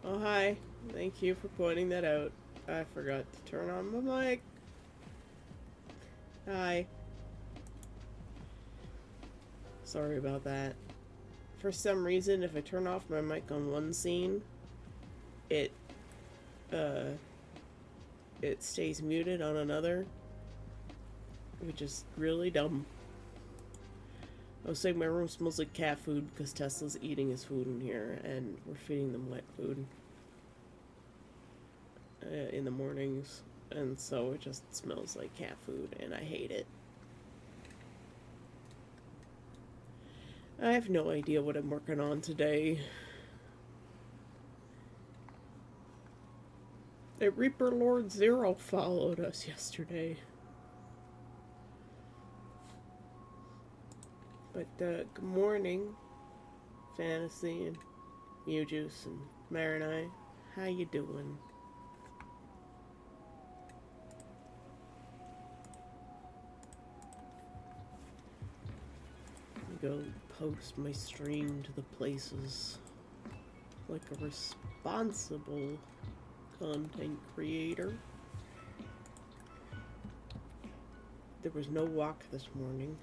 Oh, hi. Thank you for pointing that out. I forgot to turn on my mic. Hi. Sorry about that. For some reason, if I turn off my mic on one scene, it, uh, it stays muted on another, which is really dumb. I was saying my room smells like cat food because Tesla's eating his food in here, and we're feeding them wet food in the mornings, and so it just smells like cat food, and I hate it. I have no idea what I'm working on today. A Reaper Lord Zero followed us yesterday. But good morning, Fantasy and Mew Juice and Marinai. How you doing? Go post my stream to the places like a responsible content creator. There was no walk this morning.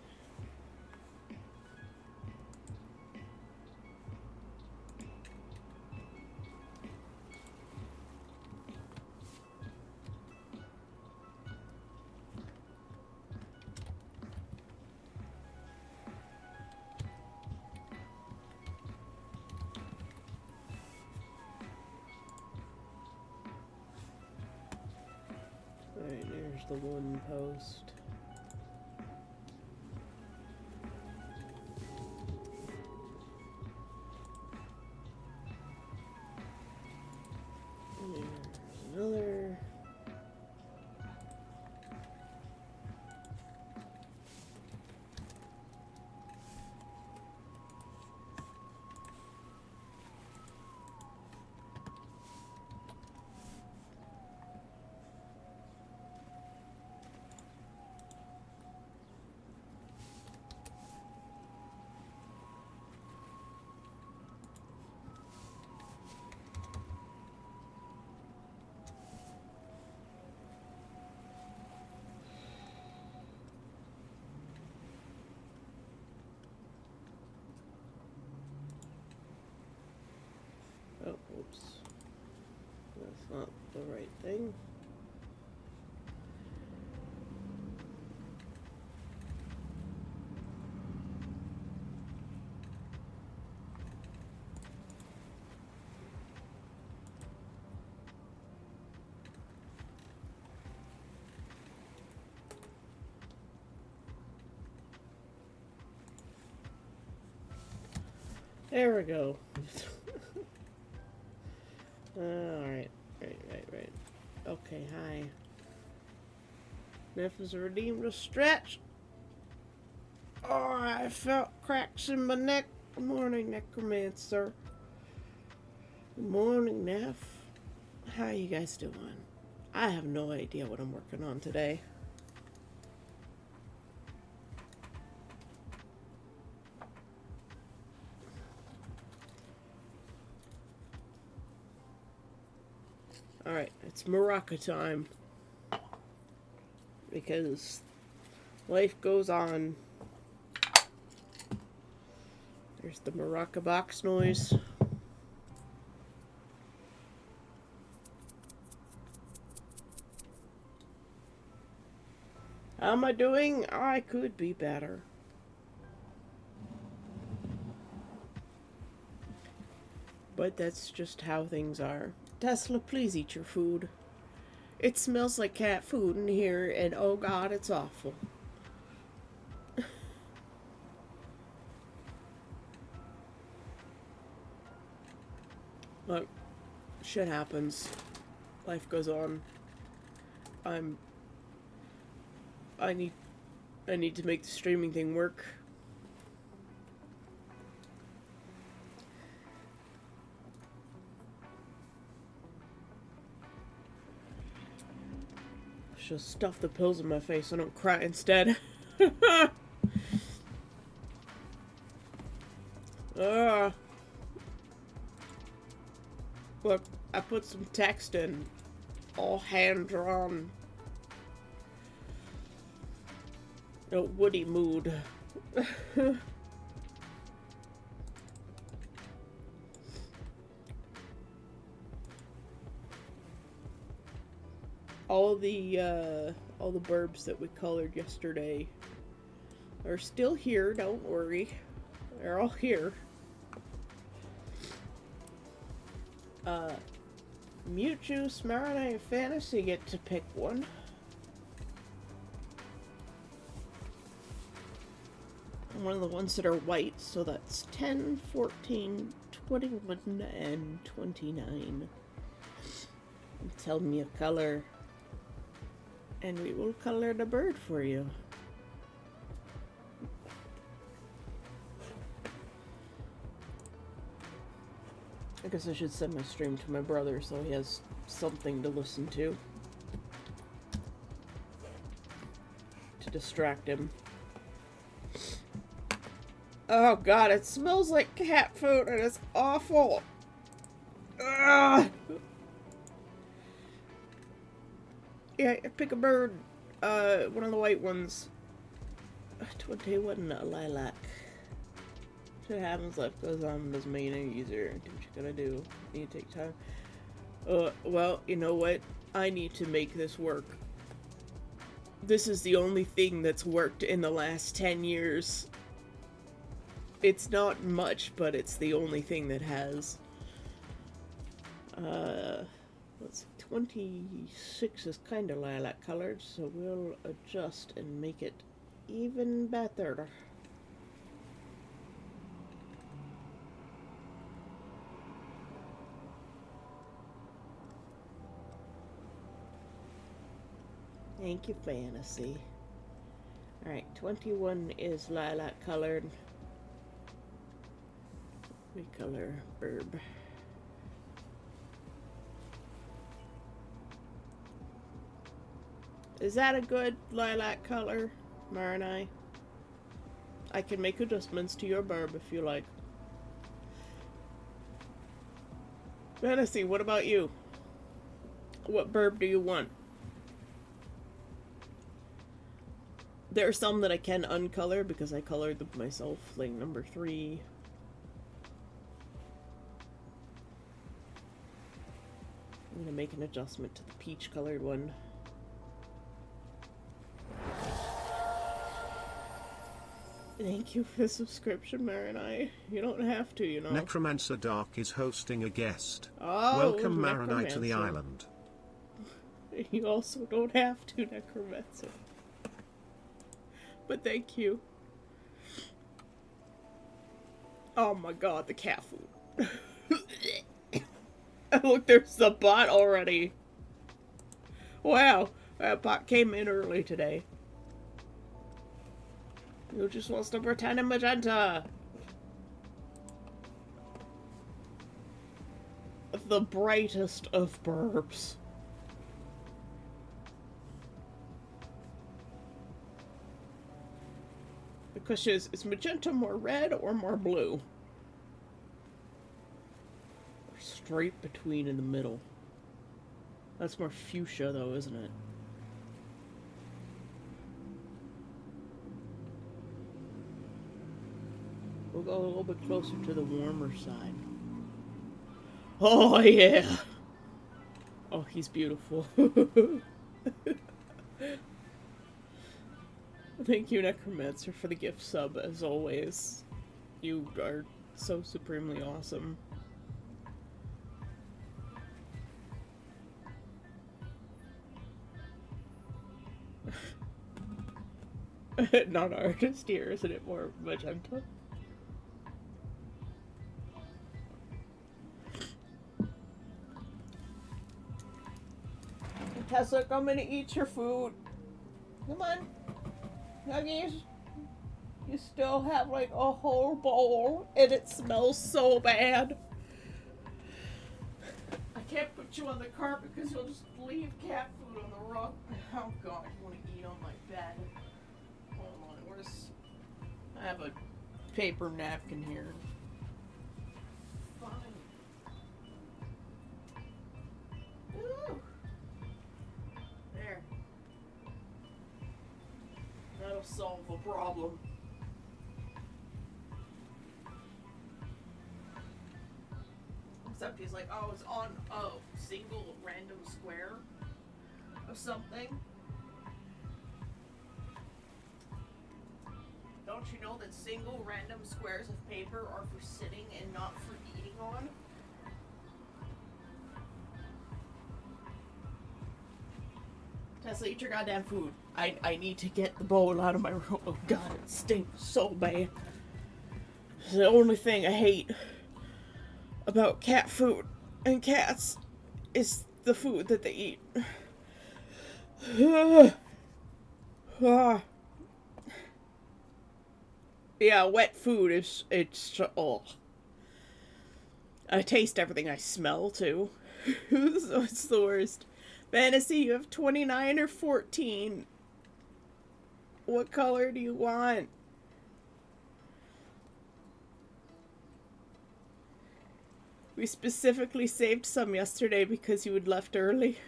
Alright, there's the one post. There's another. Oh, oops. That's not the right thing. There we go. Alright. Right. Okay, hi. Neff has redeemed a stretch. Oh, I felt cracks in my neck. Good morning, Necromancer. Good morning, Neff. How you guys doing? I have no idea what I'm working on today. Alright, it's Maraca time. Because life goes on. There's the Maraca box noise. How am I doing? I could be better. But that's just how things are. Tesla, please eat your food. It smells like cat food in here, and oh god, it's awful. Look, shit happens. Life goes on. I need to make the streaming thing work. Just stuff the pills in my face so I don't cry instead. Look, I put some text in. All hand-drawn. A woody mood. All the burbs that we colored yesterday are still here, don't worry. They're all here. Mute Juice, Marinite, and Fantasy get to pick one. One of the ones that are white, so that's 10, 14, 21, and 29. Tell me a color, and we will color the bird for you. I guess I should send my stream to my brother so he has something to listen to distract him. Oh god, it smells like cat food and it's awful. Ugh. Yeah, pick a bird. One of the white ones. 21 lilac. Shit happens, life goes on, doesn't make it any easier. Do what you gotta do. You need to take time. Well, you know what? I need to make this work. This is the only thing that's worked in the last 10 years. It's not much, but it's the only thing that has. Let's see, 26 is kind of lilac colored, so we'll adjust and make it even better. Thank you, Fantasy. Alright, 21 is lilac colored. Recolor herb. Is that a good lilac color, Marinai? I can make adjustments to your burb if you like. Fantasy, what about you? What burb do you want? There are some that I can uncolor because I colored them myself, like number 3. I'm gonna make an adjustment to the peach colored one. Thank you for the subscription, Marinai. You don't have to, you know. Necromancer Dark is hosting a guest. Oh, welcome Marinai to the island. You also don't have to, Necromancer. But thank you. Oh my god, the cat food. Look, there's the bot already. Wow, that bot came in early today. You just wants to pretend in magenta. The brightest of burbs. The question is magenta more red or more blue? Or straight between in the middle. That's more fuchsia though, isn't it? We'll go a little bit closer to the warmer side. Oh yeah! Oh, he's beautiful. Thank you, Necromancer, for the gift sub, as always. You are so supremely awesome. Not artist here, isn't it more magenta? Tessa, I'm gonna eat your food. Come on. Nuggies. You still have like a whole bowl and it smells so bad. I can't put you on the carpet because you'll just leave cat food on the rug. Oh god, I want to eat on my bed. Hold on, where's... I have a paper napkin here. Fine. to solve a problem. Except he's like, oh, it's on a single random square of something. Don't you know that single random squares of paper are for sitting and not for eating on? Tesla, eat your goddamn food. I need to get the bowl out of my room. Oh god, it stinks so bad. It's the only thing I hate about cat food and cats is the food that they eat. Yeah, wet food is, oh. I taste everything I smell too. So it's the worst. Fantasy, you have 29 or 14. What color do you want? We specifically saved some yesterday because you had left early.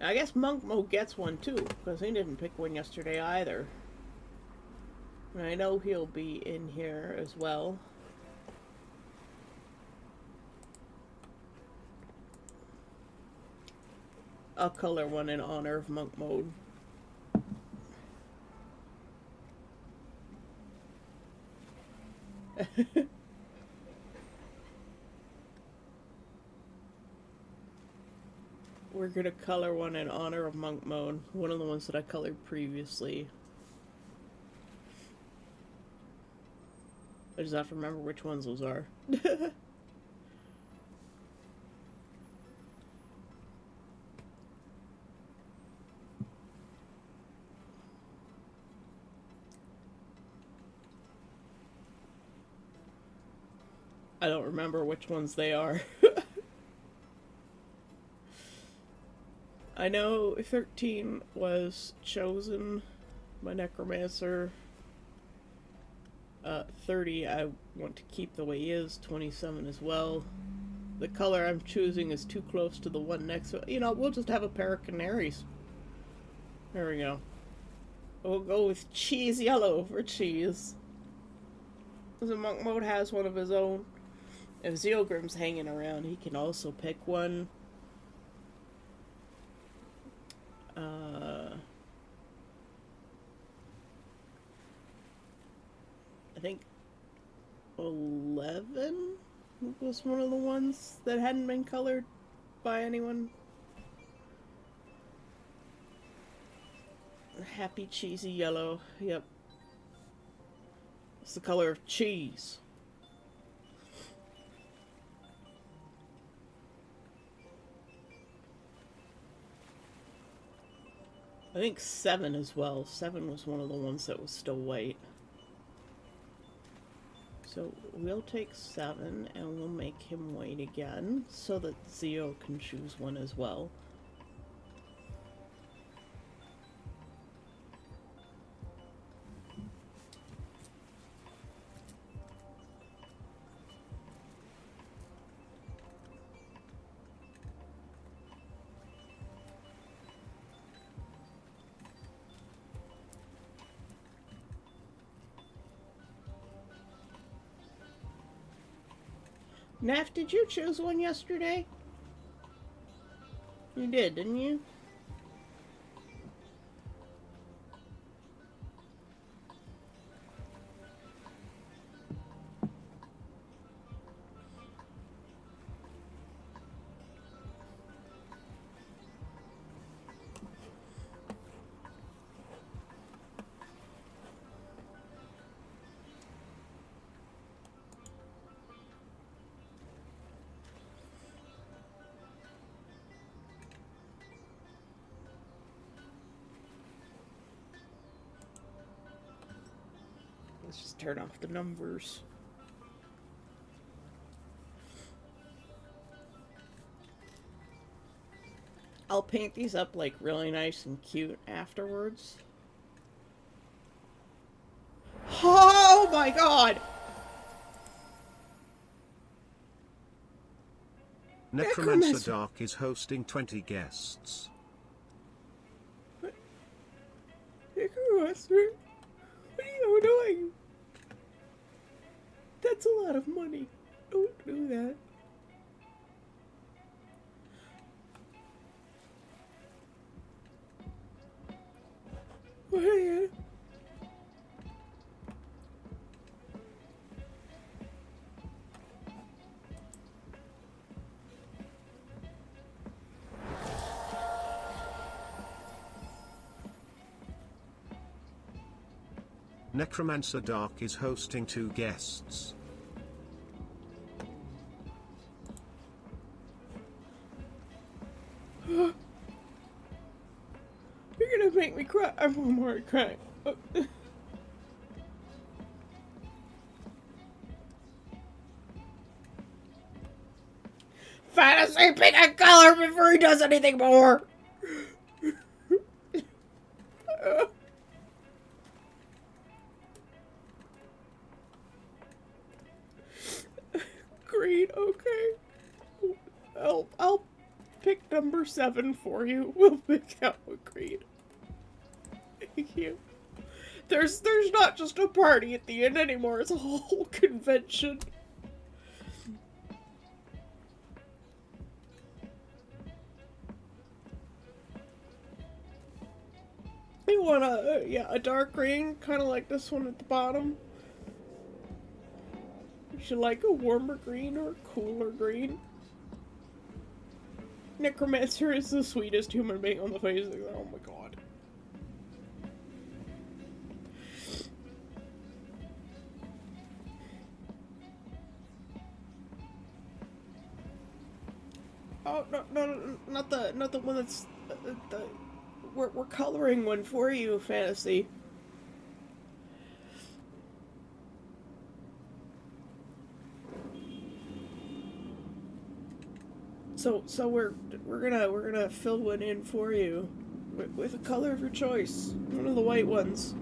I guess Monk Mo gets one too, because he didn't pick one yesterday either. And I know he'll be in here as well. I'll color one in honor of Monk Mode. We're gonna color one in honor of Monk Mode, one of the ones that I colored previously. I just have to remember which ones those are. I don't remember which ones they are. I know 13 was chosen by Necromancer. 30 I want to keep the way he is. 27 as well. The color I'm choosing is too close to the one next to it. You know, we'll just have a pair of canaries. There we go. We'll go with cheese yellow for cheese. So Monk Mode has one of his own. If Zeogrim's hanging around, he can also pick one. I think 11 was one of the ones that hadn't been colored by anyone. Happy cheesy yellow, yep. It's the color of cheese. I think 7 as well. 7 was one of the ones that was still white. So we'll take 7 and we'll make him white again so that Zeo can choose one as well. Neff, did you choose one yesterday? You did, didn't you? Let's just turn off the numbers. I'll paint these up like really nice and cute afterwards. Oh my god! Necromancer Dark is hosting 20 guests. Necromancer? What are you doing? That's a lot of money. Don't do that. What are you? Necromancer Dark is hosting 2 guests. You're gonna make me cry. I'm already crying. Fantasy, pick a color before he does anything more. Green, okay. I'll pick number 7 for you. We'll pick out a green. Thank you. There's not just a party at the end anymore. It's a whole convention. You want a dark green, kind of like this one at the bottom. Would you like a warmer green or a cooler green? Necromancer is the sweetest human being on the face of the earth. Oh my god. Oh no, not the one that's we're coloring one for you, Fantasy. So we're gonna fill one in for you with a color of your choice. One of the white ones.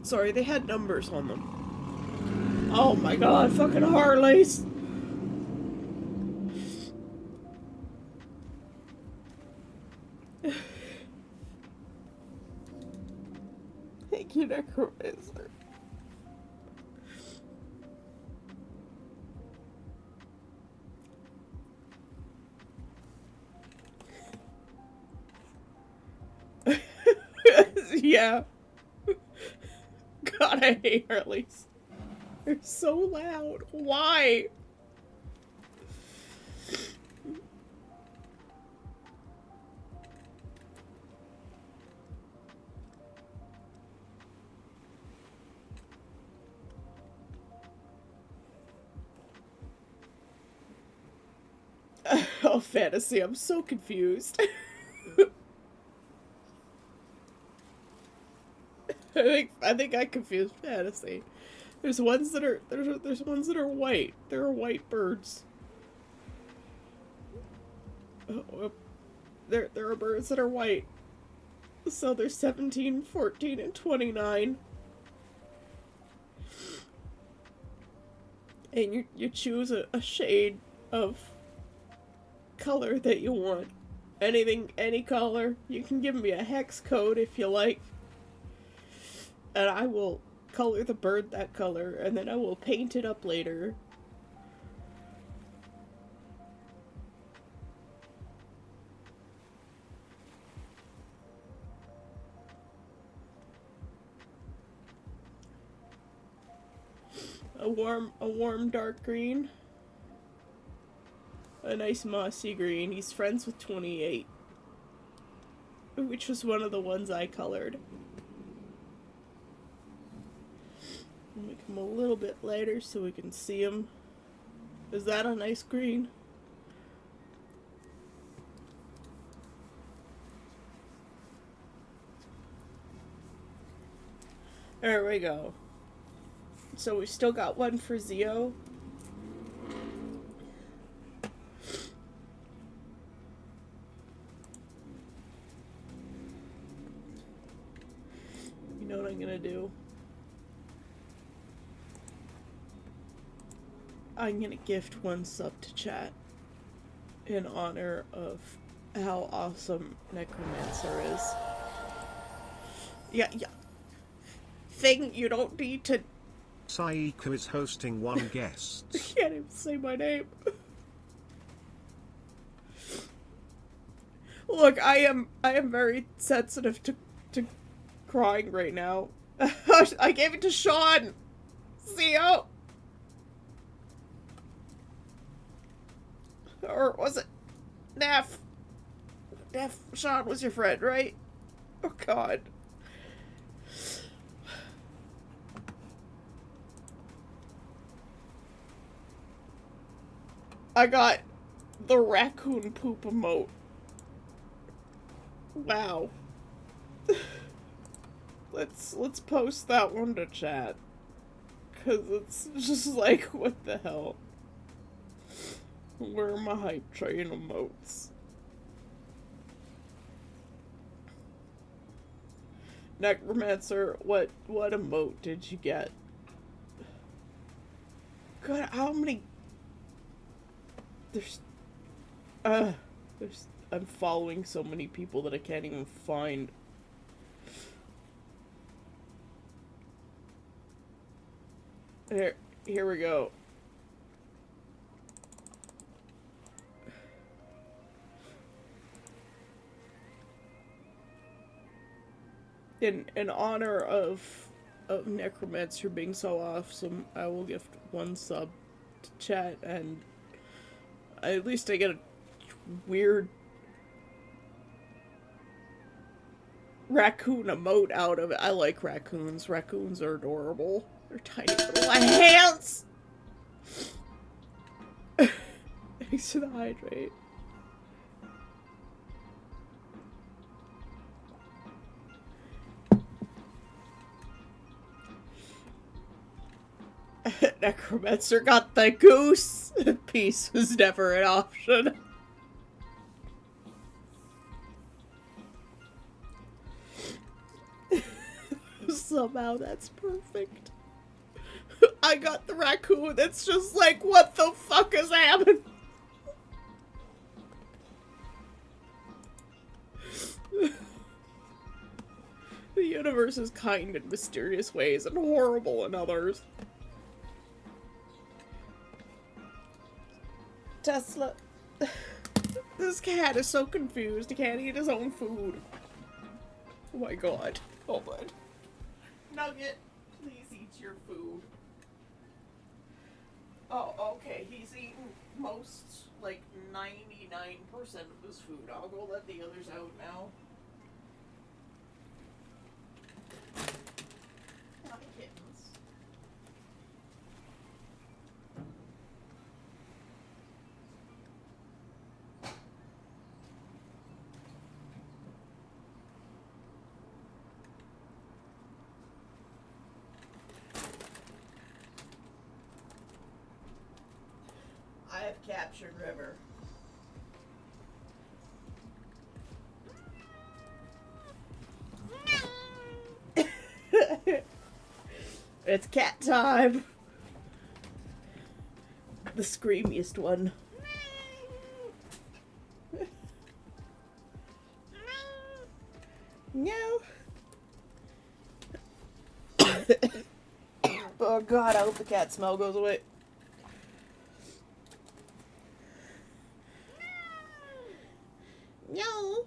Sorry, they had numbers on them. Oh my god, fucking Harleys! Thank you, Necromancer. Yeah. God, I hate Harleys. They're so loud. Why? Oh, Fantasy, I'm so confused. I think I confused Fantasy. There's ones that are there's ones that are white. There are white birds. There are birds that are white. So there's 17, 14, and 29. And you choose a shade of color that you want. Anything, any color. You can give me a hex code if you like. And I will color the bird that color, and then I will paint it up later. A warm dark green. A nice mossy green. He's friends with 28. Which was one of the ones I colored. Make him a little bit lighter so we can see him. Is that a nice green? There we go. So we still got one for Zio. I'm gonna do. I'm gonna gift one sub to chat in honor of how awesome Necromancer is. Yeah. Thing, you don't need to. Saiko is hosting 1 guest. I can't even say my name. Look, I am very sensitive to crying right now. I gave it to Sean. See you. Or was it Neff? Neff, Sean was your friend, right? Oh God. I got the raccoon poop emote. Wow. Let's post that one to chat. 'Cause it's just like, what the hell? Where are my hype train emotes? Necromancer, what emote did you get? God, how many? I'm following so many people that I can't even find. Here we go. In honor of Necromancer being so awesome, I will gift 1 sub to chat, and at least I get a weird raccoon emote out of it. I like raccoons. Raccoons are adorable. They're tiny little hands! Thanks to the hydrate. Necromancer got the goose! Peace was never an option. Somehow that's perfect. I got the raccoon that's just like, what the fuck is happening? The universe is kind in mysterious ways and horrible in others. Tesla. This cat is so confused. He can't eat his own food. Oh my god. Hold on. Nugget, please eat your food. Oh, okay. He's eaten most, like, 99% of his food. I'll go let the others out now. Not kittens. I have captured River. It's cat time. The screamiest one. No. Oh god, I hope the cat smell goes away. No.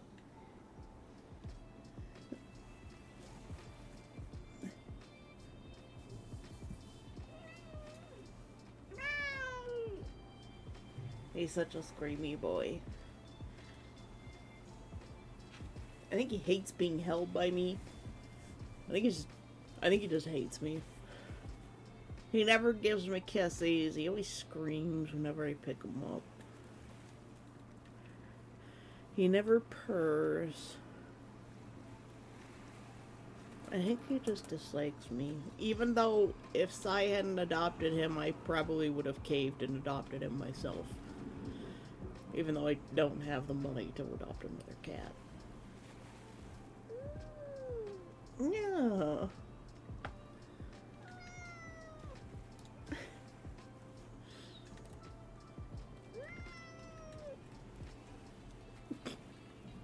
He's such a screamy boy. I think he hates being held by me. I think he just hates me. He never gives me kisses. He always screams whenever I pick him up. He never purrs. I think he just dislikes me. Even though if Sai hadn't adopted him, I probably would have caved and adopted him myself. Even though I don't have the money to adopt another cat. Yeah.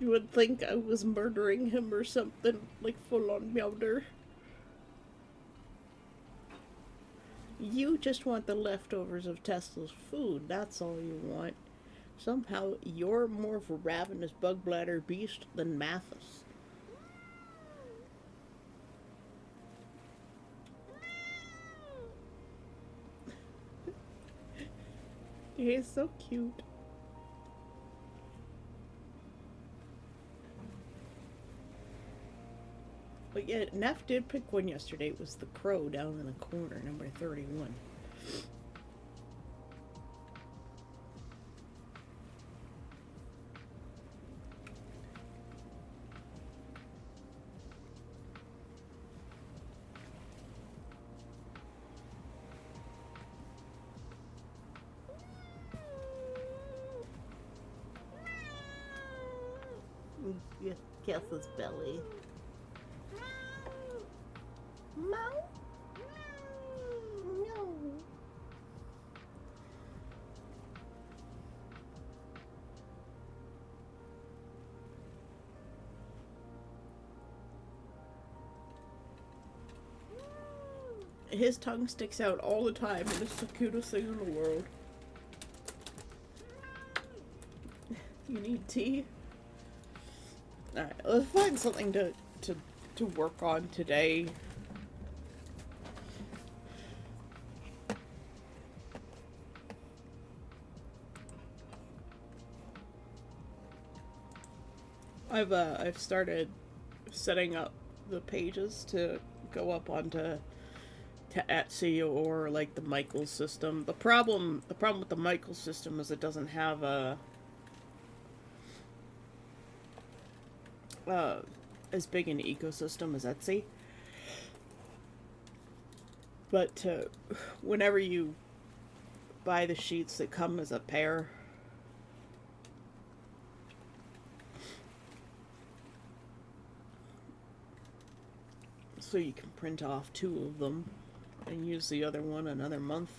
You would think I was murdering him or something, like full-on murder. You just want the leftovers of Tesla's food, that's all you want. Somehow you're more of a ravenous bug bladder beast than Mathis. He's so cute. But yeah, Neff did pick one yesterday. It was the crow down in the corner, number 31. Kiss his belly. Meow. No. His tongue sticks out all the time, and it's the cutest thing in the world. You need tea? Alright, let's find something to work on today. I've started setting up the pages to go up onto Etsy or like the Michaels system. The problem with the Michaels system is it doesn't have a as big an ecosystem as Etsy. But whenever you buy the sheets that come as a pair, so you can print off 2 of them and use the other one another month.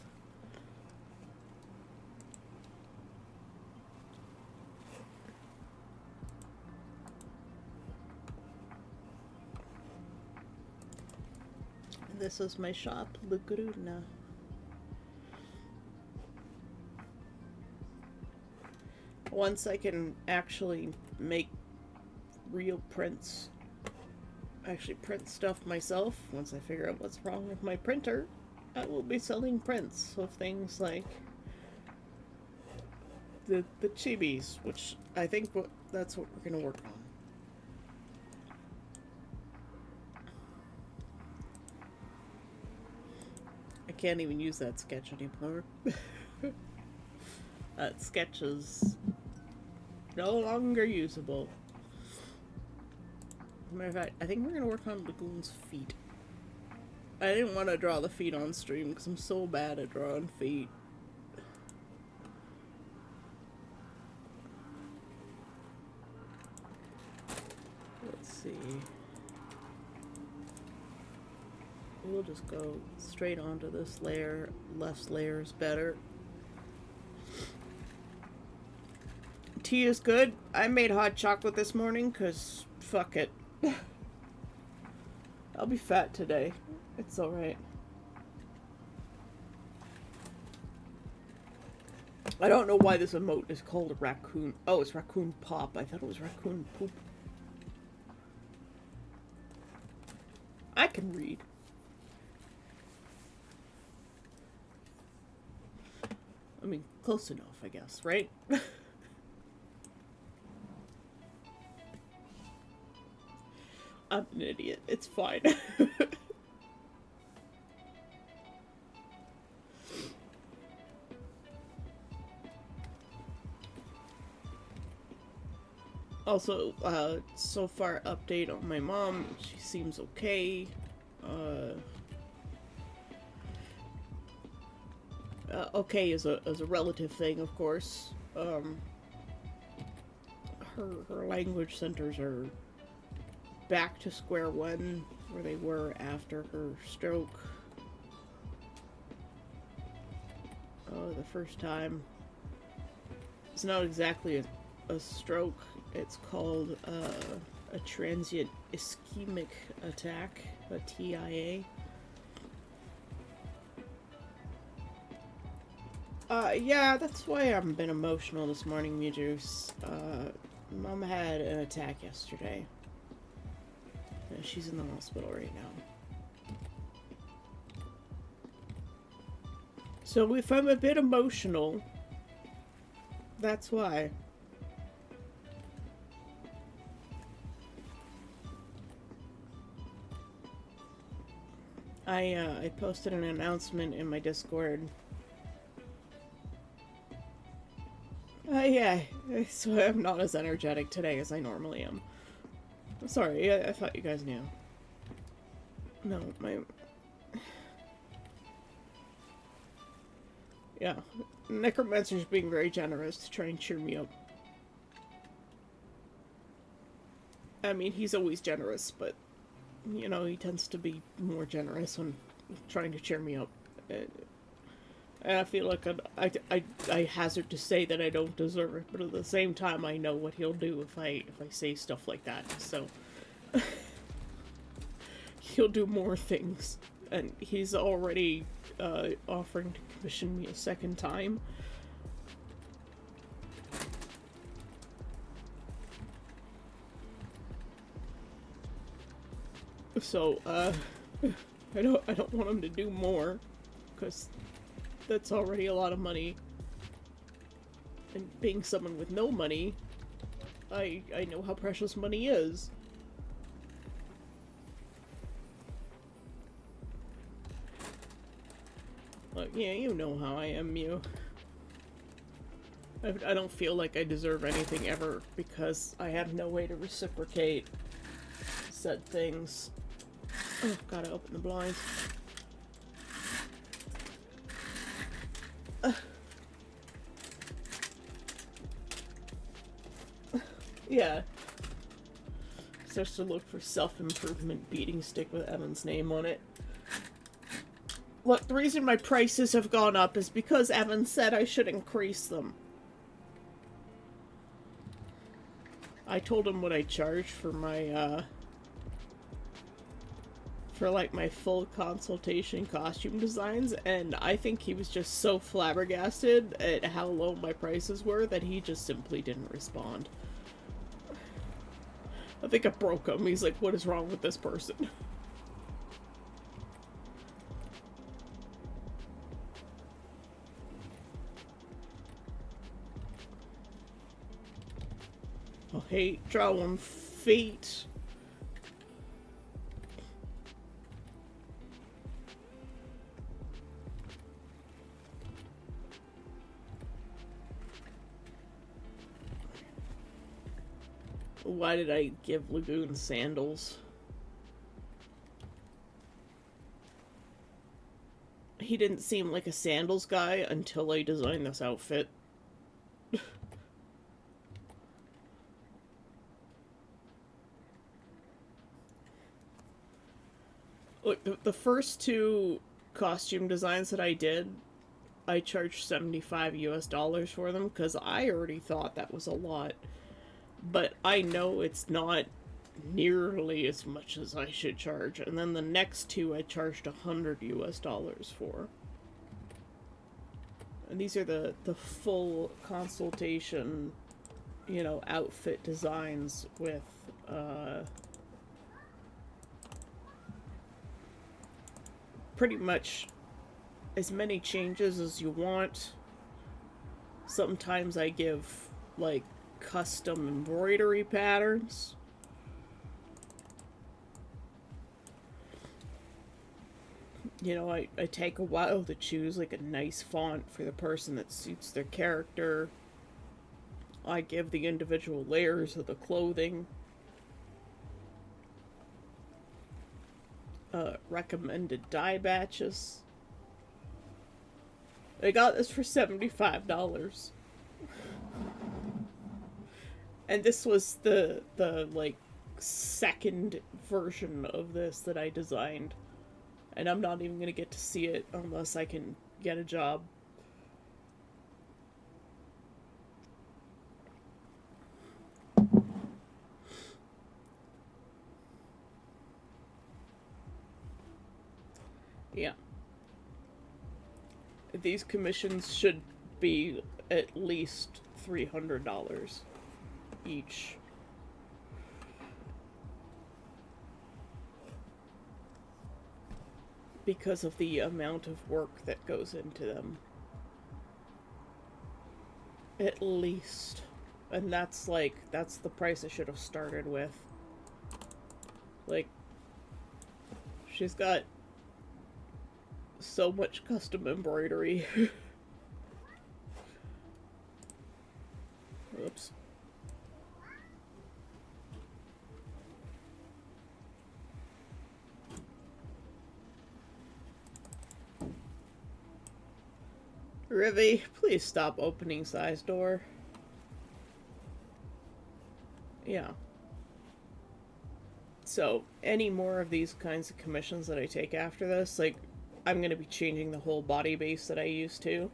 This is my shop, Lukaruna. Once I can actually make real prints, actually print stuff myself, once I figure out what's wrong with my printer, I will be selling prints of things like the chibis, which I think that's what we're going to work on. I can't even use that sketch anymore. That sketch is no longer usable. Matter of fact, I think we're gonna work on Lagoon's feet. I didn't want to draw the feet on stream because I'm so bad at drawing feet. Let's see. We'll just go straight onto this layer. Left layer is better. Tea is good. I made hot chocolate this morning because fuck it. I'll be fat today. It's alright. I don't know why this emote is called a raccoon. Oh, it's raccoon pop. I thought it was raccoon poop. I can read. I mean, close enough, I guess, right? I'm an idiot. It's fine. Also, so far update on my mom. She seems okay. Okay is a relative thing, of course. Her language centers are back to square one where they were after her stroke. The first time. It's not exactly a stroke It's called a transient ischemic attack, a TIA. Yeah, that's why I've been emotional this morning, Mewjuice. Mom had an attack yesterday. She's in the hospital right now. So if I'm a bit emotional, that's why. I posted an announcement in my Discord. Yeah, so I'm not as energetic today as I normally am. I'm sorry, I thought you guys knew. No, yeah, Necromancer's being very generous to try and cheer me up. I mean, he's always generous, but, you know, he tends to be more generous when trying to cheer me up. And I feel like I hazard to say that I don't deserve it, but at the same time, I know what he'll do if I say stuff like that. So he'll do more things, and he's already offering to commission me a second time. So I don't want him to do more, because that's already a lot of money. And being someone with no money, I know how precious money is. Yeah, you know how I am, Mew. I don't feel like I deserve anything ever, because I have no way to reciprocate said things. Oh, gotta open the blinds. Yeah. Starts to look for self-improvement beating stick with Evan's name on it. Look, the reason my prices have gone up is because Evan said I should increase them. I told him what I charged for my, for like my full consultation costume designs, and I think he was just so flabbergasted at how low my prices were that he just simply didn't respond. I think I broke him. He's like, what is wrong with this person? I hate drawing feet. Why did I give Lagoon sandals? He didn't seem like a sandals guy until I designed this outfit. Look, the first two costume designs that I did, I charged 75 US dollars for them because I already thought that was a lot. But I know it's not nearly as much as I should charge. And then the next two I charged 100 US dollars for. And these are the full consultation, you know, outfit designs with, pretty much as many changes as you want. Sometimes I give, like, custom embroidery patterns. You know, I take a while to choose, like, a nice font for the person that suits their character. I give the individual layers of the clothing. Recommended dye batches. I got this for $75. And this was the like, second version of this that I designed. And I'm not even gonna get to see it unless I can get a job. Yeah. These commissions should be at least $300 each. Because of the amount of work that goes into them. At least. And that's the price I should have started with. Like, she's got so much custom embroidery. Oops. Rivy, please stop opening size door. Yeah. So, any more of these kinds of commissions that I take after this, like, I'm going to be changing the whole body base that I used to.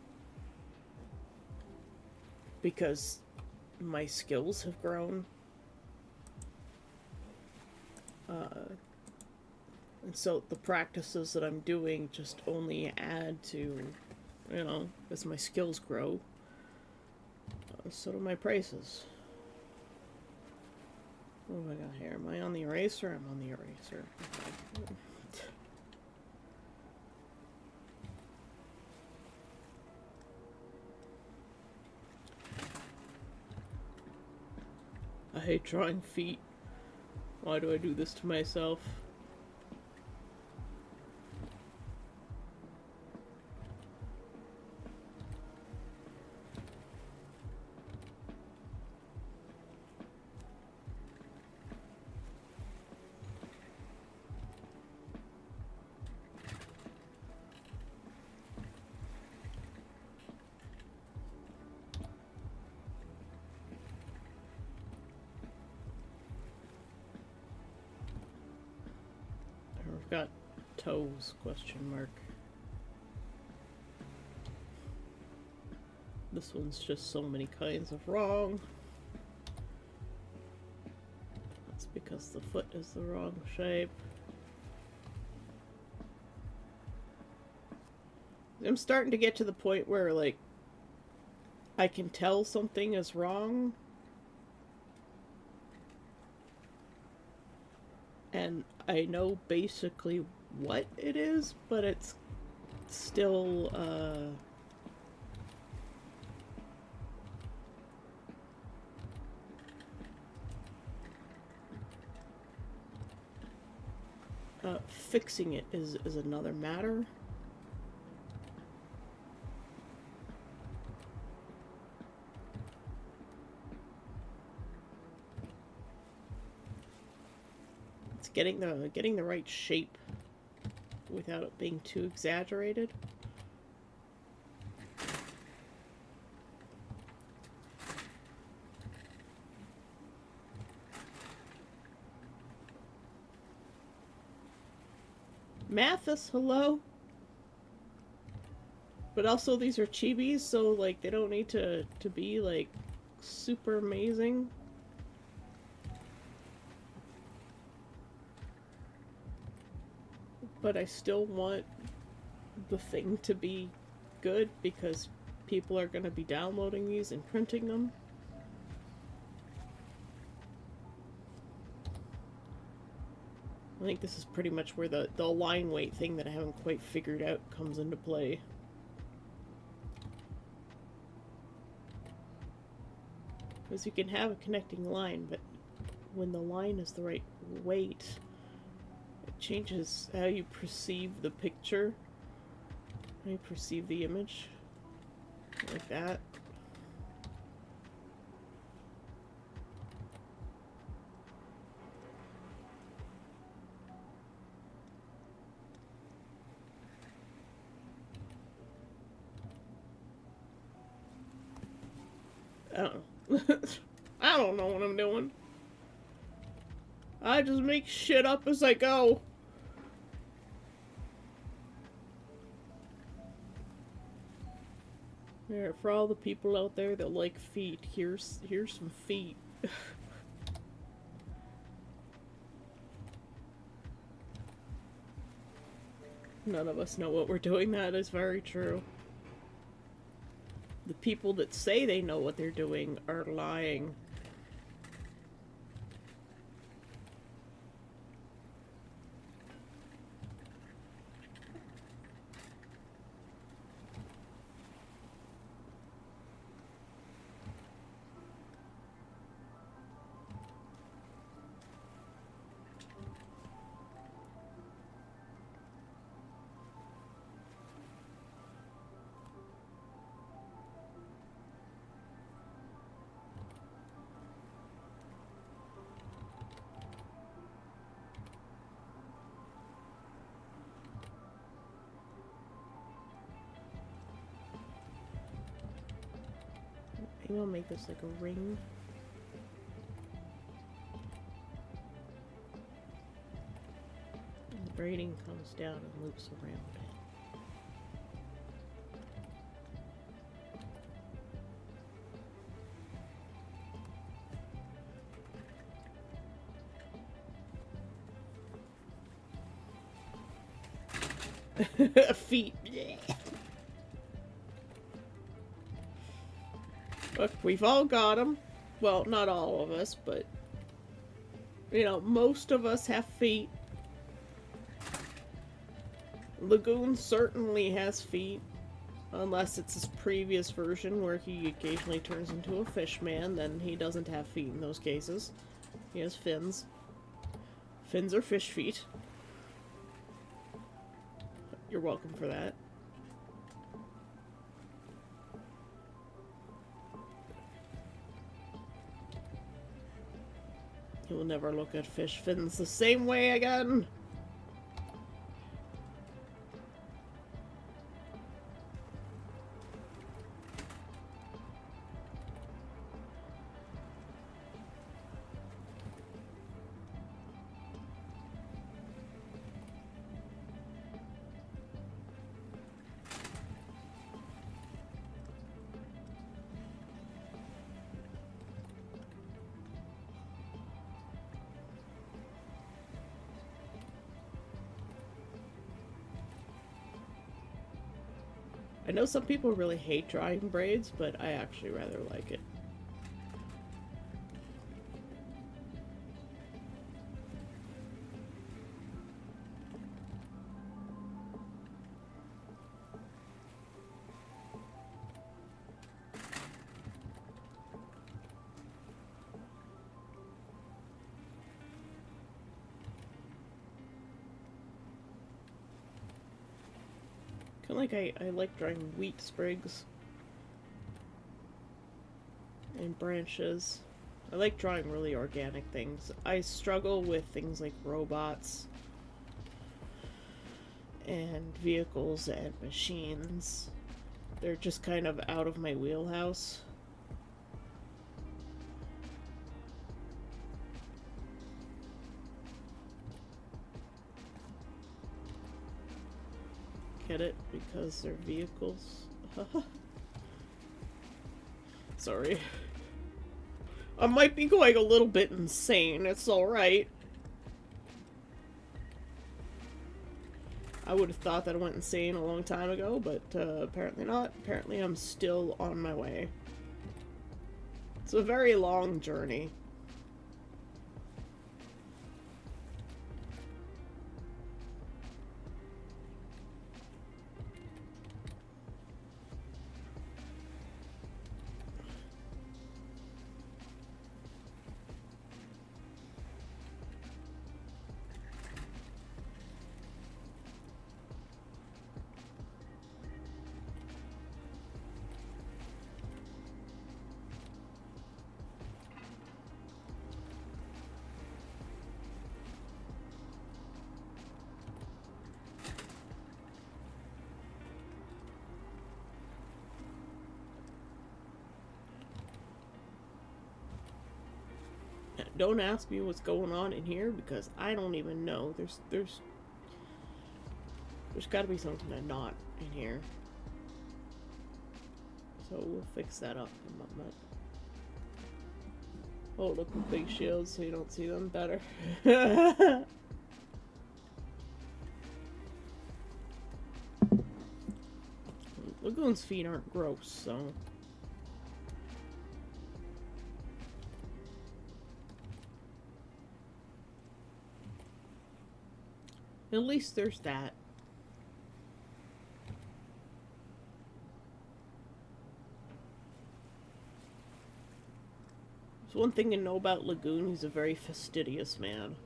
Because my skills have grown. And so the practices that I'm doing just only add to, you know, as my skills grow. So do my prices. What have I got here? Am I on the eraser? I'm on the eraser. Okay. I hate drawing feet. Why do I do this to myself? I've got toes, question mark. This one's just so many kinds of wrong. That's because the foot is the wrong shape. I'm starting to get to the point where, like, I can tell something is wrong. And I know basically what it is, but it's still, fixing it is another matter. It's getting the right shape without it being too exaggerated. Mathis, hello? But also these are chibis, so like they don't need to be like super amazing. But I still want the thing to be good because people are going to be downloading these and printing them. I think this is pretty much where the line weight thing that I haven't quite figured out comes into play. Because you can have a connecting line, but when the line is the right weight, it changes how you perceive the picture, how you perceive the image, like that. I don't know. I don't know what I'm doing. I just make shit up as I go. There, for all the people out there that like feet, here's some feet. None of us know what we're doing. That is very true. The people that say they know what they're doing are lying. Maybe I'll make this like a ring. And the braiding comes down and loops around it. Feet. Yeah. Look, we've all got them. Well, not all of us, but you know, most of us have feet. Lagoon certainly has feet, unless it's his previous version where he occasionally turns into a fish man. Then he doesn't have feet in those cases. He has fins. Fins are fish feet. You're welcome for that. You will never look at fish fins the same way again. I know some people really hate drying braids, but I actually rather like it. Like I like drawing wheat sprigs and branches. I like drawing really organic things. I struggle with things like robots and vehicles and machines. They're just kind of out of my wheelhouse. Get it? Because they're vehicles. Sorry. I might be going a little bit insane. It's alright. I would have thought that I went insane a long time ago, but apparently not. Apparently I'm still on my way. It's a very long journey. Don't ask me what's going on in here because I don't even know. There's got to be something I'm not in here. So we'll fix that up in a moment. Hold up with big shields so you don't see them better. Lagoon's feet aren't gross, so... At least there's that. There's one thing to know about Lagoon, he's a very fastidious man.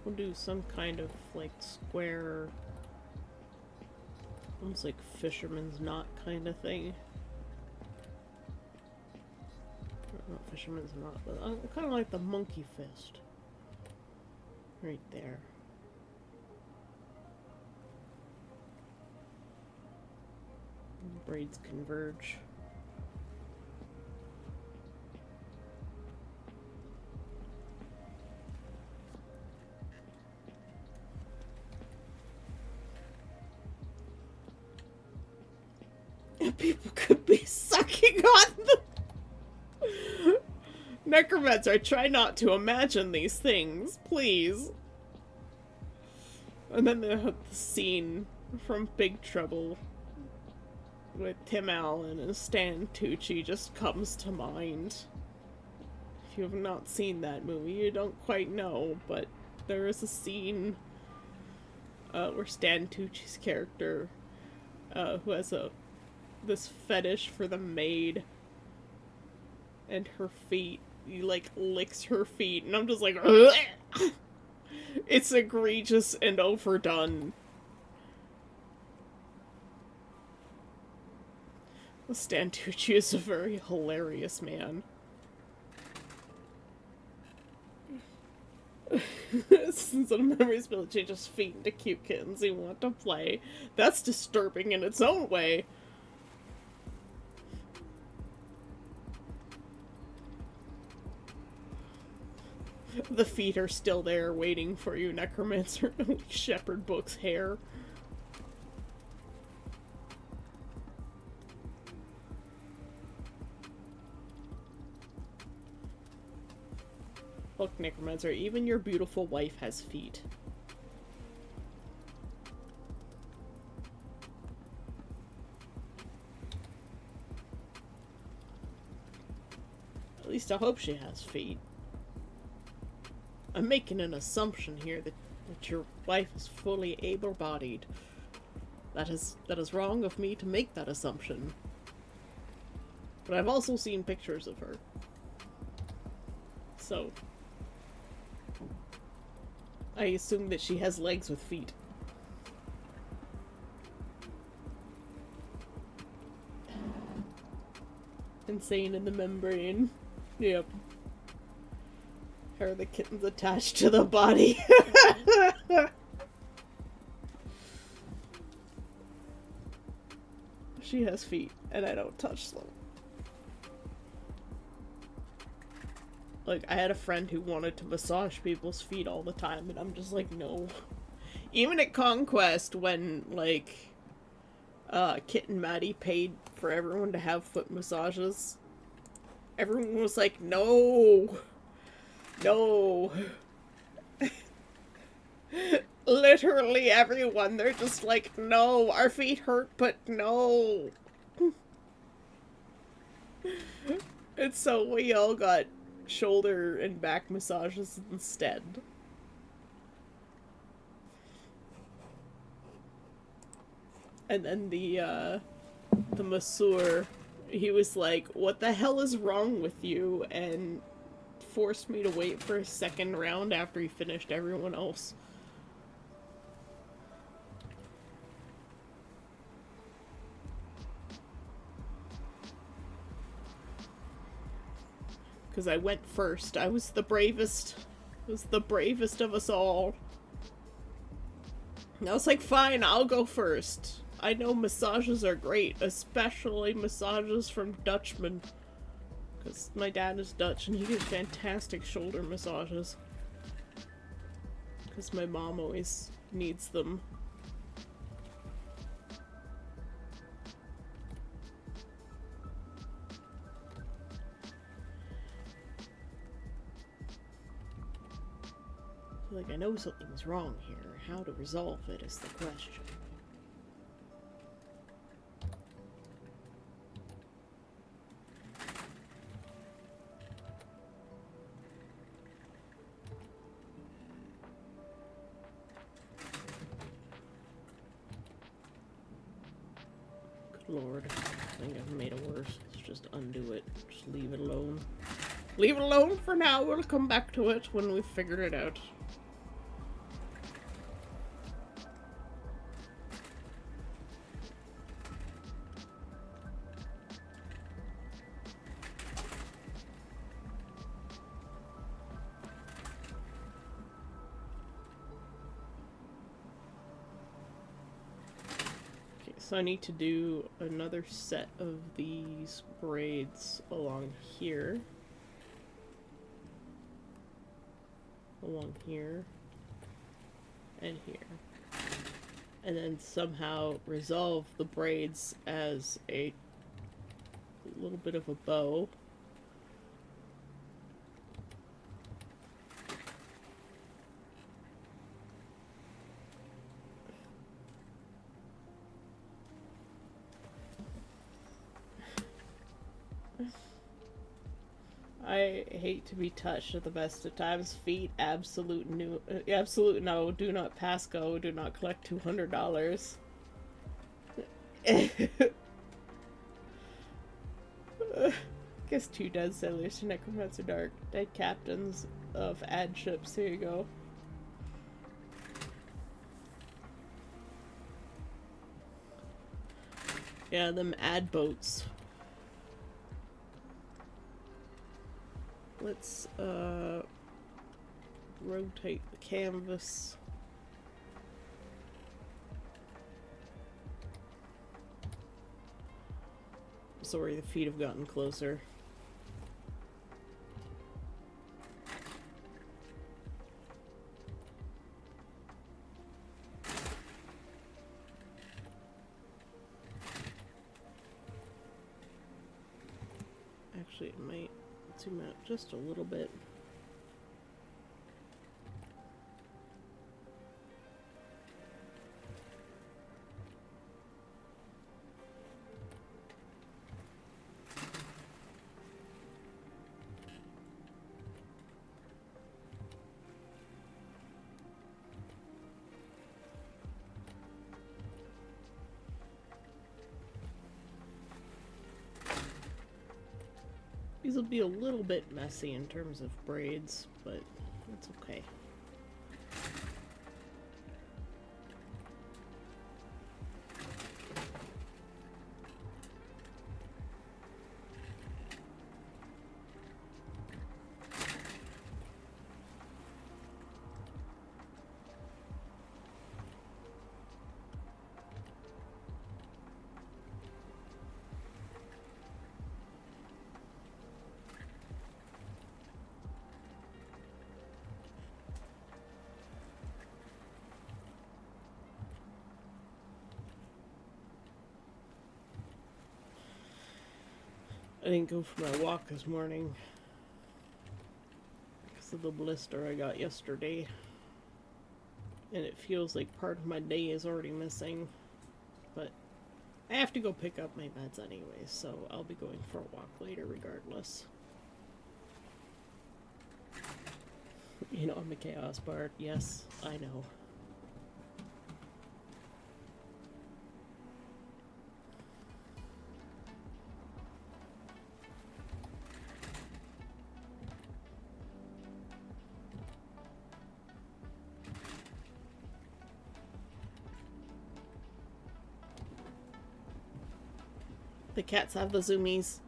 We'll do some kind of, like, square... almost like fisherman's knot kind of thing. Not fisherman's knot, but kind of like the monkey fist. Right there. Braids converge. People could be sucking on the... Necromancer, try not to imagine these things, please. And then the scene from Big Trouble with Tim Allen and Stan Tucci just comes to mind. If you have not seen that movie, you don't quite know, but there is a scene where Stan Tucci's character, who has this fetish for the maid and her feet, he like licks her feet, and I'm just like, ugh! It's egregious and overdone. Stan Tucci is a very hilarious man. Since the memories will change his feet into cute kittens he want to play. That's disturbing in its own way. The feet are still there waiting for you, Necromancer. Shepherd Book's hair. Look, Necromancer, even your beautiful wife has feet. At least I hope she has feet. I'm making an assumption here that your wife is fully able-bodied. That is wrong of me to make that assumption. But I've also seen pictures of her. So... I assume that she has legs with feet. Insane in the membrane. Yep. How are the kittens attached to the body? She has feet, and I don't touch them. Like, I had a friend who wanted to massage people's feet all the time, and I'm just like, no. Even at Conquest, when, like, Kit and Maddie paid for everyone to have foot massages, everyone was like, no! No! Literally everyone, they're just like, no, our feet hurt, but no! And so we all got shoulder and back massages instead. And then the masseur, he was like, what the hell is wrong with you? And forced me to wait for a second round after he finished everyone else. Because I went first. I was the bravest. I was the bravest of us all. And I was like, fine, I'll go first. I know massages are great, especially massages from Dutchmen. Because my dad is Dutch and he gives fantastic shoulder massages. Because my mom always needs them. Like, I know something's wrong here. How to resolve it is the question. Good lord. I think I've made it worse. Let's just undo it. Just leave it alone. Leave it alone for now. We'll come back to it when we've figured it out. So I need to do another set of these braids along here. Along here. And here. And then somehow resolve the braids as a little bit of a bow. I hate to be touched at the best of times. Feet, absolute no. Do not pass go. Do not collect $200. Guess 2 dead sailors to necromancer dark. Dead captains of ad ships. Here you go. Yeah, them ad boats. Let's rotate the canvas. Sorry, the feet have gotten closer. Actually, it might zoom out just a little bit. These will be a little bit messy in terms of braids, but that's okay. I didn't go for my walk this morning because of the blister I got yesterday. And it feels like part of my day is already missing. But I have to go pick up my meds anyways, so I'll be going for a walk later regardless. You know, I'm a chaos bard. Yes, I know. The cats have the zoomies.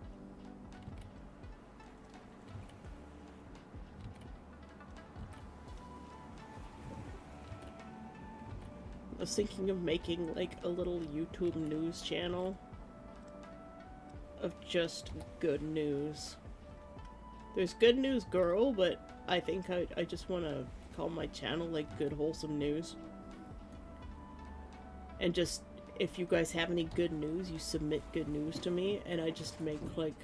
was thinking of making like a little YouTube news channel of just good news. There's Good News Girl, but I think I just want to call my channel like Good Wholesome News. And just, if you guys have any good news, you submit good news to me, and I just make like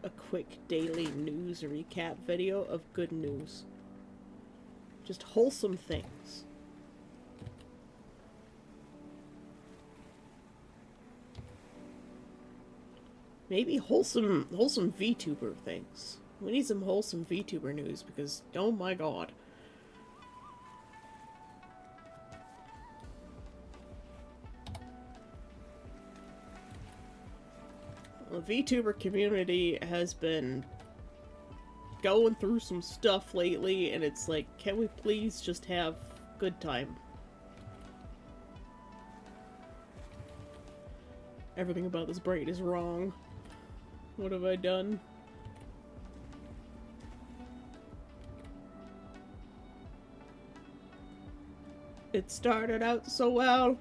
a quick daily news recap video of good news. Just wholesome things. Maybe wholesome VTuber things. We need some wholesome VTuber news because, oh my god. The VTuber community has been going through some stuff lately, and it's like, can we please just have good time? Everything about this braid is wrong. What have I done? It started out so well.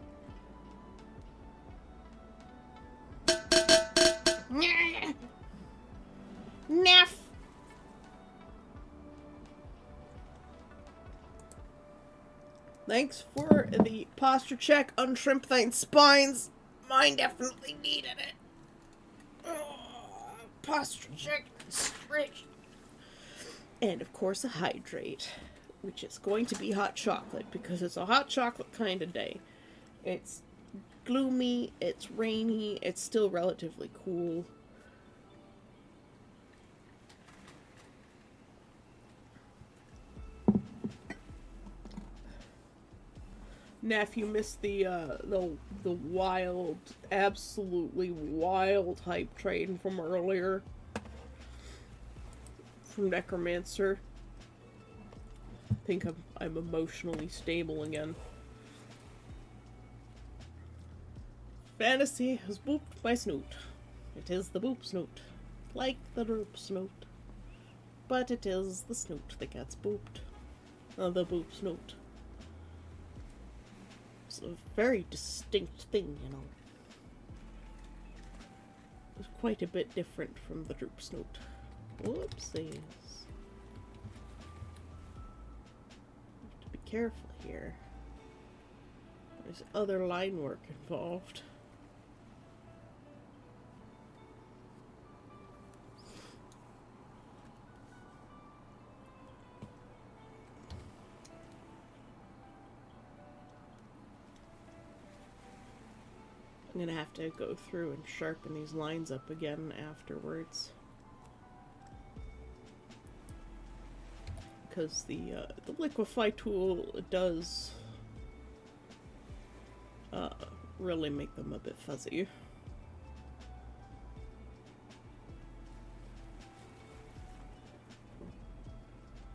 Naff! Thanks for the posture check on Shrimp Thine Spines. Mine definitely needed it. Oh, posture check, stretch. And of course a hydrate, which is going to be hot chocolate because it's a hot chocolate kind of day. It's gloomy, it's rainy, it's still relatively cool. Neff, you missed the wild, absolutely wild hype train from earlier. From Necromancer. I think I'm emotionally stable again. Fantasy has booped my snoot. It is the boop snoot. Like the droop snoot. But it is the snoot that gets booped. The boop snoot. It's a very distinct thing, you know. It's quite a bit different from the droop snoot. Whoopsies. Have to be careful here. There's other line work involved. I'm gonna have to go through and sharpen these lines up again afterwards. Because the liquefy tool does really make them a bit fuzzy.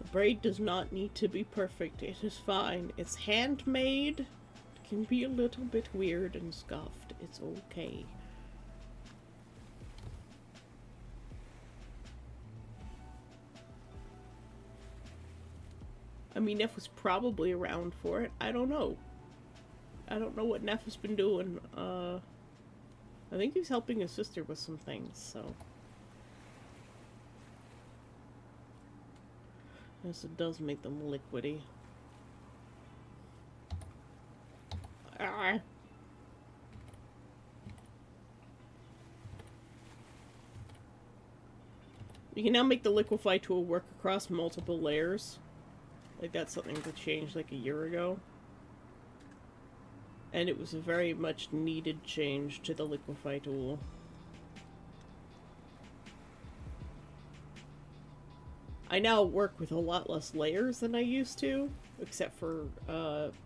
The braid does not need to be perfect. It is fine. It's handmade. It can be a little bit weird and scuffed. It's okay. I mean, Neff was probably around for it. I don't know. I don't know what Neff has been doing. I think he's helping his sister with some things, so. Yes, it does make them liquidy. Ah. You can now make the liquefy tool work across multiple layers. Like, that's something that changed like a year ago. And it was a very much needed change to the liquefy tool. I now work with a lot less layers than I used to, except for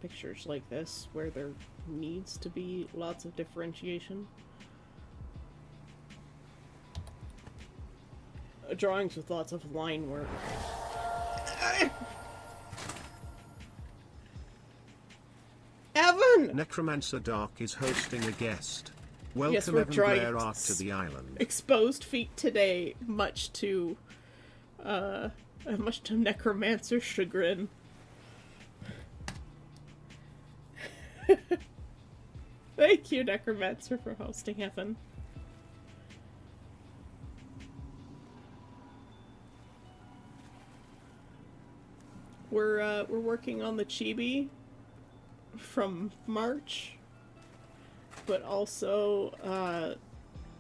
pictures like this, where there needs to be lots of differentiation. Drawings with lots of line work. Evan! Necromancer Dark is hosting a guest. Welcome Yes, we're Evan trying Blair Art to the island. Exposed feet today, much to Necromancer's chagrin. Thank you, Necromancer, for hosting, Evan. We're working on the chibi from March, but also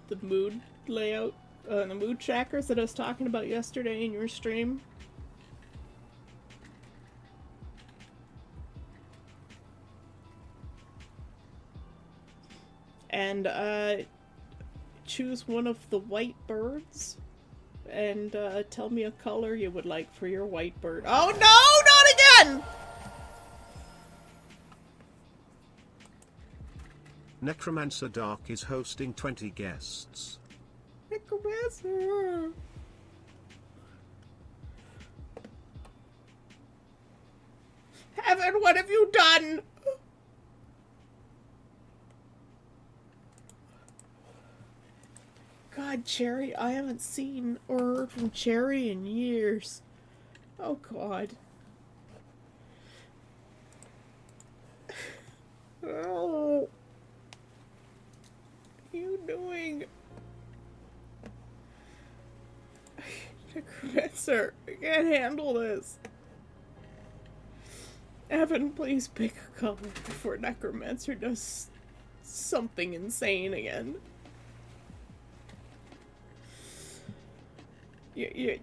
the mood layout, the mood trackers that I was talking about yesterday in your stream. And choose one of the white birds and tell me a color you would like for your white bird. Oh no, not again! Necromancer Dark is hosting 20 guests. Necromancer! Heaven, what have you done? God, Cherry, I haven't seen or heard from Cherry in years. Oh, God. Oh. What are you doing? Necromancer, I can't handle this. Evan, please pick a color before Necromancer does something insane again. You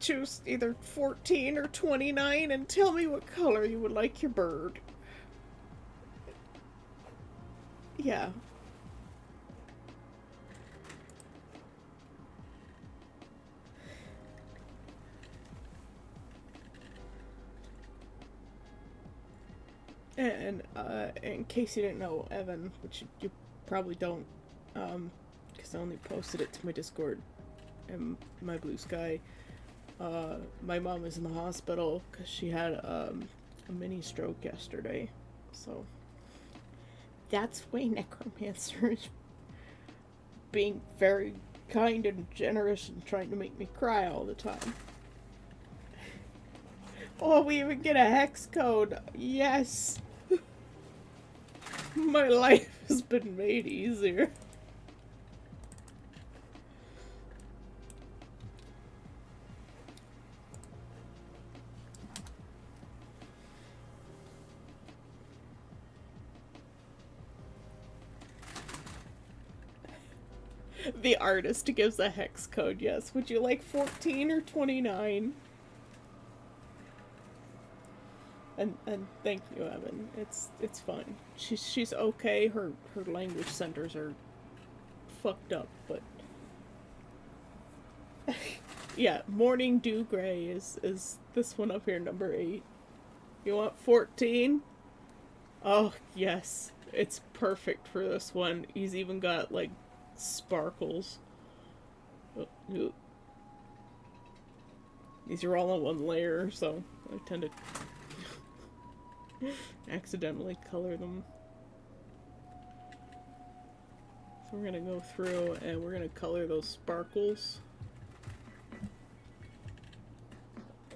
choose either 14 or 29 and tell me what color you would like your bird. Yeah. And in case you didn't know, Evan, which you probably don't, because I only posted it to my Discord and my Blue Sky, my mom is in the hospital because she had a mini stroke yesterday. So that's why Necromancer is being very kind and generous and trying to make me cry all the time. Oh, we even get a hex code. Yes. My life has been made easier. The artist gives a hex code, yes. Would you like 14 or 29? And thank you, Evan. It's fine. She's okay. Her language centers are fucked up, but yeah, Morning Dew Gray is this one up here, number 8. You want 14? Oh yes, it's perfect for this one. He's even got like sparkles. Oh, these are all in one layer, so I tend to accidentally color them. So we're gonna go through and we're gonna color those sparkles.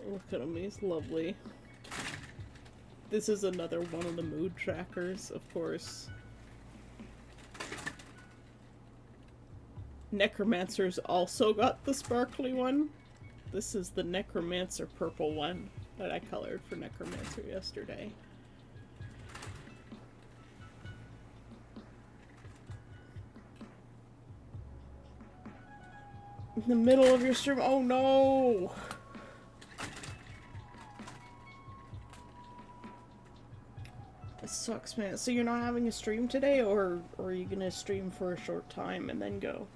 Look at him, he's lovely. This is another one of the mood trackers, of course. Necromancer's also got the sparkly one. This is the Necromancer purple one that I colored for Necromancer yesterday. In the middle of your stream? Oh no! This sucks, man. So you're not having a stream today, or are you gonna stream for a short time and then go?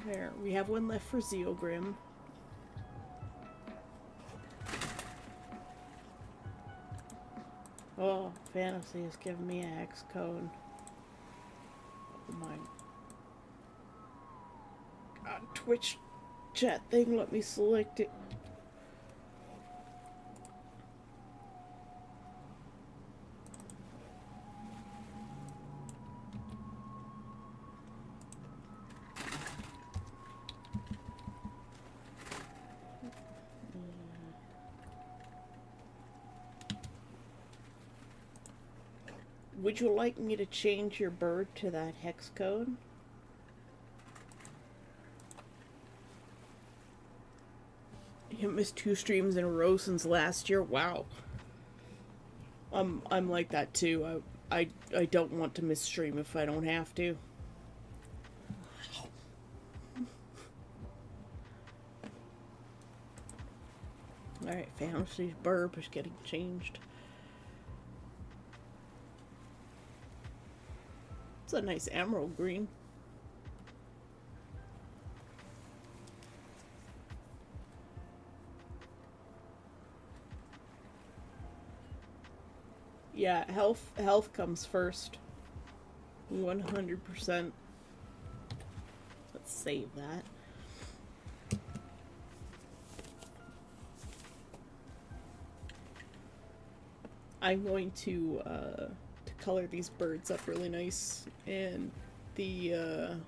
There, we have one left for Zeogrim. Oh, Fantasy is giving me a hex code. Oh my God, Twitch chat thing, let me select it. Would you like me to change your bird to that hex code? You missed 2 streams in a row since last year. Wow. I'm like that too. I don't want to miss stream if I don't have to. Alright, Fantasy's burp is getting changed. It's a nice emerald green. Yeah, health comes first. 100%. Let's save that. I'm going to color these birds up really nice, and the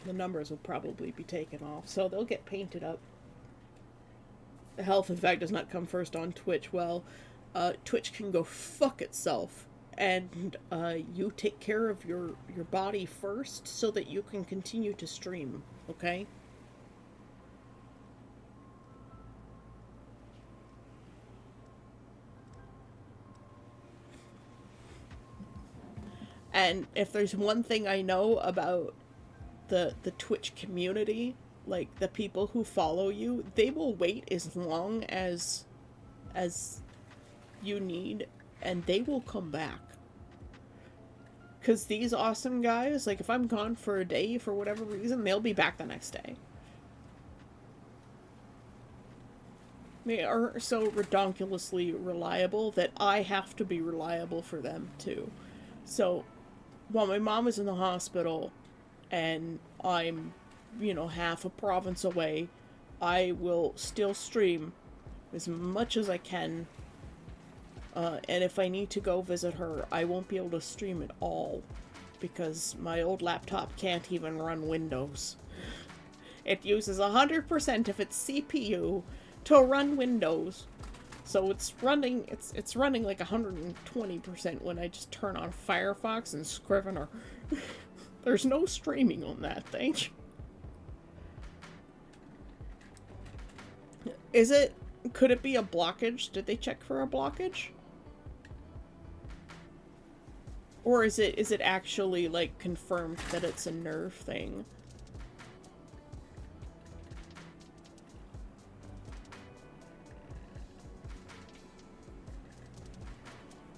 numbers will probably be taken off, so they'll get painted up. The health, in fact, does not come first on Twitch. Well, Twitch can go fuck itself, and you take care of your body first so that you can continue to stream, okay? And if there's one thing I know about the Twitch community, like the people who follow you, they will wait as long as you need, and they will come back. Because these awesome guys, like if I'm gone for a day for whatever reason, they'll be back the next day. They are so redonkulously reliable that I have to be reliable for them too. So while my mom is in the hospital and I'm, you know, half a province away, I will still stream as much as I can. And if I need to go visit her, I won't be able to stream at all because my old laptop can't even run Windows. It uses 100% of its CPU to run Windows. So it's running like 120% when I just turn on Firefox and Scrivener. There's no streaming on that thing. Could it be a blockage? Did they check for a blockage? Or is it actually like confirmed that it's a nerve thing?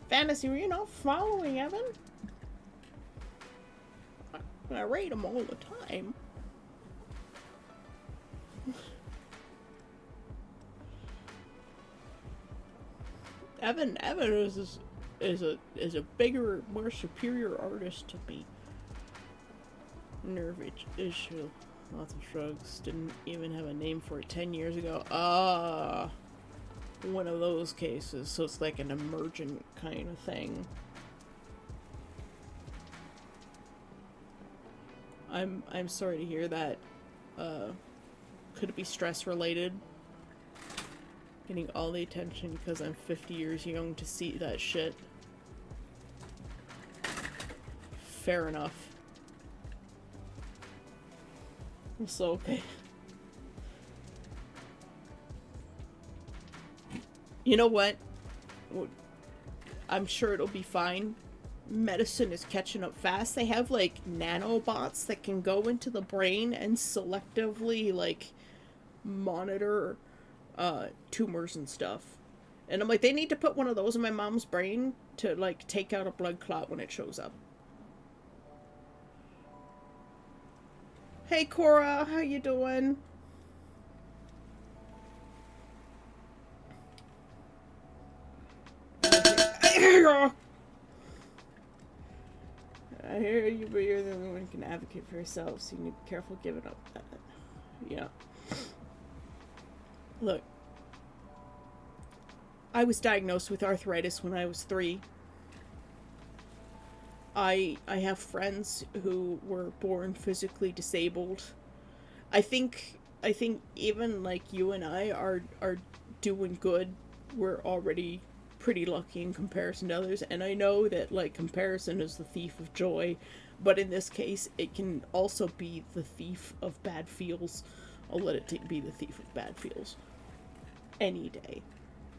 Fantasy, were you not following Evan? I rate him all the time. Evan is a bigger, more superior artist to me. Nerve issue. Lots of shrugs. Didn't even have a name for it 10 years ago. One of those cases, so it's like an emergent kind of thing. I'm sorry to hear that. Could it be stress related? Getting all the attention because I'm 50 years young to see that shit. Fair enough. So, okay. You know what? I'm sure it'll be fine. Medicine is catching up fast. They have, like, nanobots that can go into the brain and selectively, like, monitor tumors and stuff. And I'm like, they need to put one of those in my mom's brain to, like, take out a blood clot when it shows up. Hey, Cora, how you doing? I hear you, but you're the only one who can advocate for yourself, so you need to be careful giving up that. Yeah. Look. I was diagnosed with arthritis when I was 3. I have friends who were born physically disabled. I think even like you and I are doing good. We're already pretty lucky in comparison to others, and I know that, like, comparison is the thief of joy, but in this case, it can also be the thief of bad feels. I'll let it be the thief of bad feels. Any day.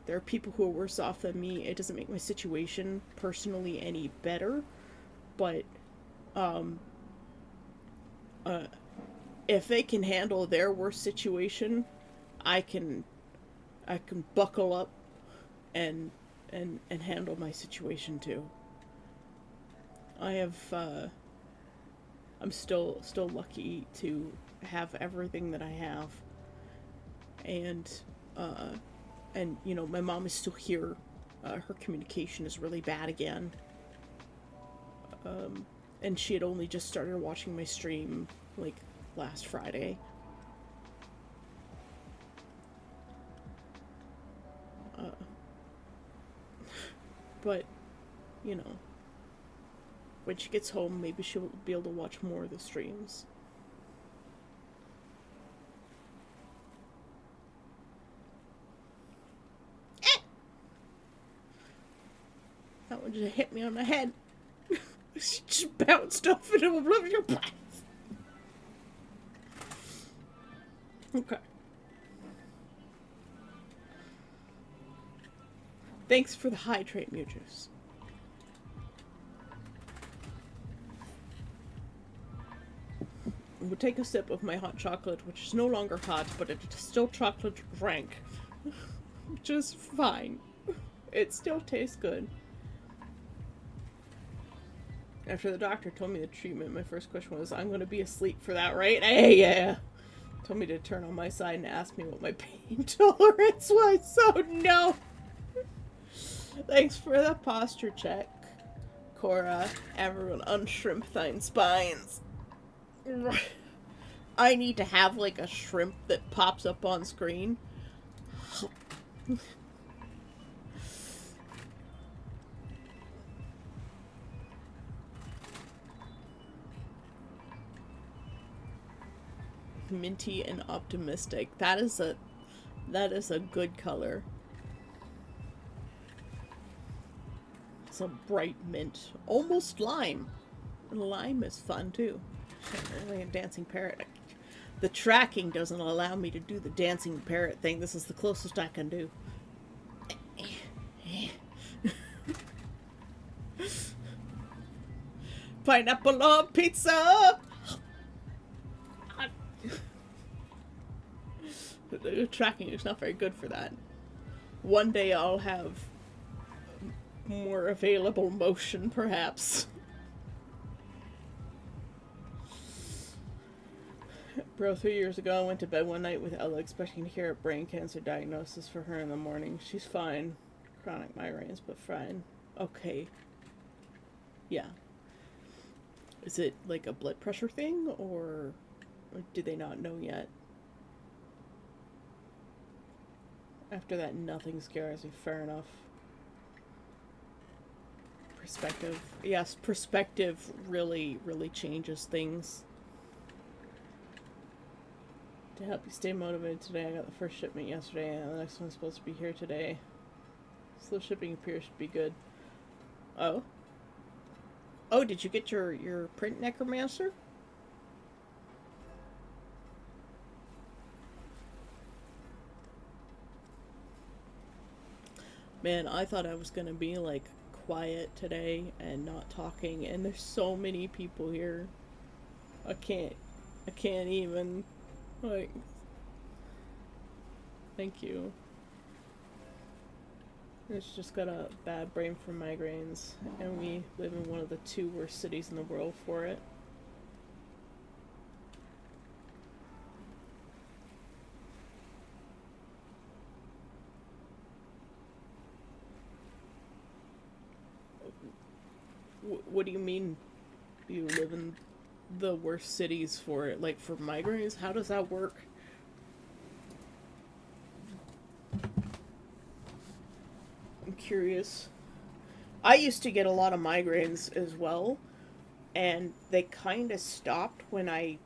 There are people who are worse off than me. It doesn't make my situation personally any better, but, if they can handle their worst situation, I can buckle up and handle my situation too. I'm still lucky to have everything that I have, and you know, my mom is still here. Her communication is really bad again, and she had only just started watching my stream like last Friday. But, you know, when she gets home, maybe she'll be able to watch more of the streams. That one just hit me on the head. She just bounced off into oblivion. Okay. Thanks for the hydrate, Mewjuice. We'll take a sip of my hot chocolate, which is no longer hot, but it's still chocolate rank. Which is fine. It still tastes good. After the doctor told me the treatment, my first question was, I'm going to be asleep for that, right? Hey, yeah. Told me to turn on my side and ask me what my pain tolerance was, so no. Thanks for the posture check, Cora. Everyone unshrimp thine spines. I need to have, like, a shrimp that pops up on screen. Minty and optimistic. That is a good color. It's a bright mint. Almost lime. Lime is fun too. Like a dancing parrot. The tracking doesn't allow me to do the dancing parrot thing. This is the closest I can do. Pineapple on pizza! The tracking is not very good for that. One day I'll have more available motion, perhaps. Bro, 3 years ago I went to bed one night with Ella expecting to hear a brain cancer diagnosis for her in the morning. She's fine. Chronic migraines, but fine. Okay. Yeah. Is it like a blood pressure thing, or do they not know yet? After that, nothing scares me. Fair enough. Perspective. Yes, perspective really, really changes things. To help you stay motivated today, I got the first shipment yesterday, and the next one's supposed to be here today. Slow shipping appears to be good. Oh? Oh, did you get your print necromancer? Man, I thought I was gonna be, like, quiet today and not talking, and there's so many people here. I can't even, like, thank you. It's just got a bad brain for migraines, and we live in one of the 2 worst cities in the world for it. What do you mean you live in the worst cities for it? Like, for migraines? How does that work? I'm curious. I used to get a lot of migraines as well, and they kind of stopped when I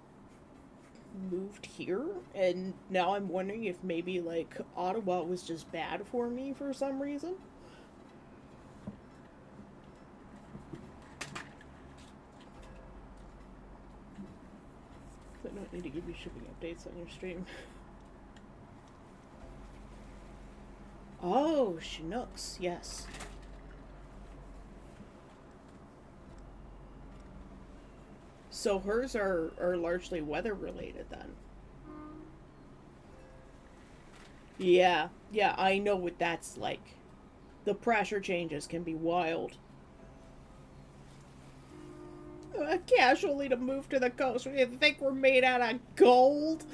moved here, and now I'm wondering if maybe, like, Ottawa was just bad for me for some reason. Need to give you shipping updates on your stream. Oh, Chinooks, yes. So hers are largely weather related then. Yeah, I know what that's like. The pressure changes can be wild. Casually to move to the coast. You think we're made out of gold?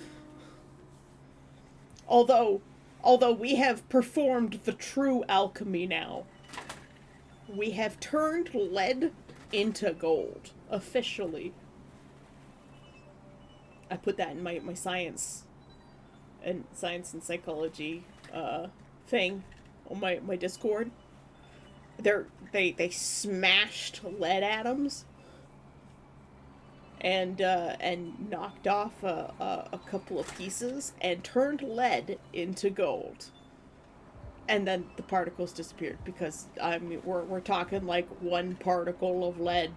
Although we have performed the true alchemy now. We have turned lead into gold. Officially. I put that in my science and psychology thing on my Discord. They smashed lead atoms and knocked off a couple of pieces and turned lead into gold. And then the particles disappeared because I mean we're talking like one particle of lead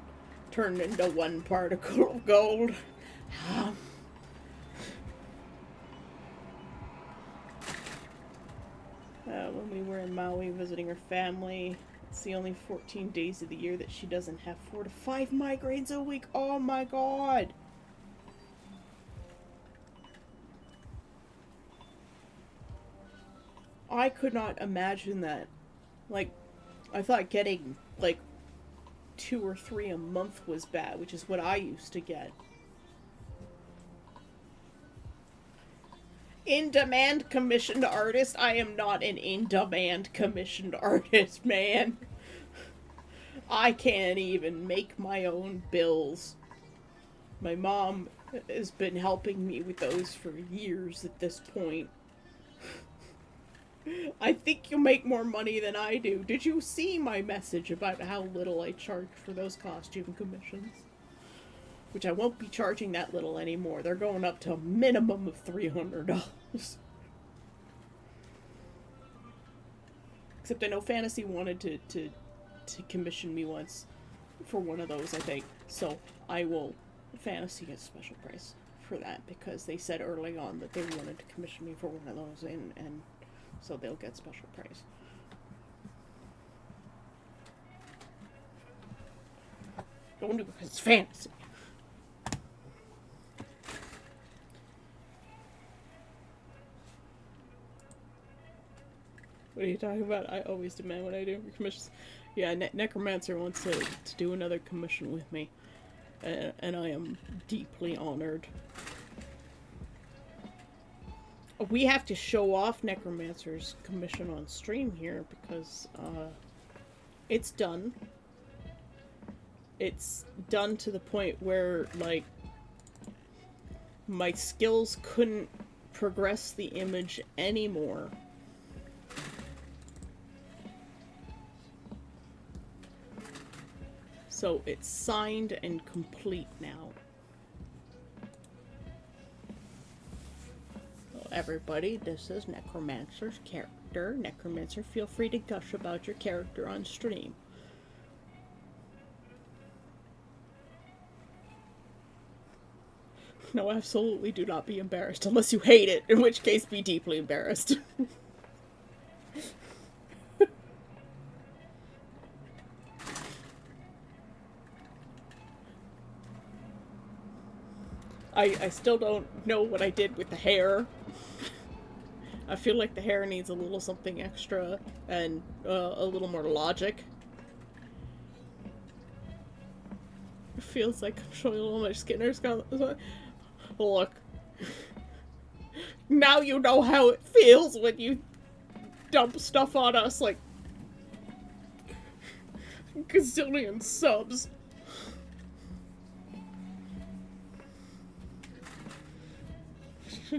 turned into one particle of gold. When we were in Maui visiting her family, it's the only 14 days of the year that she doesn't have 4 to 5 migraines a week. Oh my god! I could not imagine that. Like, I thought getting, like, 2 or 3 a month was bad, which is what I used to get. In-demand commissioned artist? I am not an in-demand commissioned artist, man. I can't even make my own bills. My mom has been helping me with those for years at this point. I think you make more money than I do. Did you see my message about how little I charge for those costume commissions? Which I won't be charging that little anymore. They're going up to a minimum of $300. Except I know Fantasy wanted to commission me once for one of those, I think. So I will Fantasy get a special price for that because they said early on that they wanted to commission me for one of those and so they'll get special price. Don't do it because it's Fantasy. What are you talking about? I always demand what I do for commissions. Yeah, Necromancer wants to do another commission with me. And I am deeply honored. We have to show off Necromancer's commission on stream here because it's done. It's done to the point where, like, my skills couldn't progress the image anymore. So it's signed and complete now. So everybody, this is Necromancer's character. Necromancer, feel free to gush about your character on stream. No, absolutely do not be embarrassed unless you hate it, in which case be deeply embarrassed. I still don't know what I did with the hair. I feel like the hair needs a little something extra and a little more logic. It feels like I'm showing a little my Skinner's got. Look. Now you know how it feels when you dump stuff on us like gazillion subs.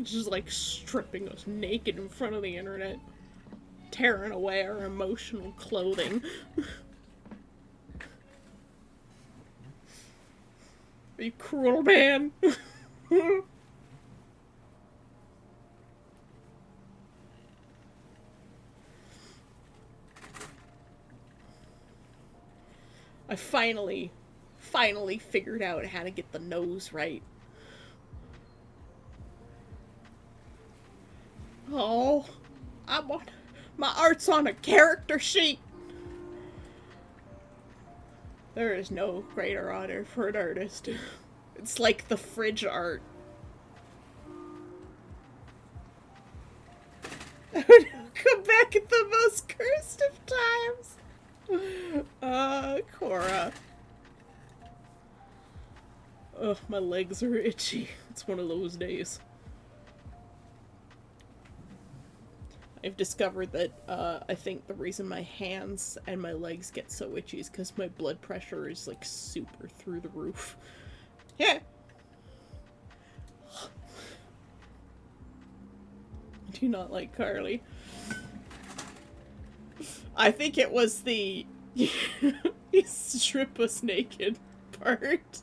Just like stripping us naked in front of the internet. Tearing away our emotional clothing. You cruel man. I finally figured out how to get the nose right. My art's on a character sheet! There is no greater honor for an artist. It's like the fridge art. I would come back at the most cursed of times. Cora. Ugh, my legs are itchy. It's one of those days. I've discovered that, I think the reason my hands and my legs get so itchy is because my blood pressure is, like, super through the roof. Yeah. I do not like Carly. I think it was the strip us naked part.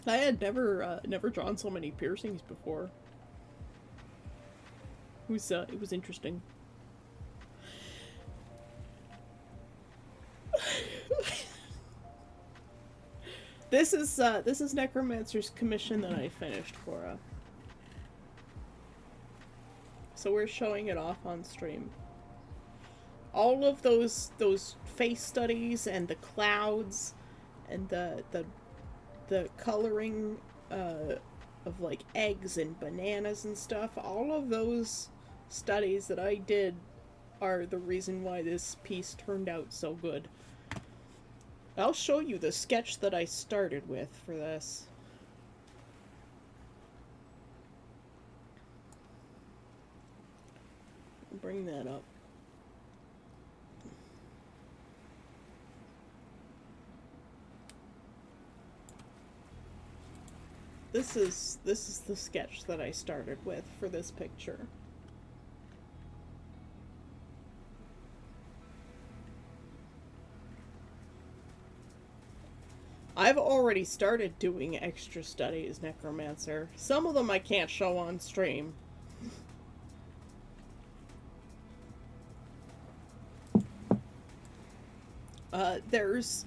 I had never drawn so many piercings before. It was interesting. This is Necromancer's commission that I finished, Cora. So we're showing it off on stream. All of those face studies and the clouds and the coloring of like eggs and bananas and stuff, all of those studies that I did are the reason why this piece turned out so good. I'll show you the sketch that I started with for this. Bring that up. This is the sketch that I started with for this picture. I've already started doing extra studies, Necromancer. Some of them I can't show on stream. There's,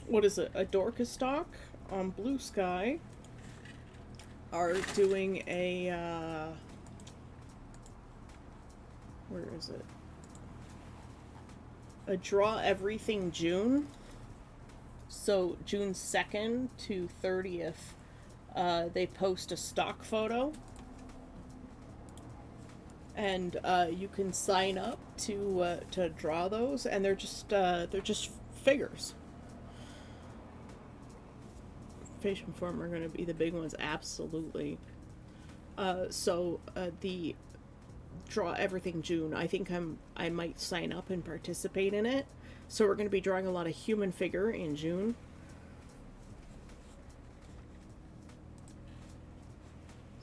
what is it? A Dorcastock on Blue Sky are doing a, where is it? A Draw Everything June. So June 2nd to 30th, they post a stock photo. And you can sign up to draw those, and they're just figures. Fish and Form are going to be the big ones, absolutely. So the Draw Everything June, I think I might sign up and participate in it. So we're going to be drawing a lot of human figure in June.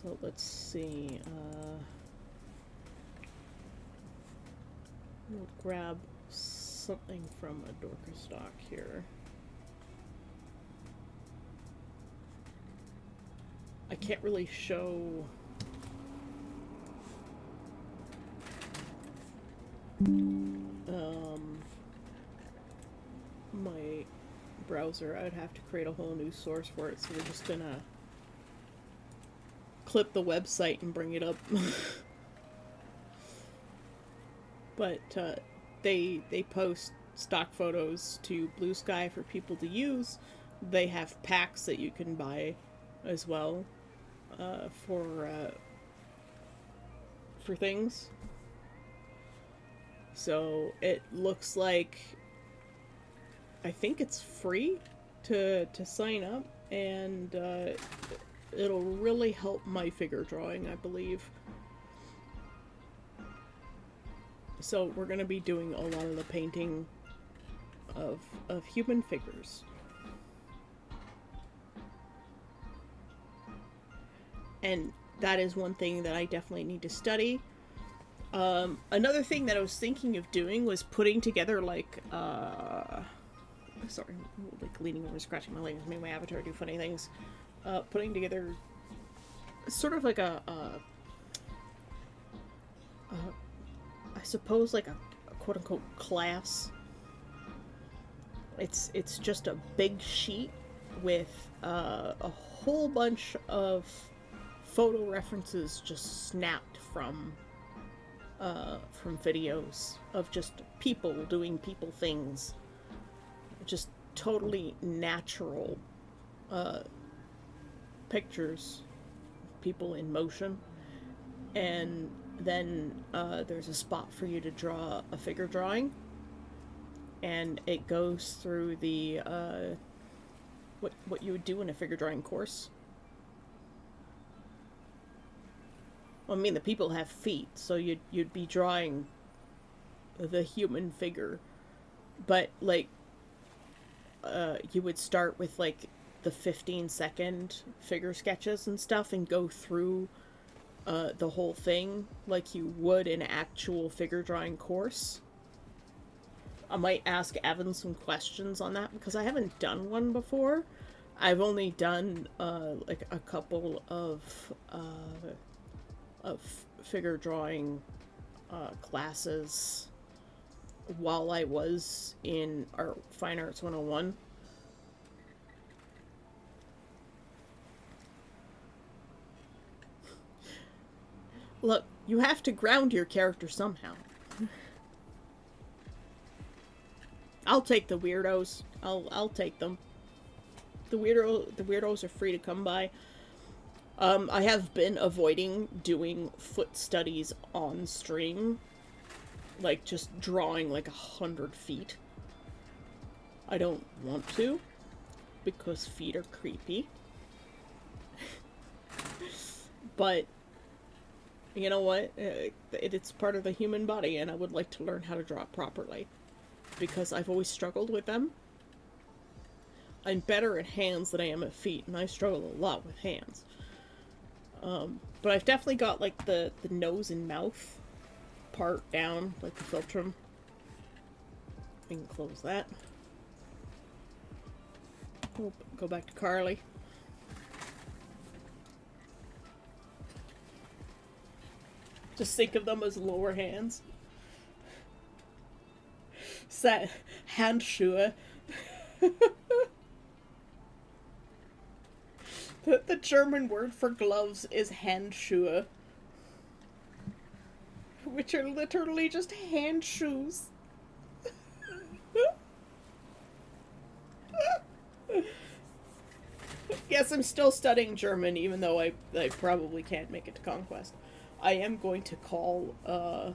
So let's see. We'll grab something from a Dorcastock here. I can't really show my browser. I'd have to create a whole new source for it, so we're just gonna clip the website and bring it up. But they post stock photos to Blue Sky for people to use. They have packs that you can buy as well for things. So it looks like, I think it's free to sign up, and it'll really help my figure drawing, I believe. So we're going to be doing a lot of the painting of human figures. And that is one thing that I definitely need to study. Another thing that I was thinking of doing was putting together, like, sorry, I'm like leaning over, scratching my legs, make my avatar do funny things. putting together sort of like I suppose like a quote unquote class. It's just a big sheet with a whole bunch of photo references just snapped from videos of just people doing people things, just totally natural pictures, people in motion, and then there's a spot for you to draw a figure drawing, and it goes through the what you would do in a figure drawing course. Well, I mean, the people have feet, so you'd be drawing the human figure, but like you would start with like the 15-second figure sketches and stuff, and go through the whole thing like you would an actual figure drawing course. I might ask Evan some questions on that because I haven't done one before. I've only done like a couple of figure drawing classes while I was in Fine Arts 101. Look, you have to ground your character somehow. I'll take the weirdos. I'll take them. The weirdos are free to come by. I have been avoiding doing foot studies on stream. Like, just drawing like 100 feet. I don't want to, because feet are creepy. But, you know what? It's part of the human body, and I would like to learn how to draw it properly. Because I've always struggled with them. I'm better at hands than I am at feet, and I struggle a lot with hands. But I've definitely got, like, the nose and mouth part down, like the philtrum. We can close that. We'll go back to Carly. Just think of them as lower hands. Set Handschuhe. The German word for gloves is Handschuhe, which are literally just hand shoes. Yes, I'm still studying German, even though I probably can't make it to Conquest. I am going to call the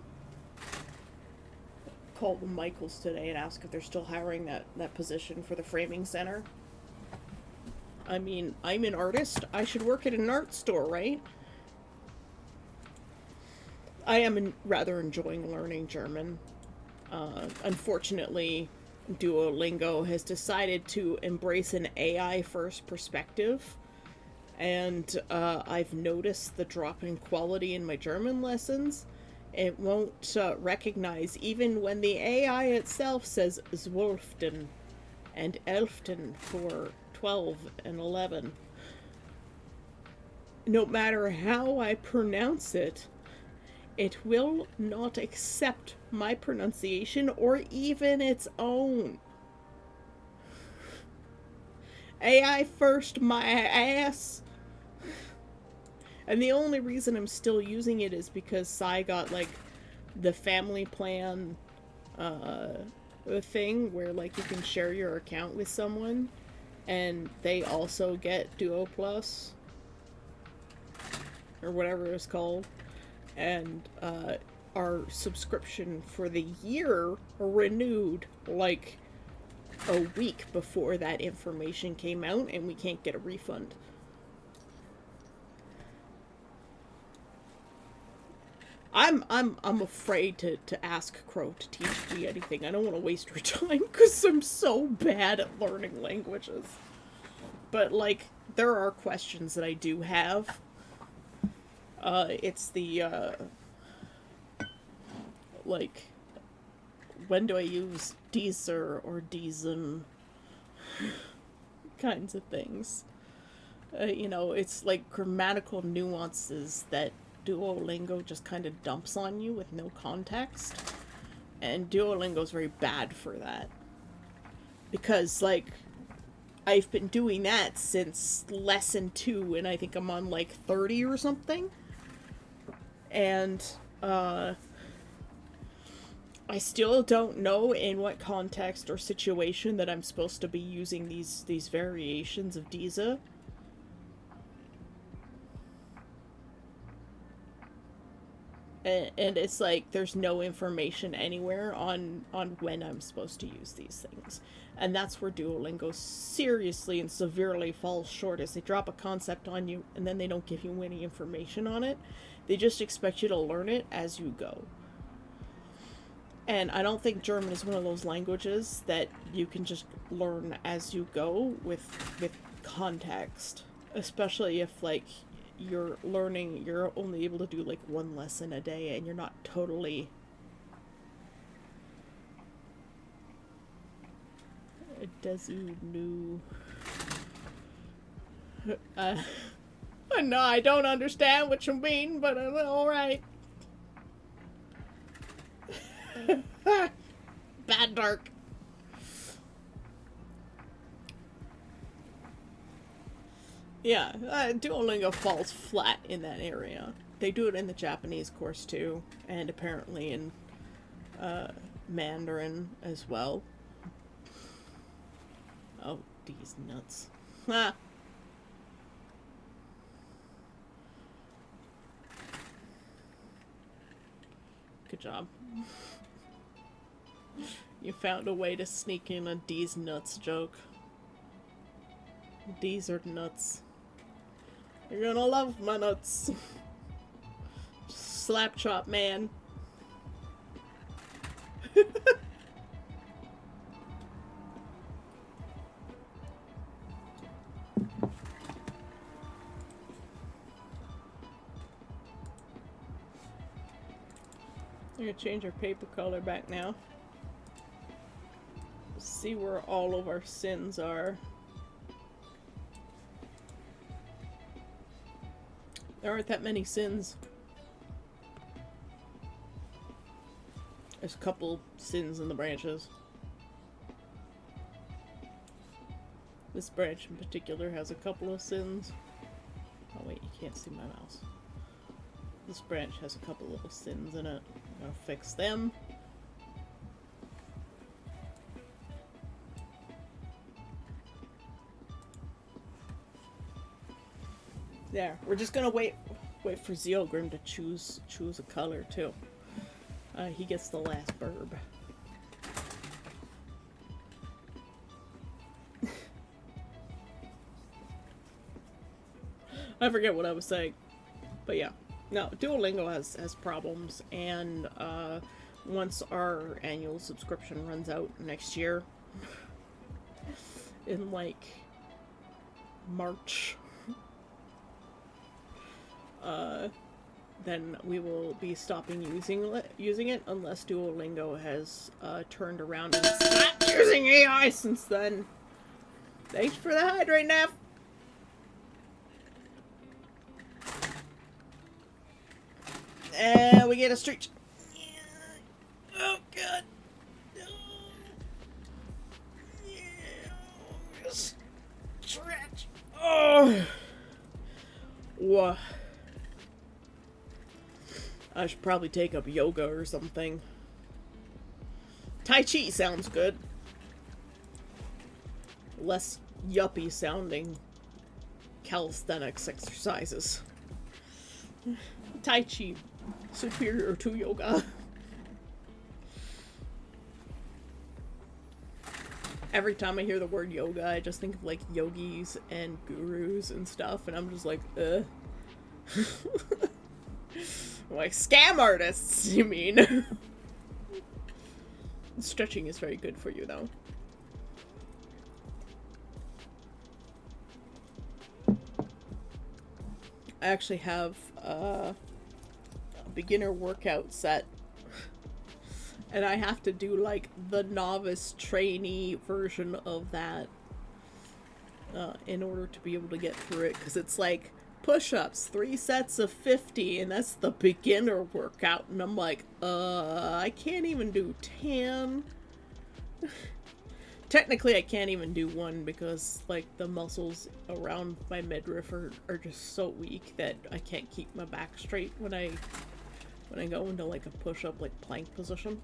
Michaels today and ask if they're still hiring that position for the framing center. I mean, I'm an artist. I should work at an art store, right? I am rather enjoying learning German. Unfortunately, Duolingo has decided to embrace an AI-first perspective, and I've noticed the drop in quality in my German lessons. It won't recognize even when the AI itself says Zwölften and Elften for 12 and 11. No matter how I pronounce it, it will not accept my pronunciation or even its own. AI first, my ass. And the only reason I'm still using it is because Sai got, like, the family plan thing where, like, you can share your account with someone and they also get Duo Plus or whatever it's called. And our subscription for the year renewed, like, a week before that information came out, and we can't get a refund. I'm afraid to ask Crow to teach me anything. I don't want to waste her time because I'm so bad at learning languages. But, like, there are questions that I do have. It's the, like, when do I use dieser or diesen kinds of things. You know, it's like grammatical nuances that Duolingo just kind of dumps on you with no context. And Duolingo's very bad for that. Because, like, I've been doing that since lesson 2, and I think I'm on, like, 30 or something. And, I still don't know in what context or situation that I'm supposed to be using these variations of Disa. And it's like there's no information anywhere on when I'm supposed to use these things. And that's where Duolingo seriously and severely falls short, is they drop a concept on you and then they don't give you any information on it. They just expect you to learn it as you go. And I don't think German is one of those languages that you can just learn as you go with context. Especially if, like, you're only able to do, like, one lesson a day and you're not totally... Desu nu... no, I don't understand what you mean, but alright. Bad dark. Yeah, Duolingo falls flat in that area. They do it in the Japanese course too, and apparently in Mandarin as well. Oh, these nuts. Ah. Good job. You found a way to sneak in a D's nuts joke. D's are nuts. You're gonna love my nuts. Slap chop, man. I'm gonna change our paper color back now. See where all of our sins are. There aren't that many sins. There's a couple sins in the branches. This branch in particular has a couple of sins. Oh wait, you can't see my mouse. This branch has a couple little sins in it. I'm gonna fix them. There. We're just gonna wait for Zeogrim to choose a color too. He gets the last burb. I forget what I was saying, but yeah. No, Duolingo has problems, and once our annual subscription runs out next year, in like March, then we will be stopping using it unless Duolingo has turned around and stopped using AI since then. Thanks for the hydrate nap. And we get a stretch. Oh god. Yeah. Stretch. Oh. Whoa. I should probably take up yoga or something. Tai Chi sounds good. Less yuppie sounding calisthenics exercises. Tai Chi. Superior to yoga. Every time I hear the word yoga, I just think of like yogis and gurus and stuff, and I'm just like, like scam artists, you mean? Stretching is very good for you, though. I actually have a beginner workout set, and I have to do like the novice trainee version of that, in order to be able to get through it, because it's like push-ups, 3 sets of 50, and that's the beginner workout, and I'm like, I can't even do 10. Technically, I can't even do 1 because, like, the muscles around my midriff are just so weak that I can't keep my back straight when I go into, like, a push-up, like, plank position.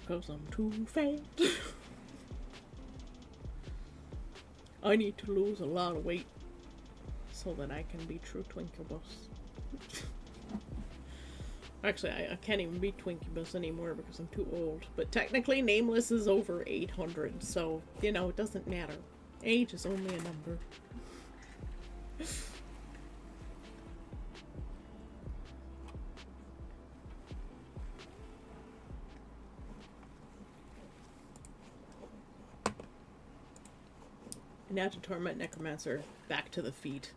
Because I'm too fat. I need to lose a lot of weight so that I can be true Twinkybus. Actually, I can't even be Twinkybus anymore because I'm too old. But technically, Nameless is over 800, so, you know, it doesn't matter. Age is only a number. Now to Torment Necromancer, back to the feet.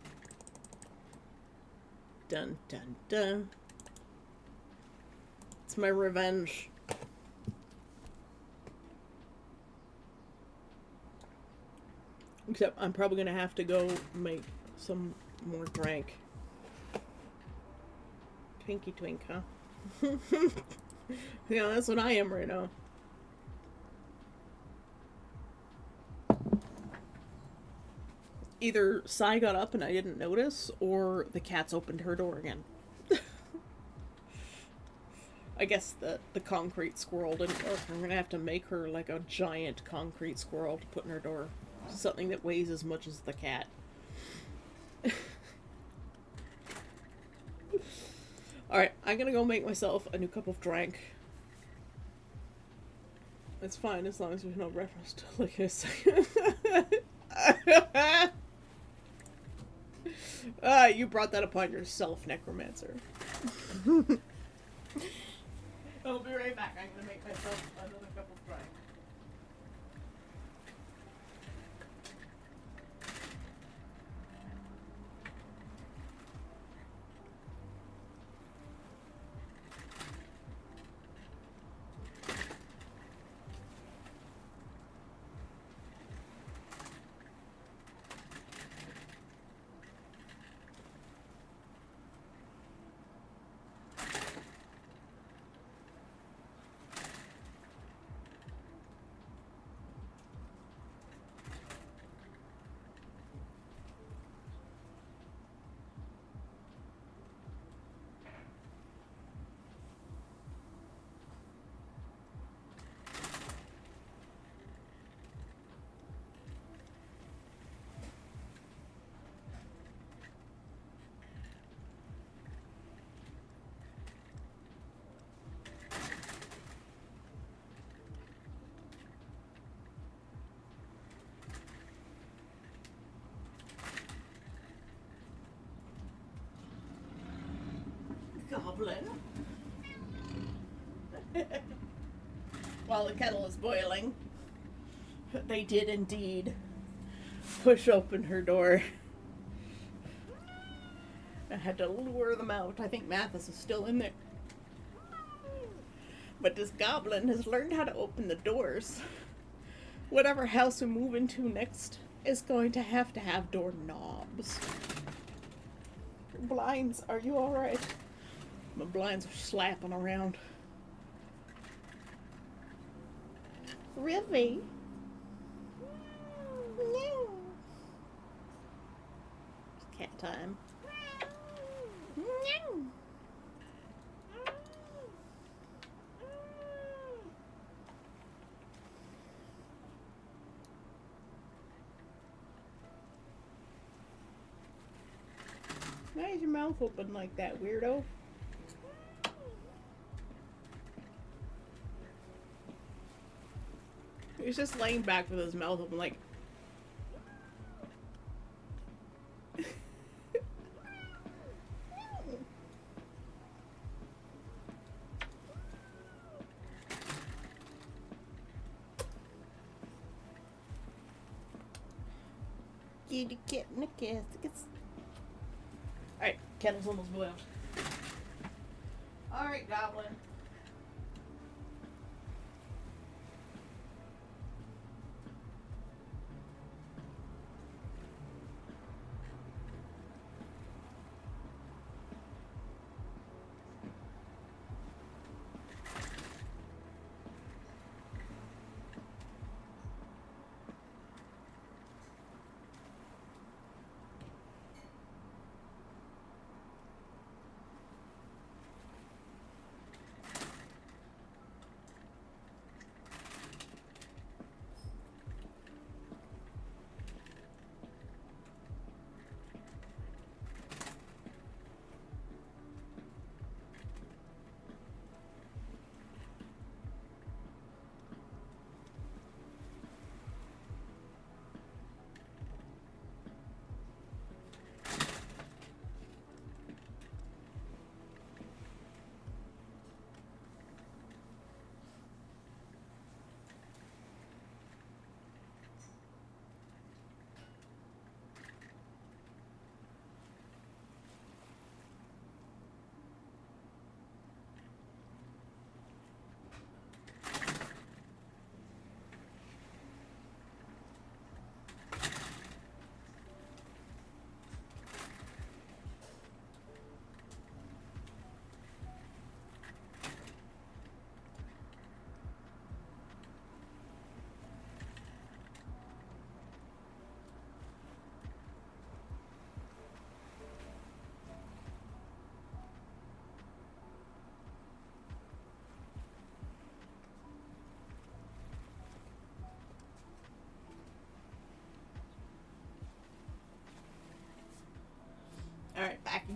Dun dun dun. It's my revenge. Except I'm probably gonna have to go make some more drink. Twinky twink, huh? Yeah, that's what I am right now. Either Sai got up and I didn't notice, or the cat's opened her door again. I guess the concrete squirrel didn't work. I'm gonna have to make her like a giant concrete squirrel to put in her door. Something that weighs as much as the cat. Alright, I'm gonna go make myself a new cup of drink. It's fine as long as there's no reference to Lycus. You brought that upon yourself, Necromancer. I'll be right back. I'm gonna make myself another cup of drink. Goblin. While the kettle is boiling, they did indeed push open her door. I had to lure them out. I think Mathis is still in there. But this goblin has learned how to open the doors. Whatever house we move into next is going to have door knobs. Blinds, are you alright? My blinds are slapping around. Rivy? No. It's cat time. No. Why is your mouth open like that, weirdo? He's just laying back with his mouth open like... Kitty cat and a cat. Alright, kettle's almost boiled. Alright, Goblin.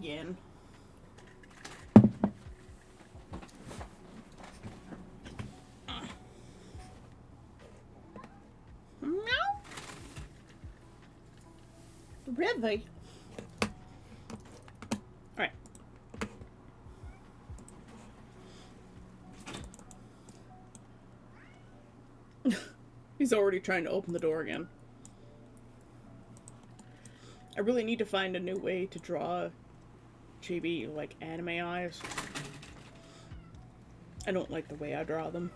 again. Meow. Really? Alright. He's already trying to open the door again. I really need to find a new way to draw chibi, like, anime eyes. I don't like the way I draw them.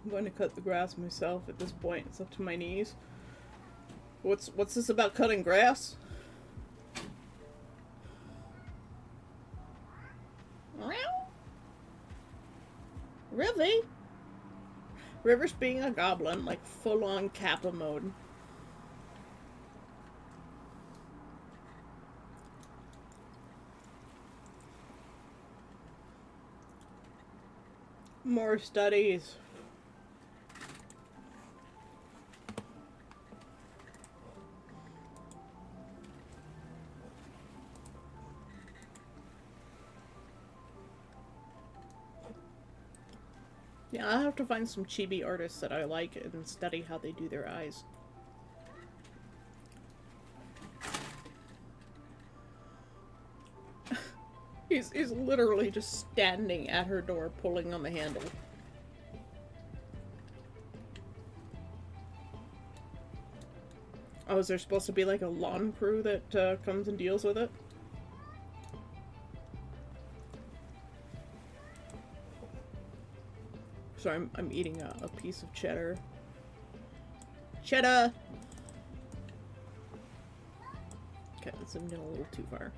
I'm going to cut the grass myself at this point. It's up to my knees. What's this about cutting grass? Really? River's being a goblin, like full-on Kappa mode. More studies. Yeah, I'll have to find some chibi artists that I like and study how they do their eyes. He's literally just standing at her door pulling on the handle. Oh, is there supposed to be like a lawn crew that comes and deals with it? Sorry, I'm eating a piece of cheddar. Cheddar! Okay, that's a little too far.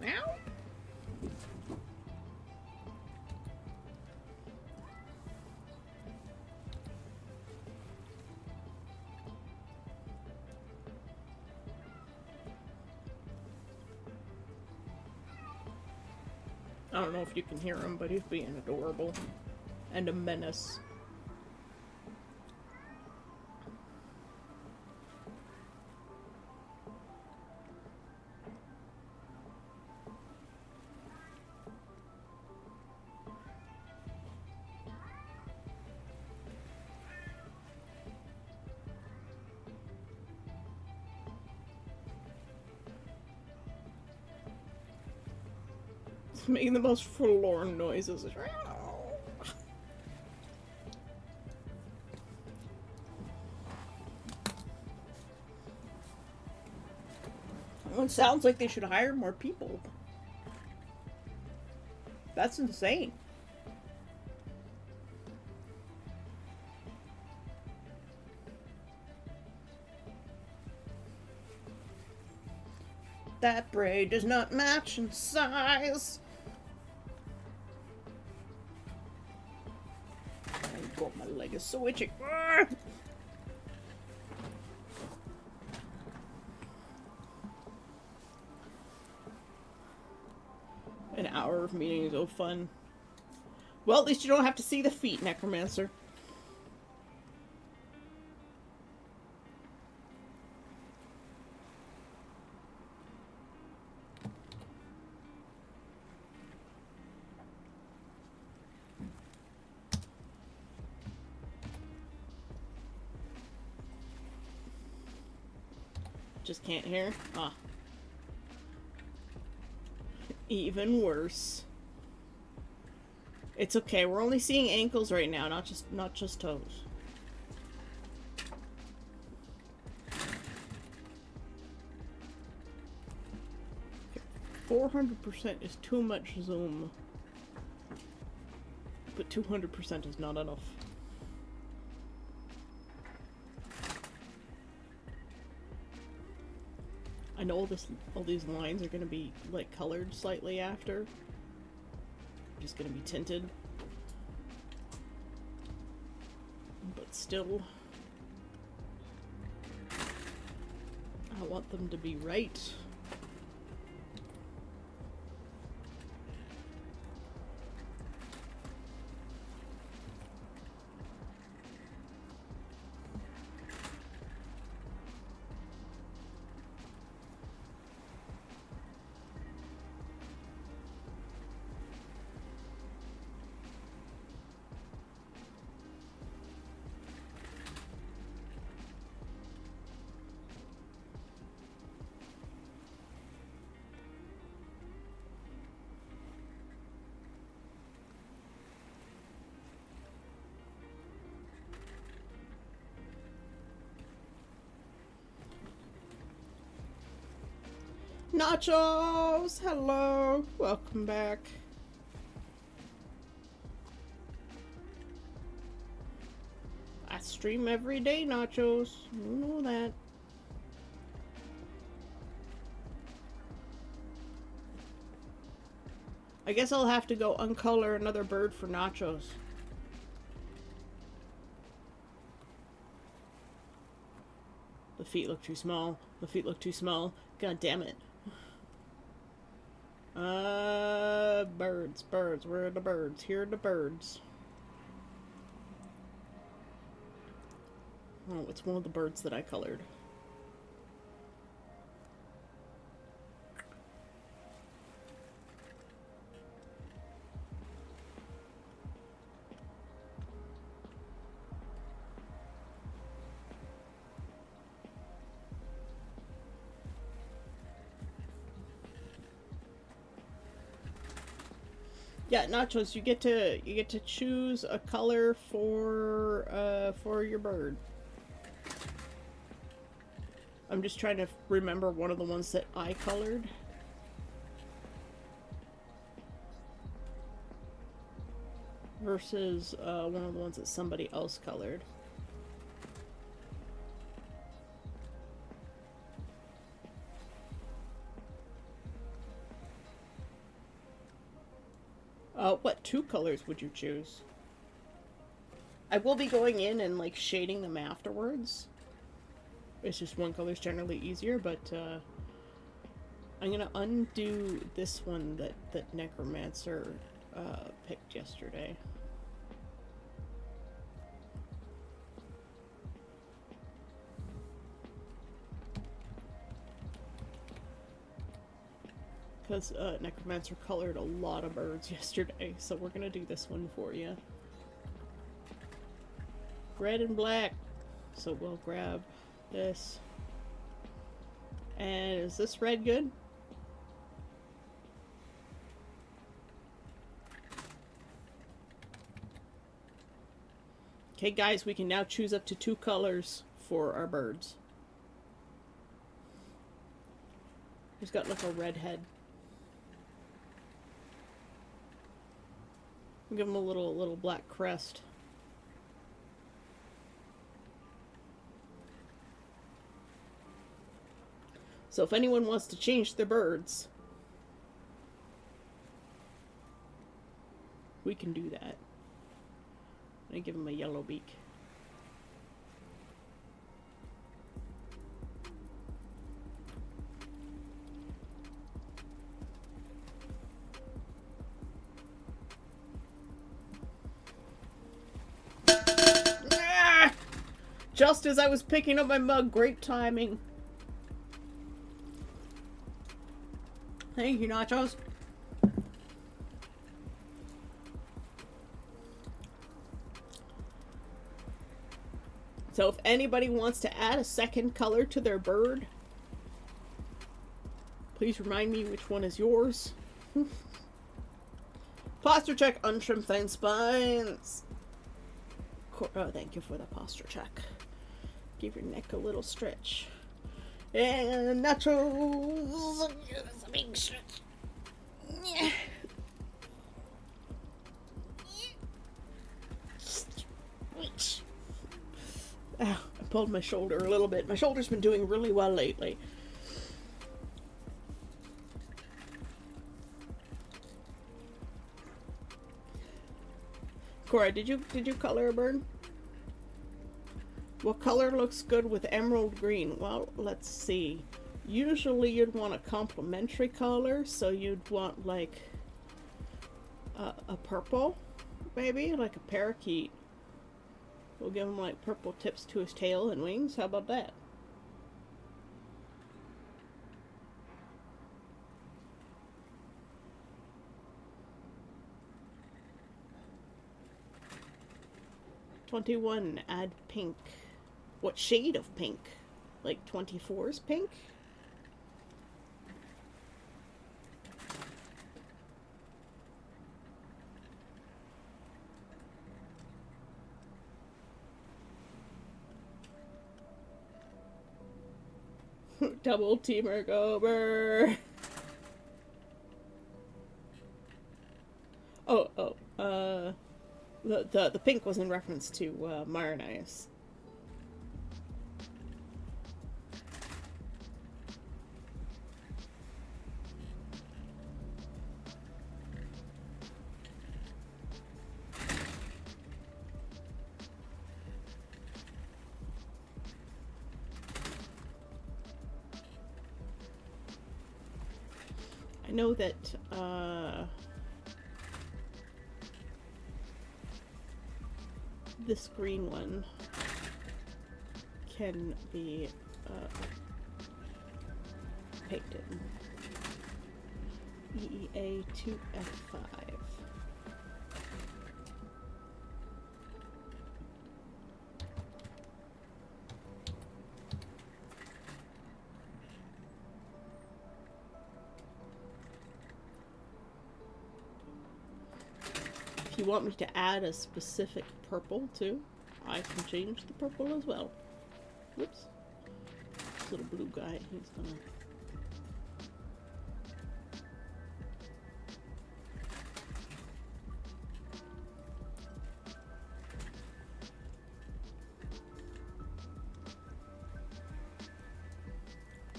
Meow! I don't know if you can hear him, but he's being adorable. And a menace. Making the most forlorn noises. Well, it sounds like they should hire more people. That's insane. That braid does not match in size. God, my leg is so itchy. An hour of meetings, oh fun. Well, at least you don't have to see the feet, Necromancer. Just can't hear? Ah. Even worse. It's okay, we're only seeing ankles right now, not just toes. Okay. 400% is too much zoom. But 200% is not enough. I know all these lines are going to be, like, colored slightly after. Just going to be tinted. But still, I want them to be right. Nachos! Hello! Welcome back. I stream every day, Nachos. You know that. I guess I'll have to go uncolor another bird for Nachos. The feet look too small. The feet look too small. God damn it. Birds, birds. Where are the birds? Here are the birds. Oh, it's one of the birds that I colored. Yeah, Nachos, you get to choose a color for your bird. I'm just trying to remember one of the ones that I colored. Versus one of the ones that somebody else colored. What two colors would you choose? I will be going in and like shading them afterwards. It's just one color's generally easier, but I'm gonna undo this one that Necromancer picked yesterday. Because Necromancer colored a lot of birds yesterday, so we're gonna do this one for you. Red and black. So we'll grab this. And is this red good? Okay, guys, we can now choose up to 2 colors for our birds. He's got like a red head. Give him a little black crest. So if anyone wants to change their birds, we can do that. I give him a yellow beak. Ah! Just as I was picking up my mug, great timing. Thank you, Nachos. So if anybody wants to add a second color to their bird, please remind me which one is yours. Posture check, untrimmed fine spines. Oh, thank you for the posture check. Give your neck a little stretch. And Nachos, a big stretch. Yeah. Ow, I pulled my shoulder a little bit. My shoulder's been doing really well lately. Cora, did you color a bird? What color looks good with emerald green? Well, let's see. Usually you'd want a complementary color, so you'd want like a purple, maybe, like a parakeet. We'll give him like purple tips to his tail and wings. How about that? "21, add pink." What shade of pink? Like 24's pink? Double teamer gober. The pink was in reference to Marnius. I know that this green one can be painted. EEA2F5. If you want me to add a specific purple too, I can change the purple as well. Whoops. This little blue guy, he's gonna...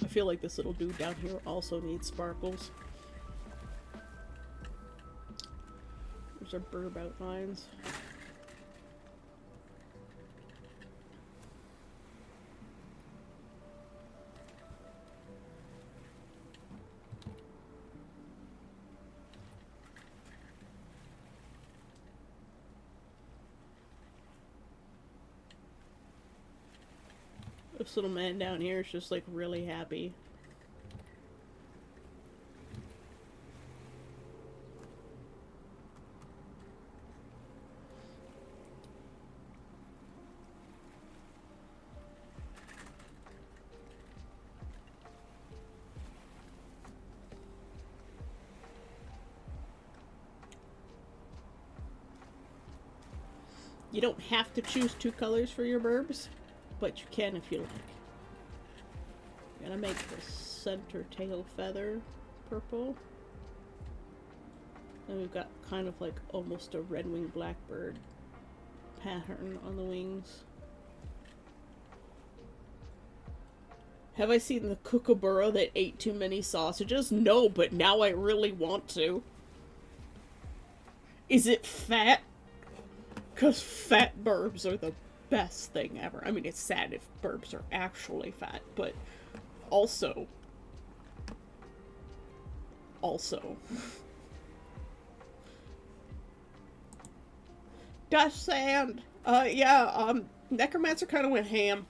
I feel like this little dude down here also needs sparkles. There's our burb outlines. This little man down here is just like really happy. You don't have to choose two colors for your burbs, but you can if you like. I'm gonna make the center tail feather purple. And we've got kind of like almost a red-winged blackbird pattern on the wings. Have I seen the kookaburra that ate too many sausages? No, but now I really want to. Is it fat? Because fat burbs are the best thing ever. I mean, it's sad if burbs are actually fat, but also. Dust Sand. Necromancer kind of went ham.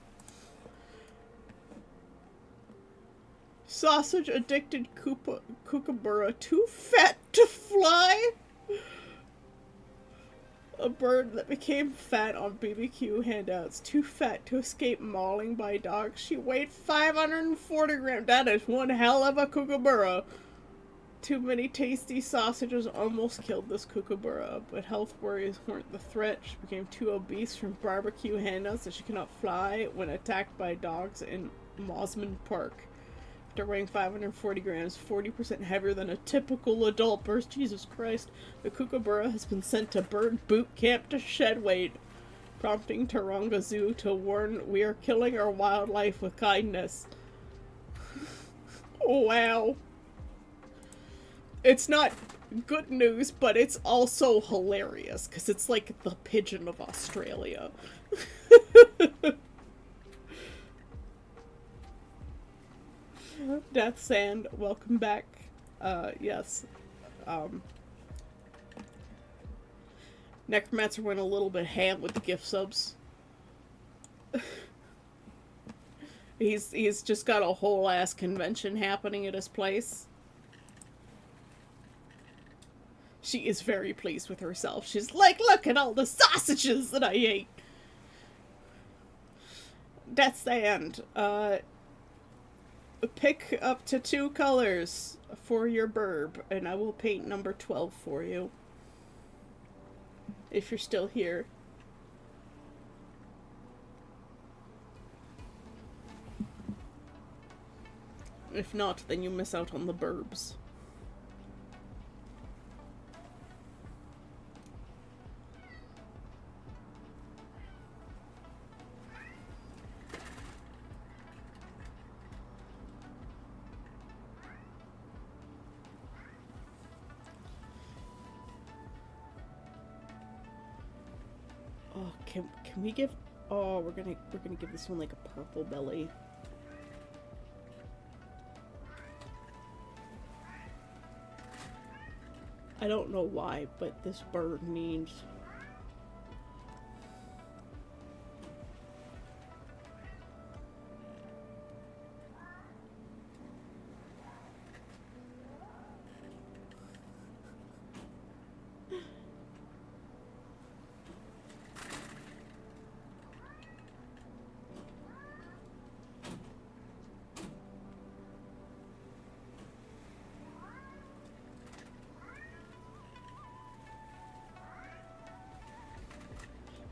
Sausage addicted kookaburra too fat to fly? A bird that became fat on BBQ handouts. Too fat to escape mauling by dogs. She weighed 540 grams. That is one hell of a kookaburra. Too many tasty sausages almost killed this kookaburra, but health worries weren't the threat. She became too obese from barbecue handouts that she cannot fly when attacked by dogs in Mosman Park. After weighing 540 grams, 40% heavier than a typical adult bird. Jesus Christ. The kookaburra has been sent to bird boot camp to shed weight, prompting Taronga Zoo to warn, we are killing our wildlife with kindness. Oh, wow. It's not good news, but it's also hilarious, because it's like the pigeon of Australia. Death Sand, welcome back. Yes. Necromancer went a little bit ham with the gift subs. He's just got a whole ass convention happening at his place. She is very pleased with herself. She's like, look at all the sausages that I ate. Death Sand, pick up to 2 colors for your burb, and I will paint number 12 for you. If you're still here. If not, then you miss out on the burbs. Oh, can we give... Oh, we're gonna give this one like a purple belly. I don't know why, but this bird needs...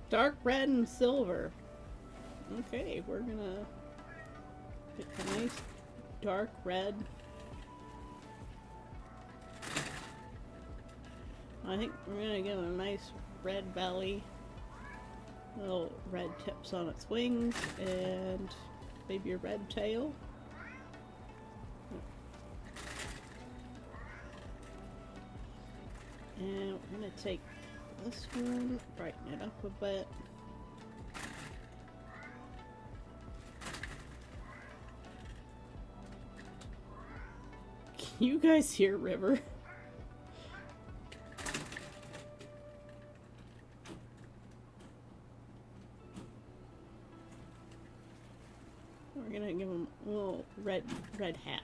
Dark red and silver. Okay, we're gonna pick a nice dark red. I think we're gonna give it a nice red belly, little red tips on its wings, and maybe a red tail. And we're gonna take this one, brighten it up a bit. Can you guys hear River? We're gonna give him a little red hat.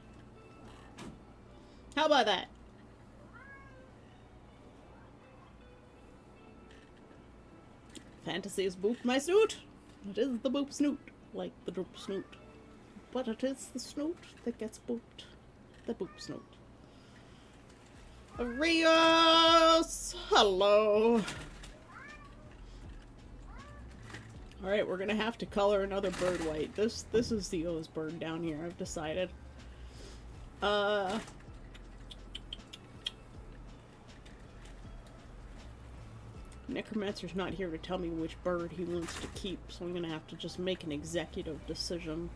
How about that? Fantasy is boop my snoot. It is the boop snoot, like the droop snoot. But it is the snoot that gets booped. The boop snoot. Rios! Hello! Alright, we're gonna have to color another bird white. This is Theo's bird down here, I've decided. Necromancer's not here to tell me which bird he wants to keep, so I'm gonna have to just make an executive decision.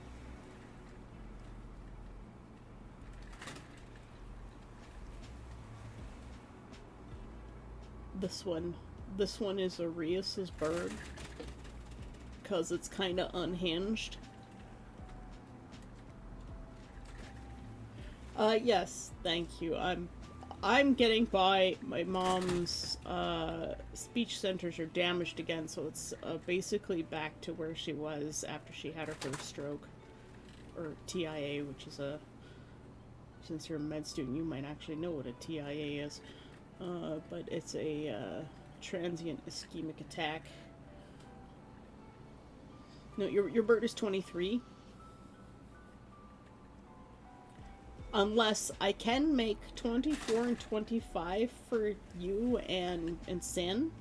This one is Arius's bird, because it's kinda unhinged. Yes, thank you. I'm getting by. My mom's speech centers are damaged again, so it's basically back to where she was after she had her first stroke. Or TIA, which is a... Since you're a med student, you might actually know what a TIA is. But it's a transient ischemic attack. No, your bird is 23. Unless I can make 24 and 25 for you and Sin.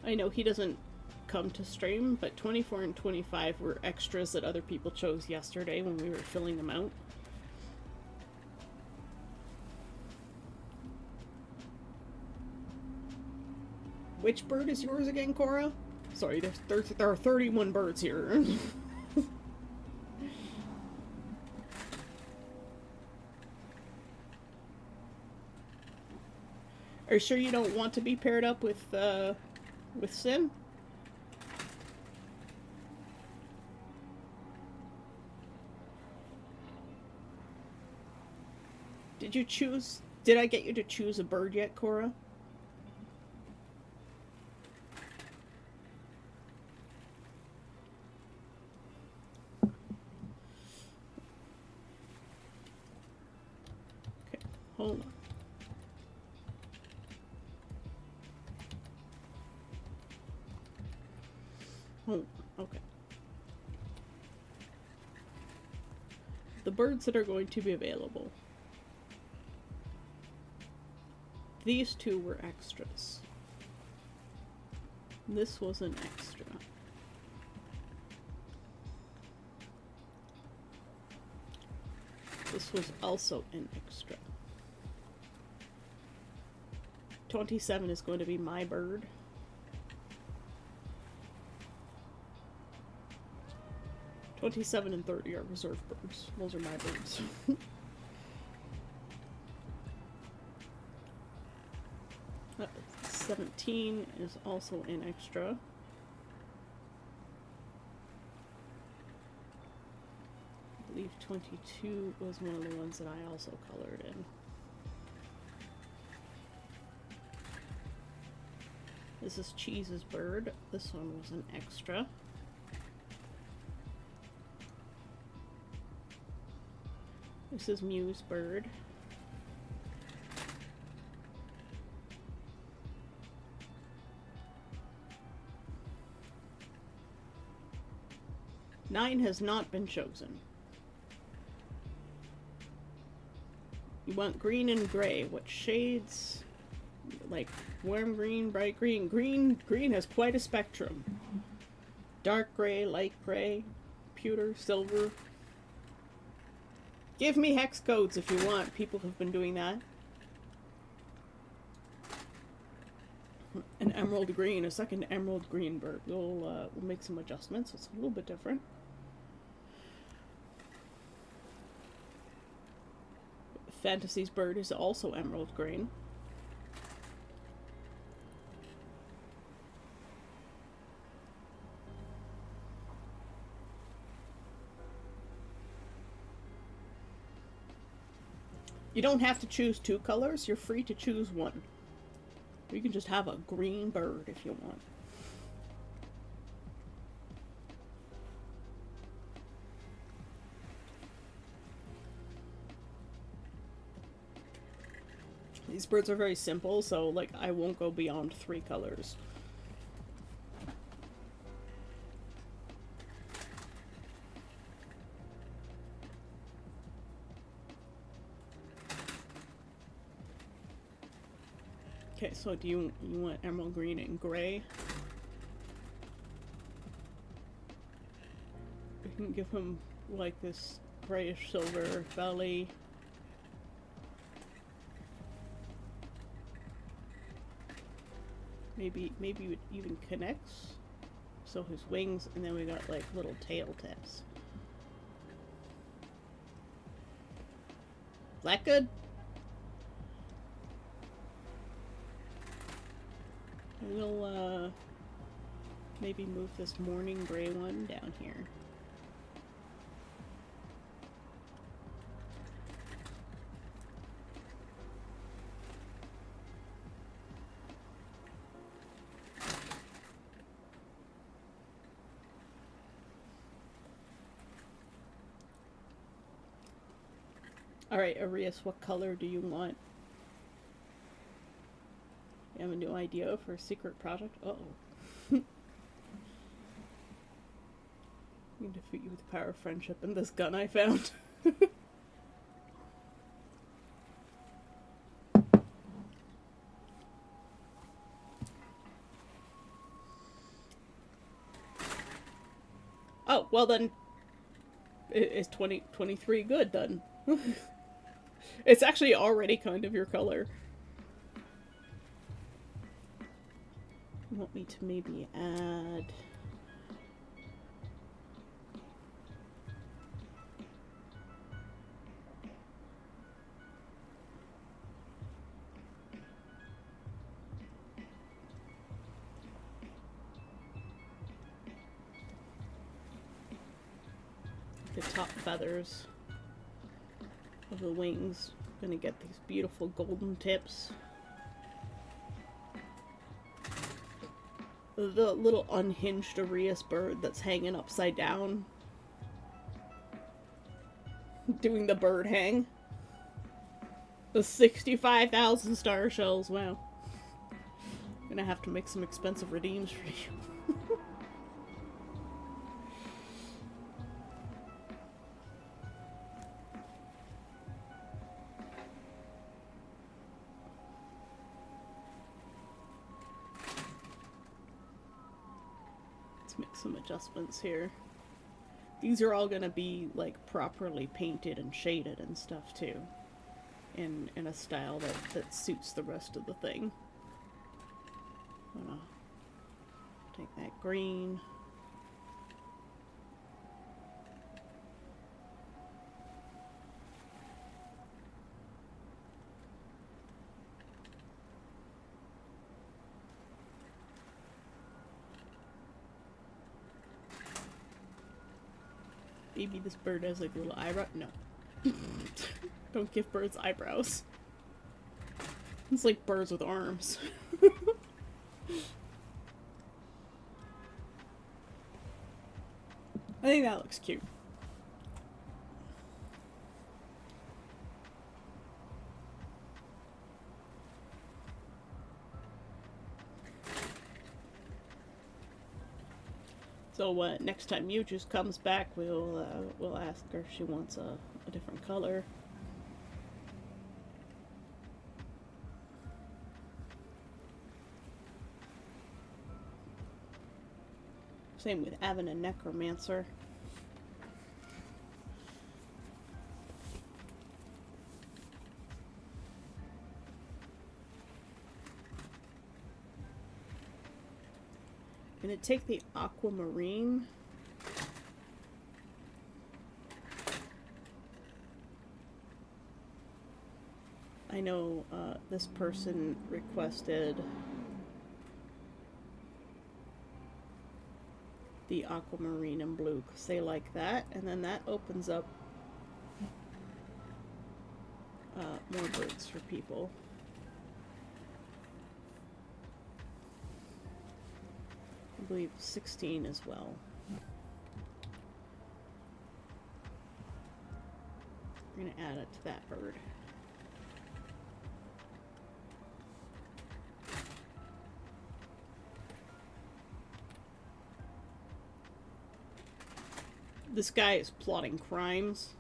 I know he doesn't come to stream, but 24 and 25 were extras that other people chose yesterday when we were filling them out. Which bird is yours again, Cora? Sorry, there are 31 birds here. Are you sure you don't want to be paired up with Sin? Did I get you to choose a bird yet, Cora? Hold on. Oh, okay. The birds that are going to be available. These two were extras. This was an extra. This was also an extra. 27 is going to be my bird. (27) and 30 are reserve birds. Those are my birds. 17 is also an extra. I believe 22 was one of the ones that I also colored in. This is Cheese's bird. This one was an extra. This is Mew's bird. Nine has not been chosen. You want green and gray. What shades? Like warm green, bright green. Green has quite a spectrum. Dark gray, light gray, pewter, silver. Give me hex codes if you want. People have been doing that. An emerald green, a second emerald green bird. We'll make some adjustments. It's a little bit different. Fantasy's bird is also emerald green. You don't have to choose two colors. You're free to choose one. You can just have a green bird if you want. These birds are very simple, so like I won't go beyond 3 colors. Okay, so do you want emerald green and gray? We can give him like this grayish silver belly. Maybe it even connects. So his wings, and then we got like little tail tips. Is that good? We'll maybe move this morning gray one down here. Alright, Arias, what color do you want? You have a new idea for a secret project? Uh-oh. I'm gonna defeat you with the power of friendship and this gun I found. Oh, well then, is 23 good then? It's actually already kind of your color. You want me to maybe add... the top feathers of the wings. Gonna get these beautiful golden tips. The little unhinged Arias bird that's hanging upside down. Doing the bird hang. The 65,000 star shells, wow. Gonna have to make some expensive redeems for you. Let's make some adjustments here. These are all gonna be like properly painted and shaded and stuff too, in a style that suits the rest of the thing. I'm gonna take that green. Maybe this bird has like little eyebrow. No. Don't give birds eyebrows. It's like birds with arms. I think that looks cute. So next time Mewtwo comes back, we'll ask her if she wants a different color. Same with Avon and Necromancer. I'm gonna take the Aquamarine. I know this person requested the Aquamarine and blue because they like that, and then that opens up more birds for people. I believe 16 as well. We're gonna add it to that bird. This guy is plotting crimes.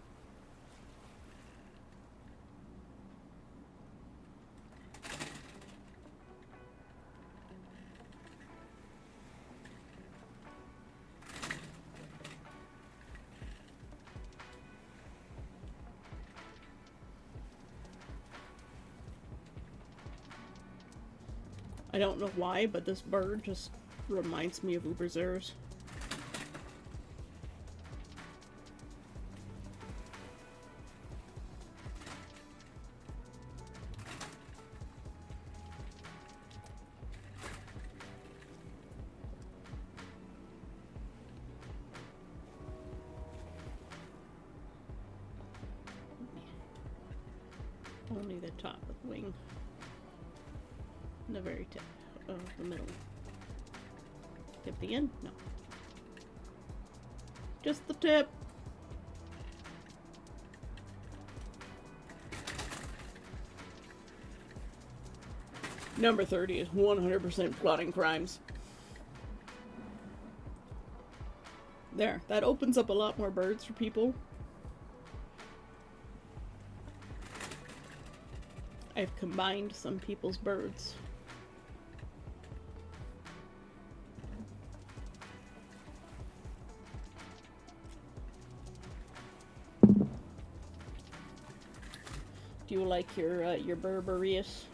I don't know why, but this bird just reminds me of Uberzers. Only the top of the wing. And the very tip of the middle. Tip the end? No. Just the tip. Number 30 is 100% plotting crimes. There. That opens up a lot more birds for people. I've combined some people's birds. Do you like your Berbereus?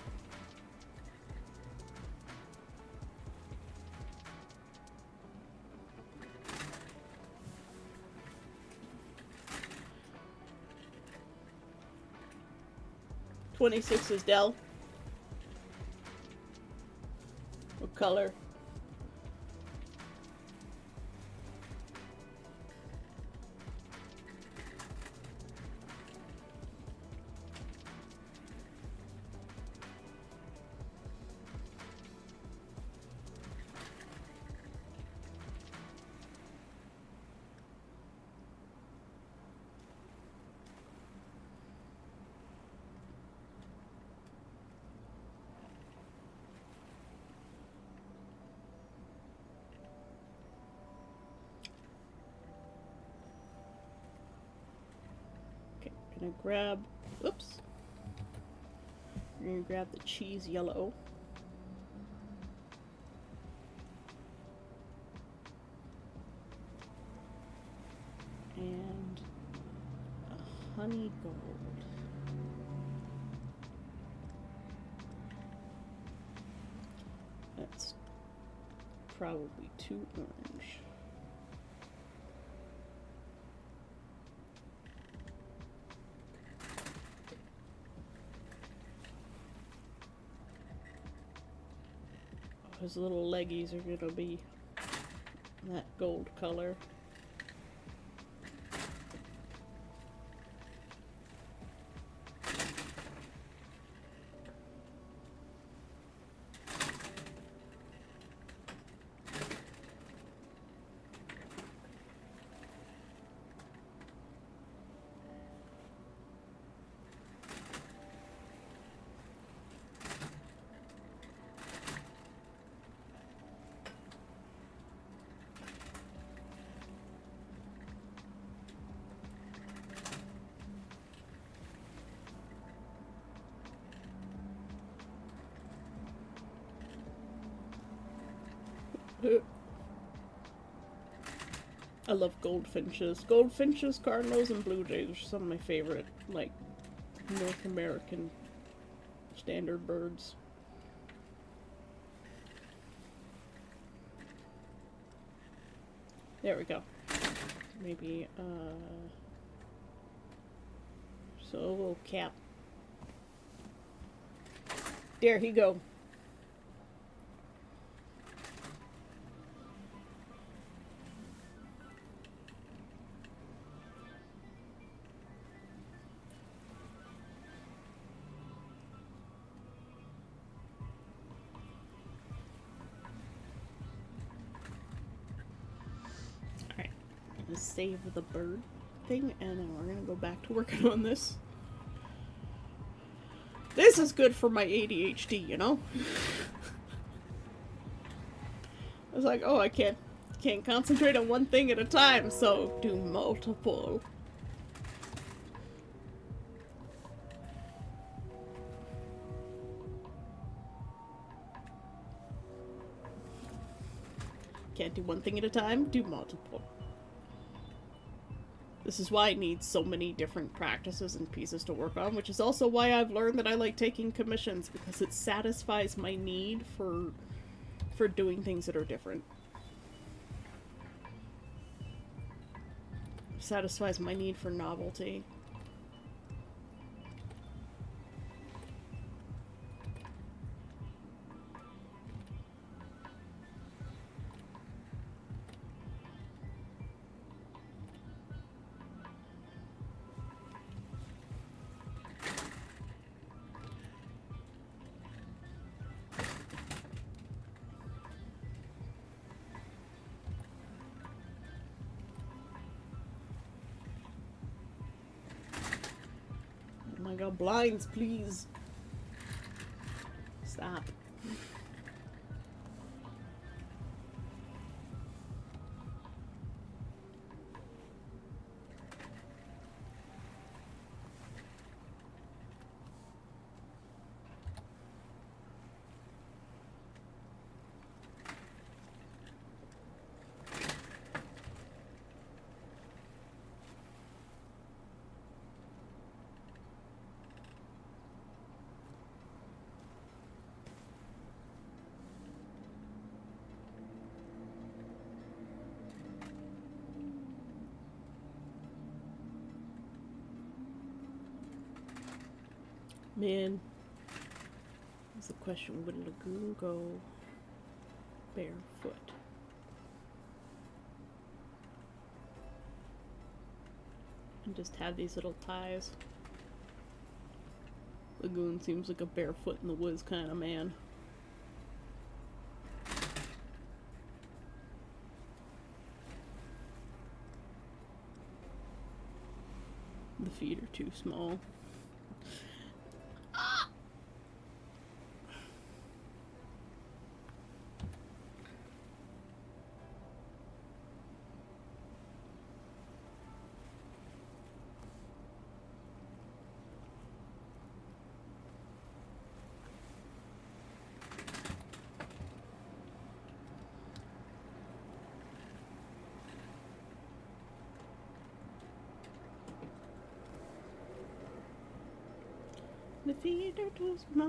'26 is Dell. What color? Gonna grab, oops, we're gonna grab the cheese yellow. and a honey gold. That's probably too orange. His little leggies are gonna be that gold color. I love goldfinches. Goldfinches, cardinals, and blue jays are some of my favorite, like, North American standard birds. There we go. Maybe, so a little cap. There he go. Save the bird thing, and then we're gonna go back to working on this. This is good for my ADHD, you know? I was like, oh, I can't concentrate on one thing at a time, so do multiple. Can't do one thing at a time, do multiple. This is why I need so many different practices and pieces to work on, which is also why I've learned that I like taking commissions, because it satisfies my need for doing things that are different. Satisfies my need for novelty. Oh my god, blinds, please. Stop. Man, that's the question. Would Lagoon go barefoot? And just have these little ties. Lagoon seems like a barefoot in the woods kind of man. The feet are too small. The feet are too small.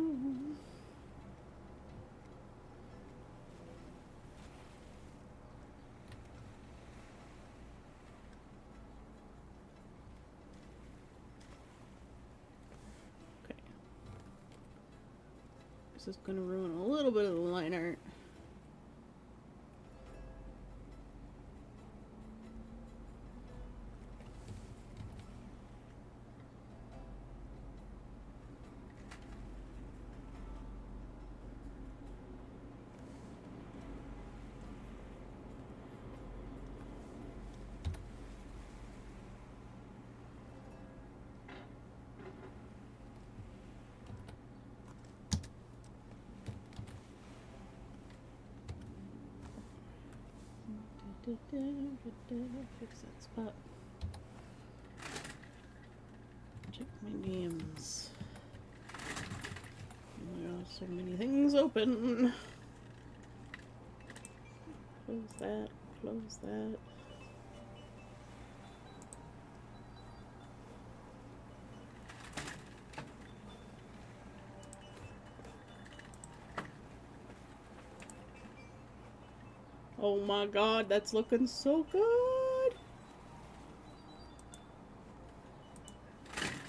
Okay. This is gonna ruin a little bit of the line art. Fix that spot. Check my DMs. There are so many things open. Close that, close that. Oh my god, that's looking so good.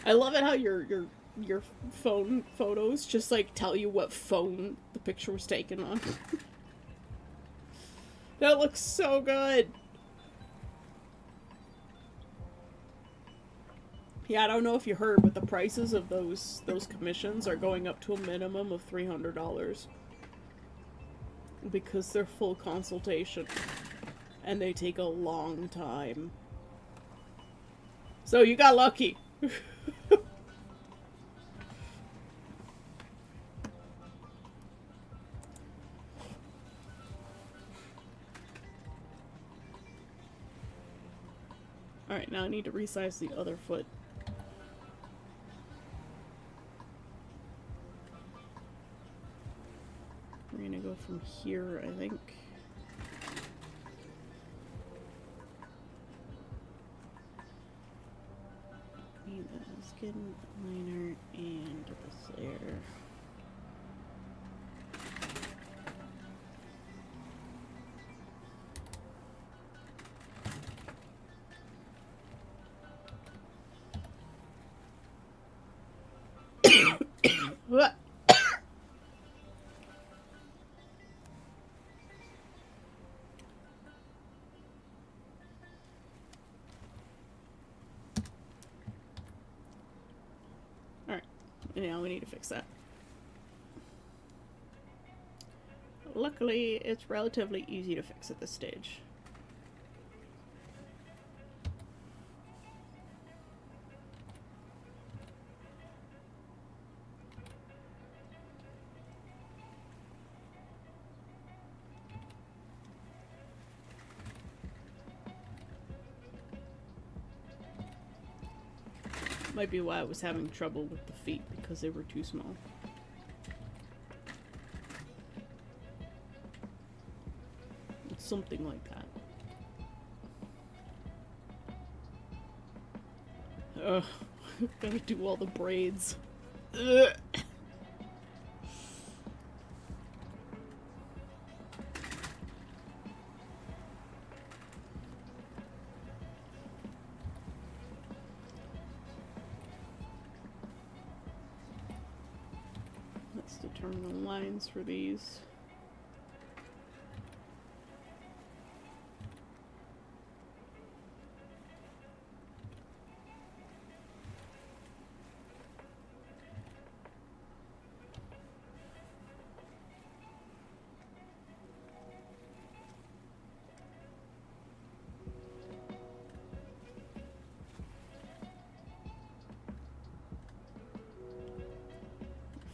I love it how your phone photos just like tell you what phone the picture was taken on. That looks so good. Yeah, I don't know if you heard, but the prices of those commissions are going up to a minimum of $300. Because they're full consultation. And they take a long time. So you got lucky. Alright, now I need to resize the other foot. We're gonna go from here, I think. Need the skin liner and this layer. What? Alright, now we need to fix that. Luckily, it's relatively easy to fix at this stage. Might be why I was having trouble with the feet, because they were too small. It's something like that. Ugh, gotta do all the braids. Ugh. Let's determine the lines for these.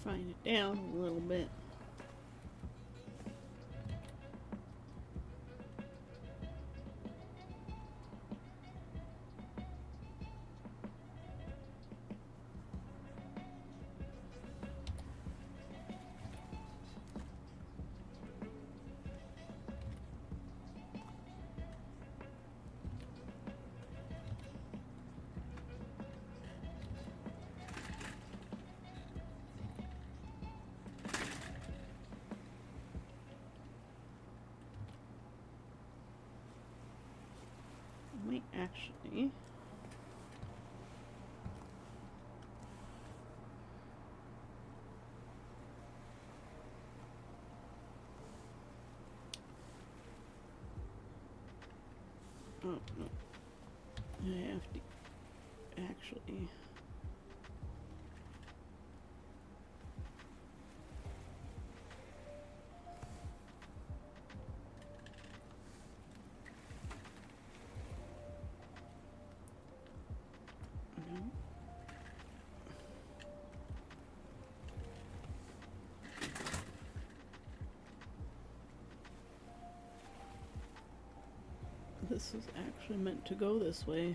Refine it down a little bit. might actually... Oh, no. I have to actually... No. This is actually meant to go this way.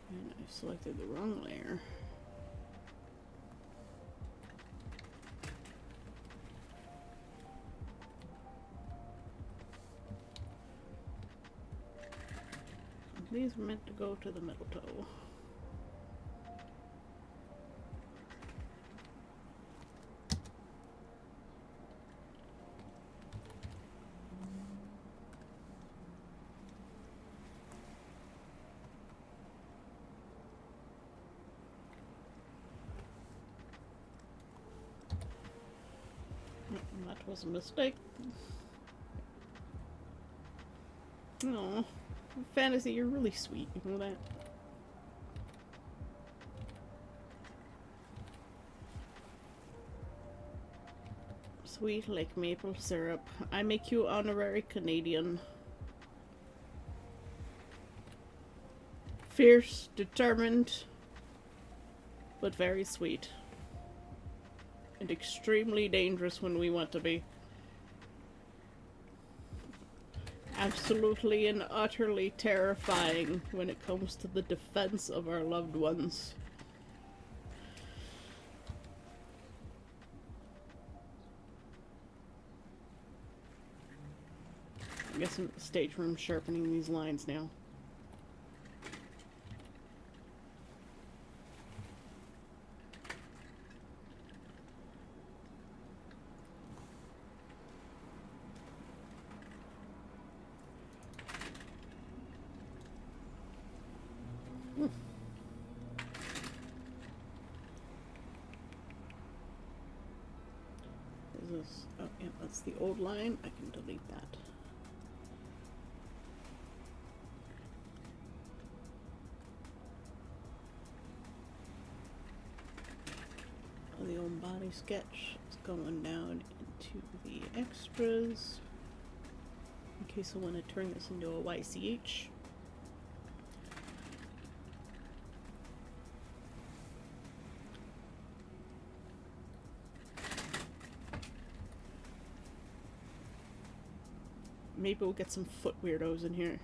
And I selected the wrong layer. These were meant to go to the middle toe. That was a mistake. No, Fantasy, you're really sweet. You know that? Sweet like maple syrup. I make you honorary Canadian. Fierce, determined, but very sweet. And extremely dangerous when we want to be. Absolutely and utterly terrifying when it comes to the defense of our loved ones. I guess I'm at the stage where I'm sharpening these lines now. Is this? Oh, yeah, that's the old line. I can delete that. The old body sketch is going down into the extras in case I want to turn this into a YCH. Maybe we'll get some foot weirdos in here.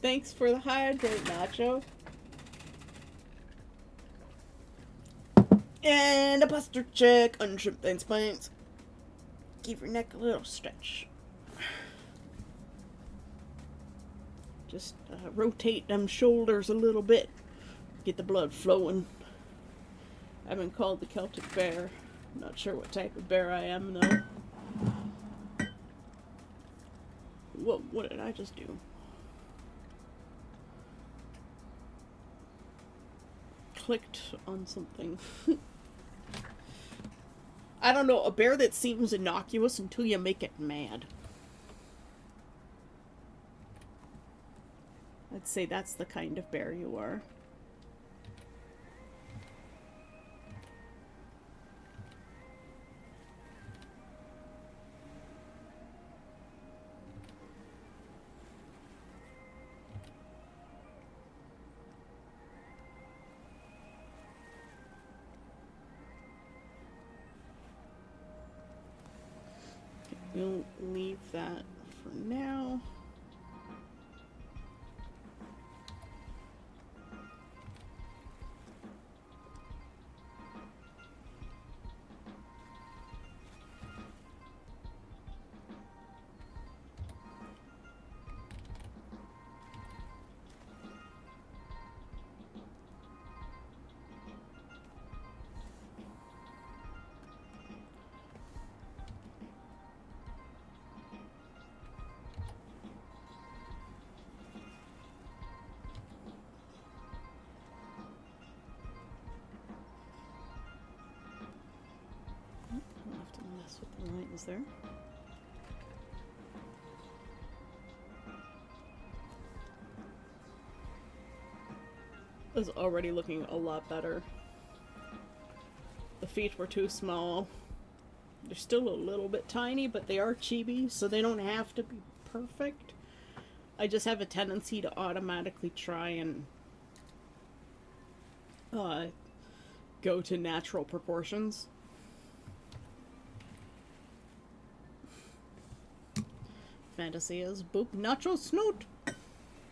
Thanks for the hydrate, Nacho. And a posture check, untrimmed and spines. Give your neck a little stretch. Just rotate them shoulders a little bit. Get the blood flowing. I've been called the Celtic bear. Not sure what type of bear I am, though. What did I just do? Clicked on something. I don't know, a bear that seems innocuous until you make it mad. I'd say that's the kind of bear you are. We'll leave that for now. items there. It's already looking a lot better. The feet were too small. They're still a little bit tiny, but they are chibi, so they don't have to be perfect. I just have a tendency to automatically try and go to natural proportions. Fantasy is boop nacho snoot.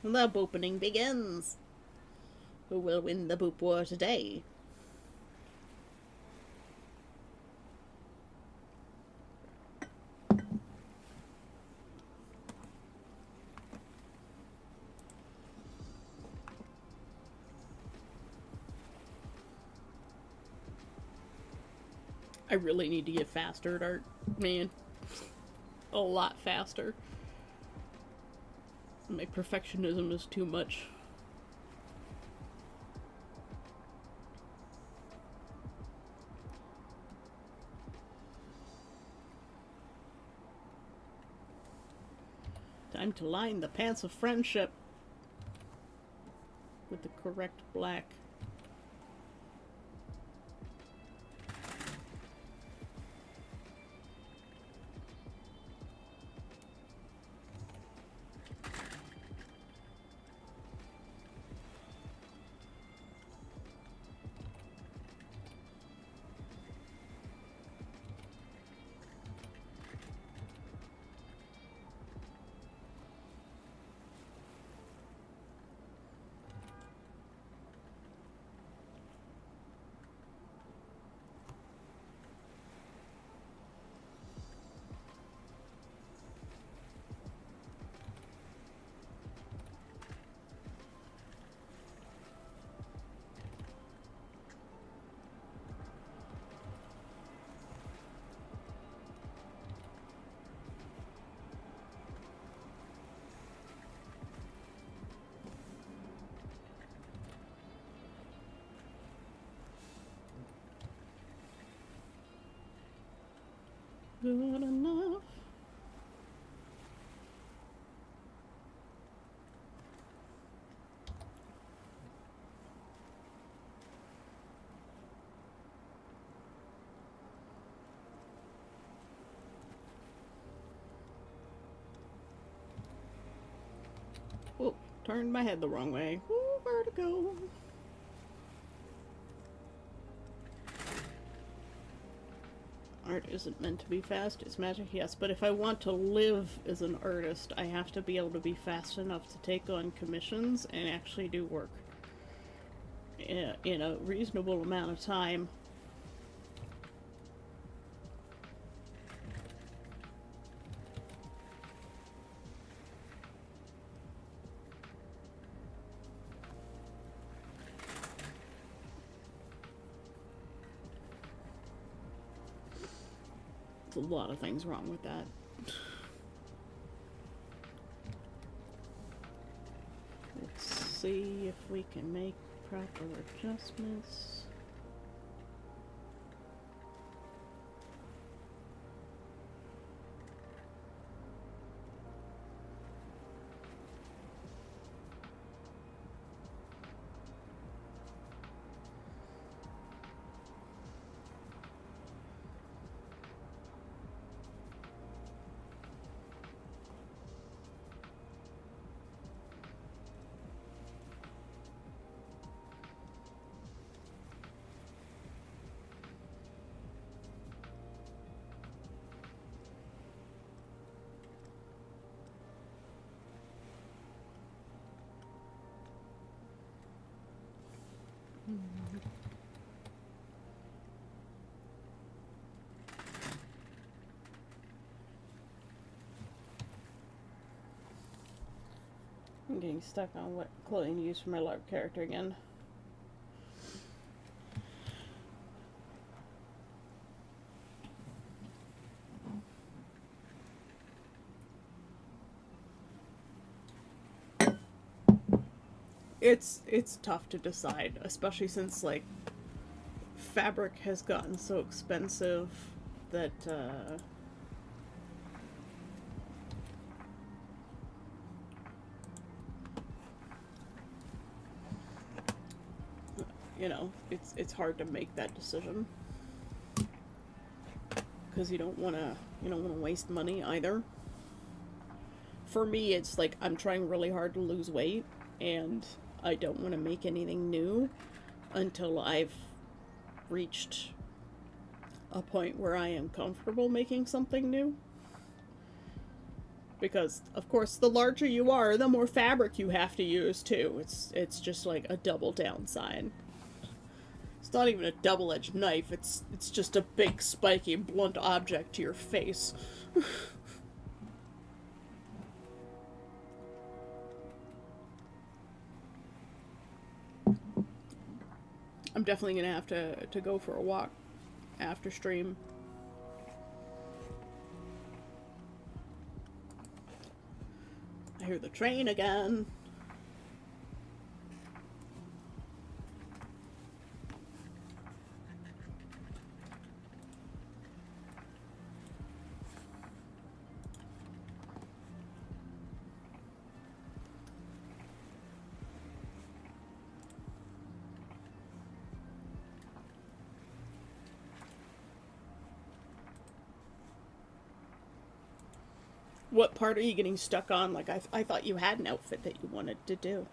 The boopening begins. Who will win the boop war today? I really need to get faster at art, man. A lot faster. My perfectionism is too much. Time to line the pants of friendship with the correct black. Good enough. Oh, turned my head the wrong way. Ooh, where to go? Art isn't meant to be fast, it's magic, yes, but if I want to live as an artist, I have to be able to be fast enough to take on commissions and actually do work in a reasonable amount of time. A lot of things wrong with that. Let's see if we can make proper adjustments. I'm getting stuck on what clothing to use for my LARP character again. It's tough to decide, especially since like fabric has gotten so expensive that you know, it's hard to make that decision because you don't want to waste money either. For me, it's like I'm trying really hard to lose weight, and I don't want to make anything new until I've reached a point where I am comfortable making something new. Because, of course, the larger you are, the more fabric you have to use, too. It's just like a double downside. It's not even a double-edged knife, it's just a big, spiky, blunt object to your face. I'm definitely gonna have to go for a walk after stream. I hear the train again. What part are you getting stuck on? Like, I thought you had an outfit that you wanted to do.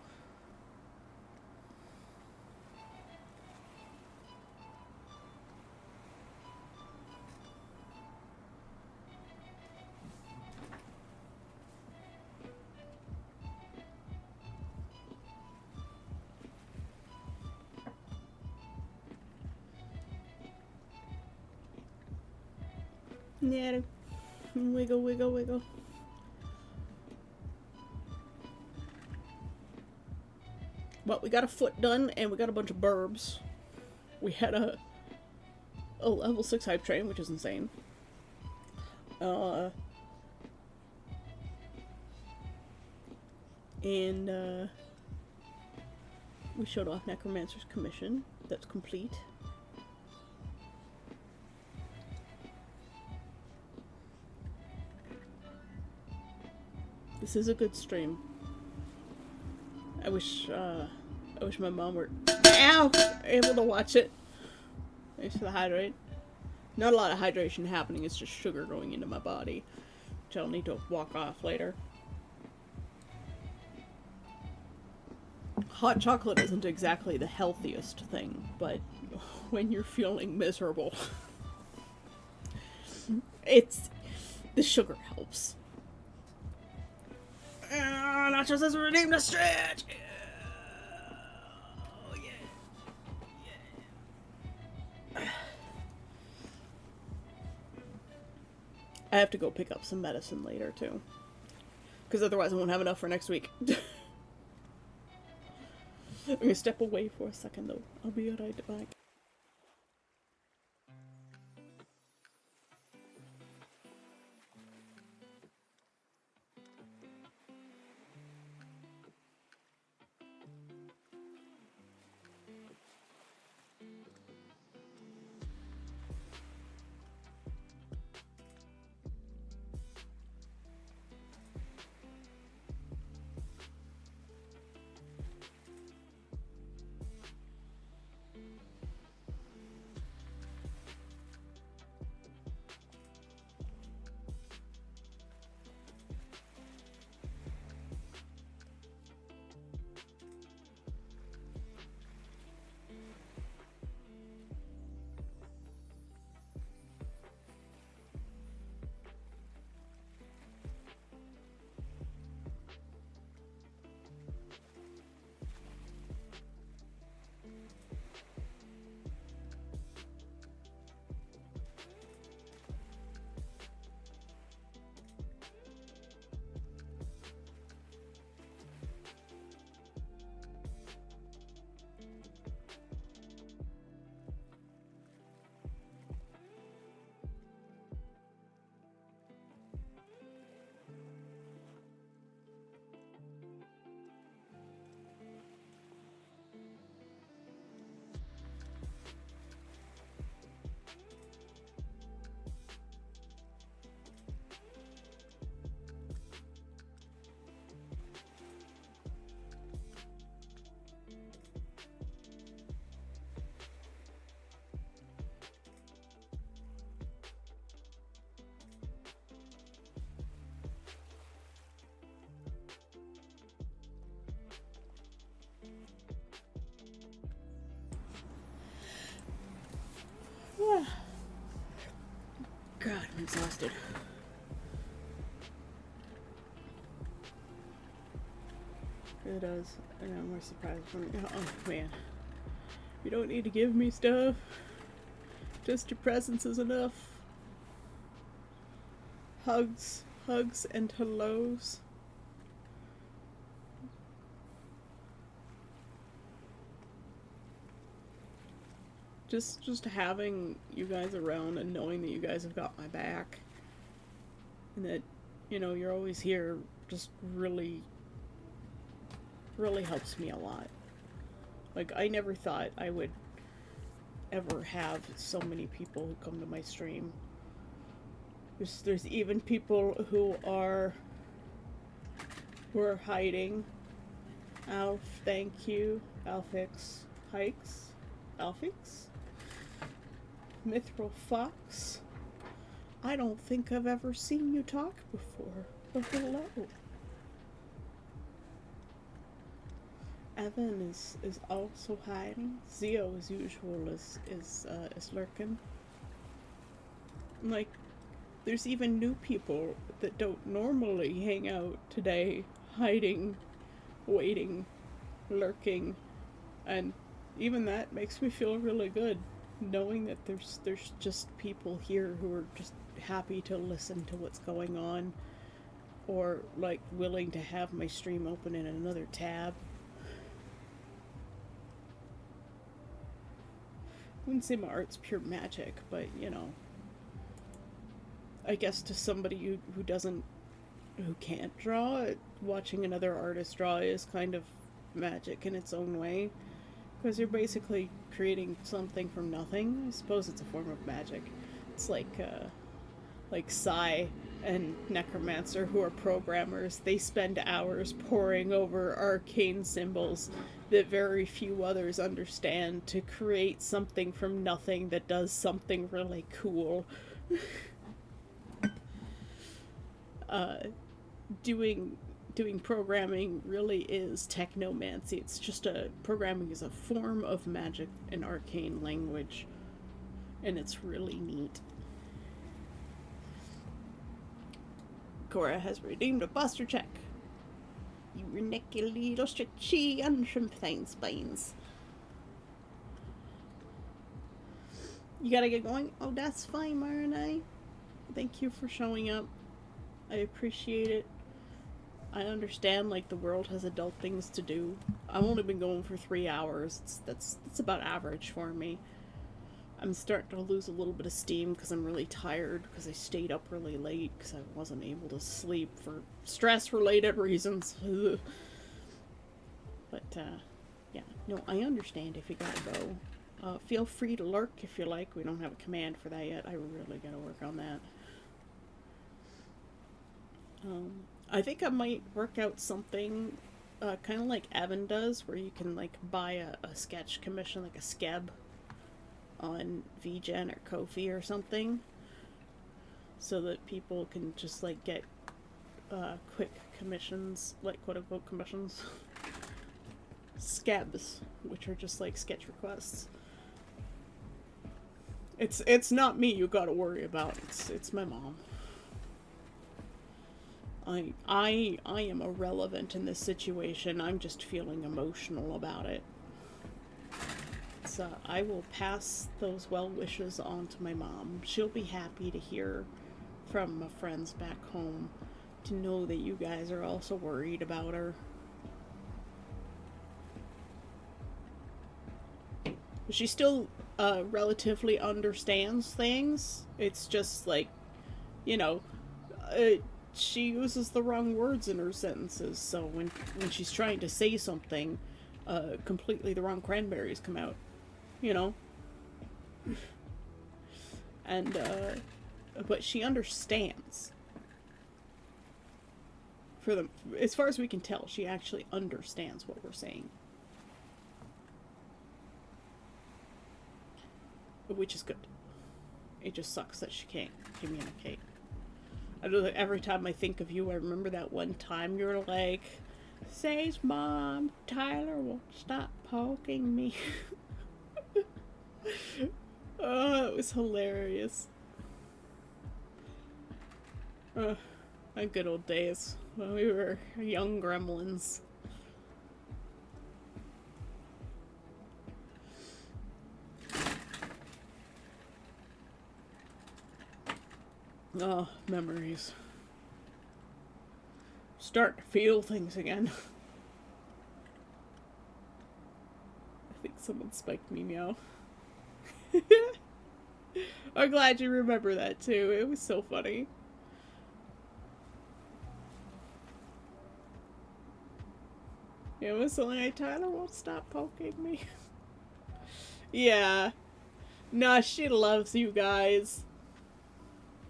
Yeah, wiggle, wiggle, wiggle. But we got a foot done, and we got a bunch of burbs. We had a level 6 hype train, which is insane. And we showed off Necromancer's Commission. That's complete. This is a good stream. I wish my mom were able to watch it. Thanks for the hydrate. Not a lot of hydration happening, it's just sugar going into my body, which I'll need to walk off later. Hot chocolate isn't exactly the healthiest thing, but when you're feeling miserable, the sugar helps. Nachos has redeemed a stretch! Oh, yeah. I have to go pick up some medicine later, too. Because otherwise I won't have enough for next week. I'm gonna step away for a second, though. I'll be right back. God, I'm exhausted. It does. I know, I'm more surprised when. Oh, man. You don't need to give me stuff. Just your presence is enough. Hugs. Hugs and hellos. Just having you guys around and knowing that you guys have got my back. And that, you know, you're always here just really helps me a lot. Like, I never thought I would ever have so many people who come to my stream. There's even people who are hiding. Alf, thank you. Alfix Hikes. Alfix? Mithril Fox. I don't think I've ever seen you talk before. Oh, hello. Evan is also hiding. Zio, as usual, is lurking. Like, there's even new people that don't normally hang out today, hiding, waiting, lurking, and even that makes me feel really good, knowing that there's just people here who are just happy to listen to what's going on, or like willing to have my stream open in another tab. I wouldn't say my art's pure magic, but, you know, I guess to somebody who can't draw, watching another artist draw is kind of magic in its own way, because you're basically creating something from nothing. I suppose it's a form of magic. It's like Sai and Necromancer, who are programmers. They spend hours poring over arcane symbols that very few others understand to create something from nothing that does something really cool. Doing programming really is technomancy. It's just programming is a form of magic in arcane language, and it's really neat. Cora has redeemed a buster check. You ridiculous little stretchy unshrimpine spines. You gotta get going? Oh, that's fine, Marinai. Thank you for showing up. I appreciate it. I understand, like, the world has adult things to do. I've only been going for 3 hours. That's about average for me. I'm starting to lose a little bit of steam because I'm really tired because I stayed up really late because I wasn't able to sleep for stress-related reasons. But, yeah. No, I understand if you gotta go. Feel free to lurk if you like. We don't have a command for that yet. I really gotta work on that. I think I might work out something kind of like Evan does, where you can, like, buy a sketch commission, like a skeb, on VGen or Ko-fi or something, so that people can just, like, get quick commissions, like, quote-unquote commissions. Skebs, which are just, like, sketch requests. It's not me you gotta worry about, it's my mom. I am irrelevant in this situation. I'm just feeling emotional about it. So I will pass those well wishes on to my mom. She'll be happy to hear from my friends back home, to know that you guys are also worried about her. She still relatively understands things. It's just like, you know, she uses the wrong words in her sentences, so when she's trying to say something, completely the wrong cranberries come out, you know? And, but she understands. As far as we can tell, she actually understands what we're saying. Which is good. It just sucks that she can't communicate. I know that every time I think of you, I remember that one time you were like, "Says Mom, Tyler won't stop poking me." Oh, it was hilarious. My good old days when we were young gremlins. Oh, memories. Start to feel things again. I think someone spiked me, meow. I'm glad you remember that too. It was so funny. It was something like, Tyler won't stop poking me. Yeah. Nah, she loves you guys.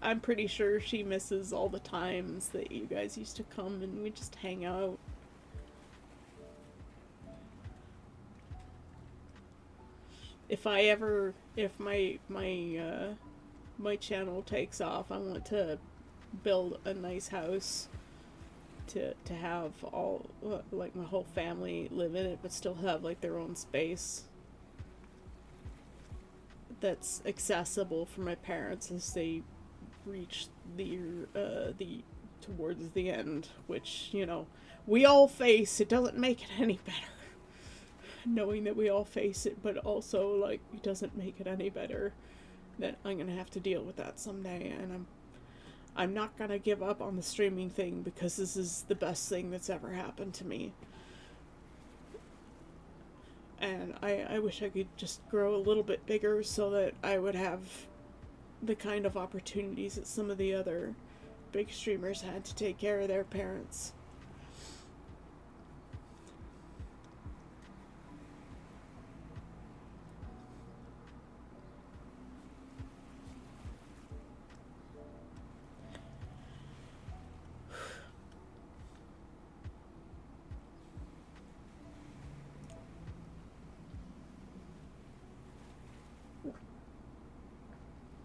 I'm pretty sure she misses all the times that you guys used to come and we just hang out. If my channel takes off, I want to build a nice house to have all, like, my whole family live in it, but still have like their own space that's accessible for my parents as they reach the towards the end, which, you know, we all face. It doesn't make it any better knowing that we all face it, but also, like, it doesn't make it any better that I'm gonna have to deal with that someday. And I'm not gonna give up on the streaming thing because this is the best thing that's ever happened to me. And I wish I could just grow a little bit bigger so that I would have the kind of opportunities that some of the other big streamers had to take care of their parents.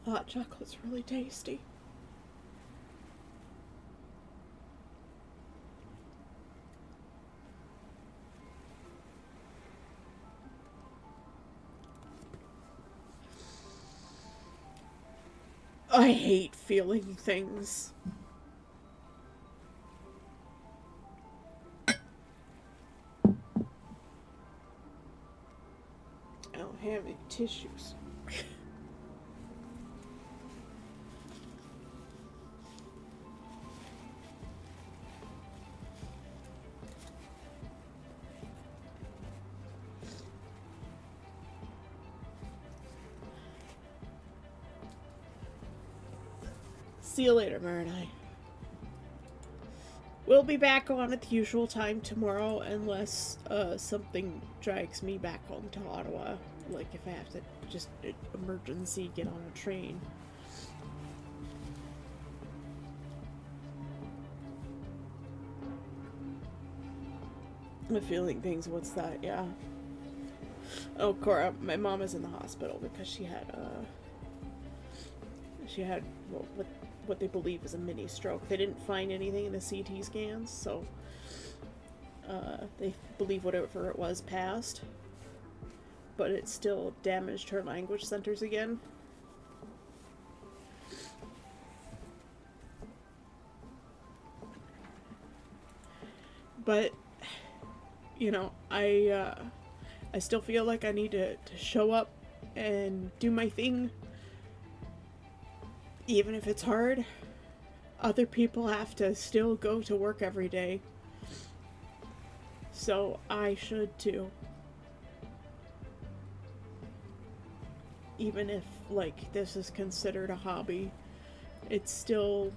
Hot chocolate's really tasty. I hate feeling things. I don't have any tissues. See you later, Marinai. We'll be back on at the usual time tomorrow unless something drags me back home to Ottawa. Like if I have to just emergency get on a train. I'm feeling things. What's that? Yeah. Oh, Cora, my mom is in the hospital because she had well, what they believe is a mini stroke. They didn't find anything in the CT scans, so they believe whatever it was passed, but it still damaged her language centers again. But you know, I still feel like I need to show up and do my thing. Even if it's hard, other people have to still go to work every day. So I should too. Even if, like, this is considered a hobby, it's still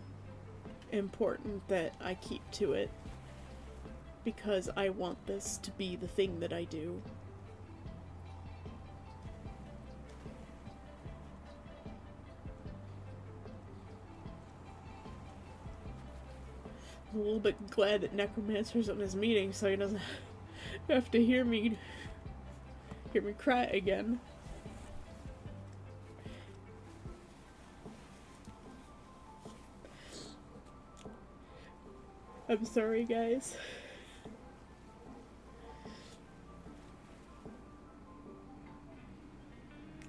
important that I keep to it. Because I want this to be the thing that I do. I'm a little bit glad that Necromancer's on his meeting so he doesn't have to hear me cry again. I'm sorry, guys.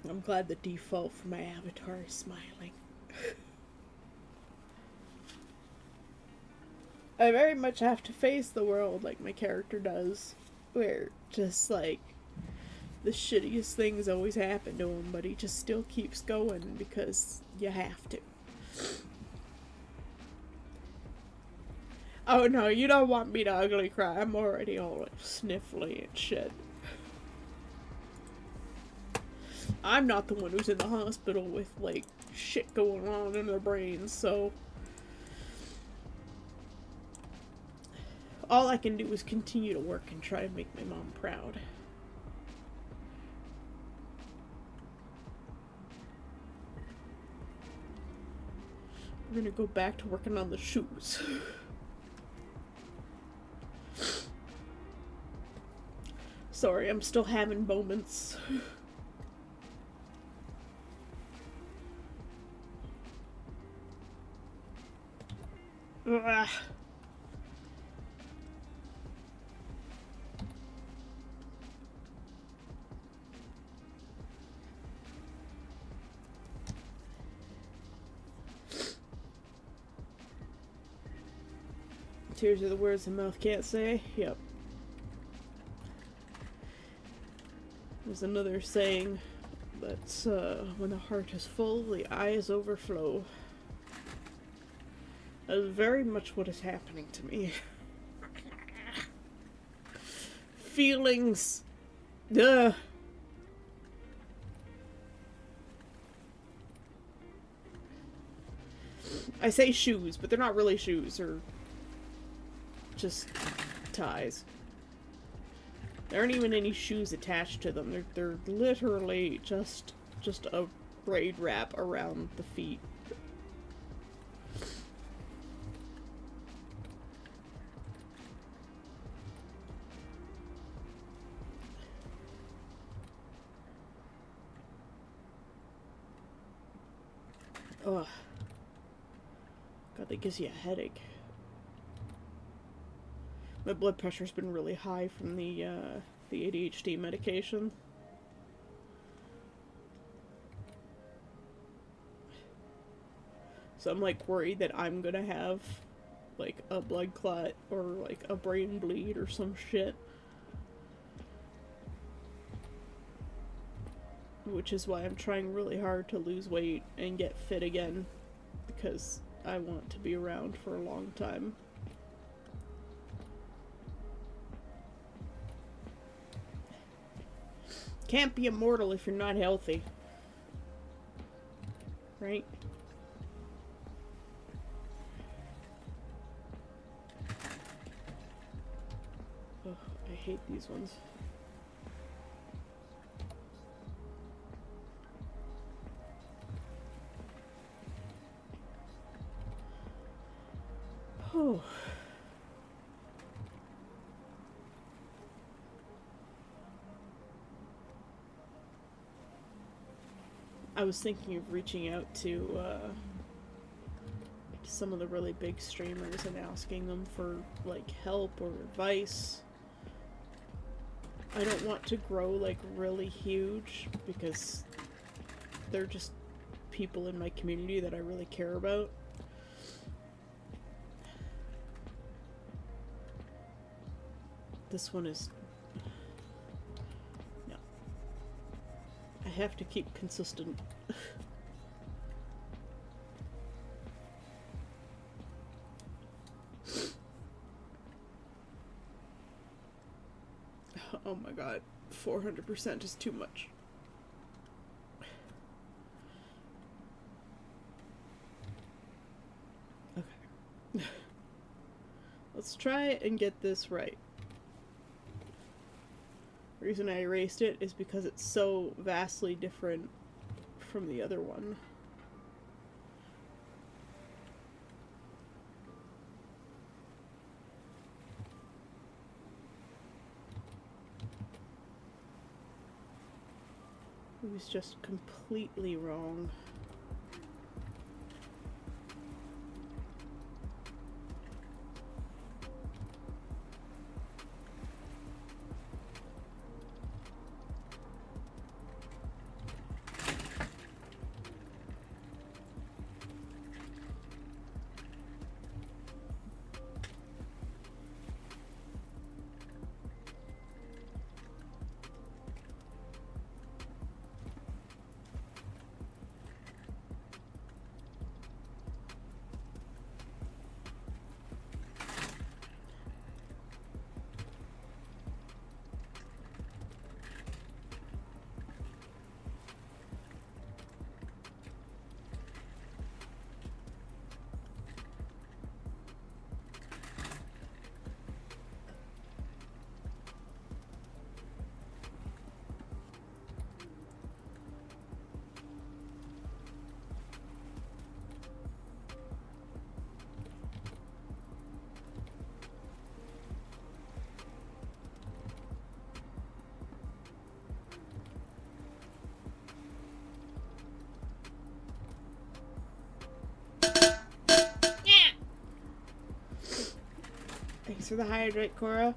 I'm glad the default for my avatar is smiling. I very much have to face the world like my character does, where just like the shittiest things always happen to him, but he just still keeps going because you have to. Oh no, you don't want me to ugly cry. I'm already all like, sniffly and shit. I'm not the one who's in the hospital with like shit going on in their brains, so all I can do is continue to work and try to make my mom proud. We're gonna go back to working on the shoes. Sorry, I'm still having moments. Ugh. Tears are the words the mouth can't say. Yep. There's another saying that's when the heart is full, the eyes overflow. That is very much what is happening to me. Feelings. Duh. I say shoes, but they're not really shoes, they're just ties. There aren't even any shoes attached to them. They're literally just a braid wrap around the feet. Ugh. God, that gives you a headache. My blood pressure's been really high from the ADHD medication. So I'm like worried that I'm gonna have like a blood clot or like a brain bleed or some shit. Which is why I'm trying really hard to lose weight and get fit again, because I want to be around for a long time. Can't be immortal if you're not healthy. Right? Oh, I hate these ones. Oh. I was thinking of reaching out to some of the really big streamers and asking them for like help or advice. I don't want to grow like really huge because they're just people in my community that I really care about. This one is... no. I have to keep consistent. Oh my god, 400% is too much. Okay. Let's try and get this right. The reason I erased it is because it's so vastly different from the other one. It was just completely wrong. Thanks for the hydrate, Cora.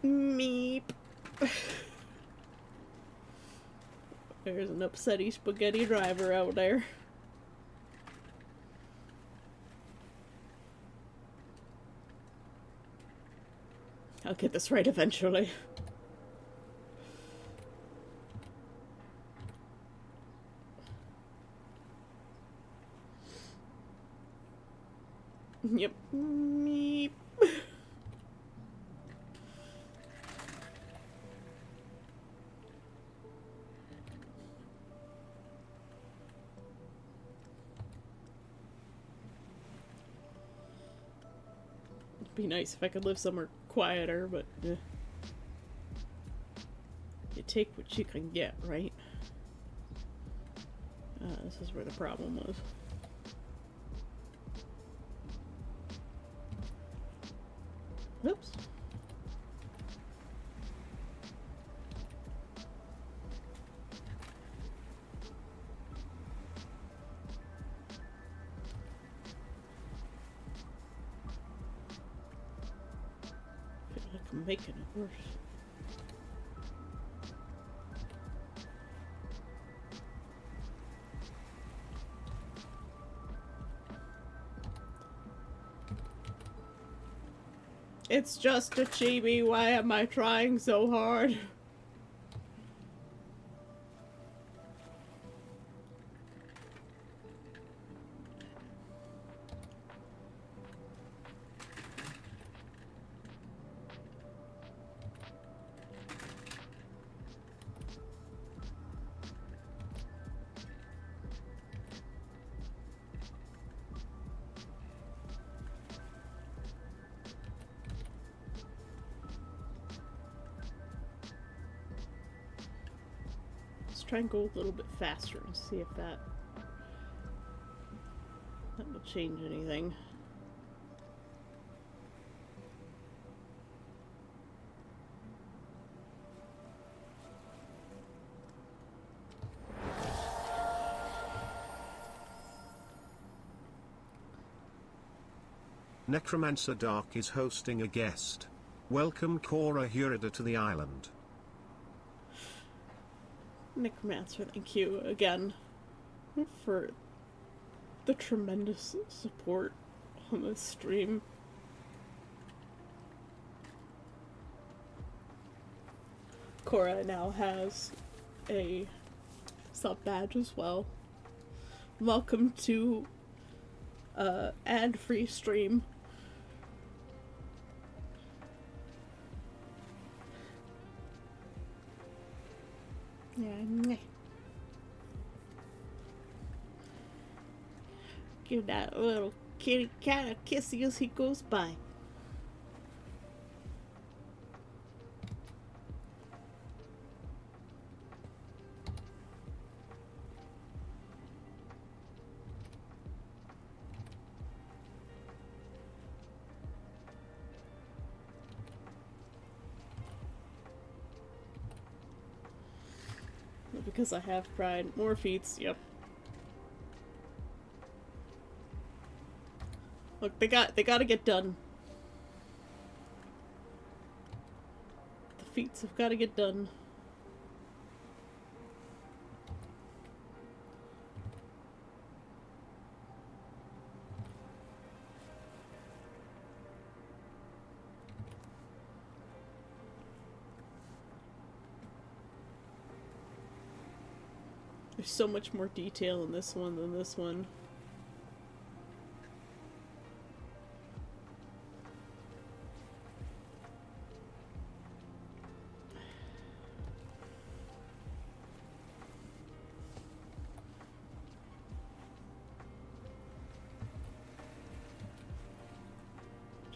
Meep. There's an upsetty spaghetti driver out there. I'll get this right eventually. Yep. Meep. It'd be nice if I could live somewhere quieter, but you take what you can get, right? This is where the problem was. Oops. I feel like I'm making it worse. It's just a chibi. Why am I trying so hard? Let's try and go a little bit faster and see if that will change anything. Necromancer Dark is hosting a guest. Welcome Cora Hurida to the island. Necromancer, thank you again for the tremendous support on this stream. Cora now has a sub badge as well. Welcome to ad-free stream. Yeah. Give that little kitty cat a kissy as he goes by. Because I have pride. More feats, yep. Look, they gotta get done. The feats have gotta get done. There's so much more detail in this one than this one.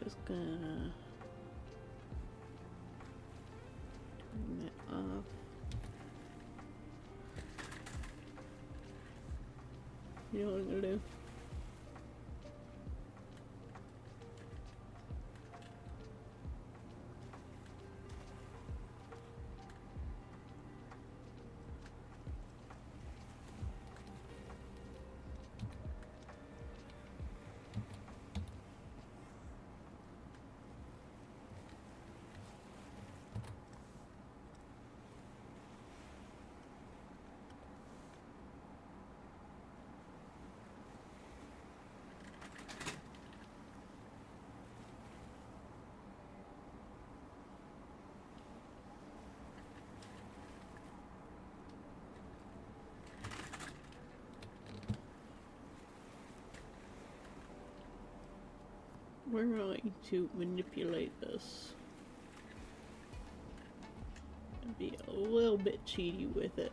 Just gonna turn that off. You know what I'm gonna do? we're going to manipulate this. And be a little bit cheaty with it.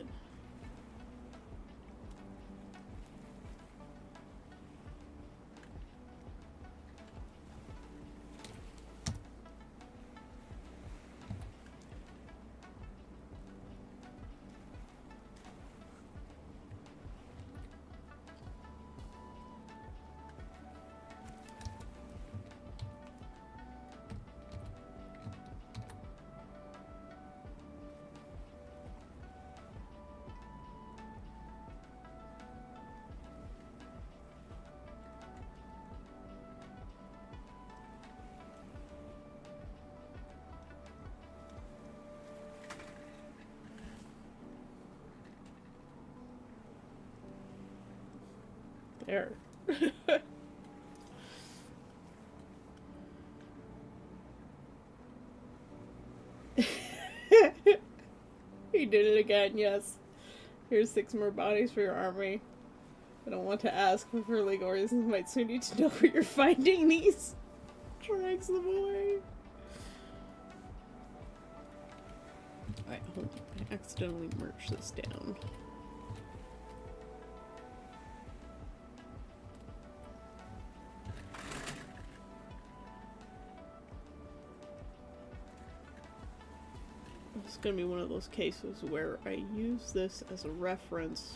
There. He did it again, yes. Here's 6 more bodies for your army. I don't want to ask, but for legal reasons, might soon need to know where you're finding these. Drags them away. Alright, hold on. I accidentally merged this down. It's gonna be one of those cases where I use this as a reference.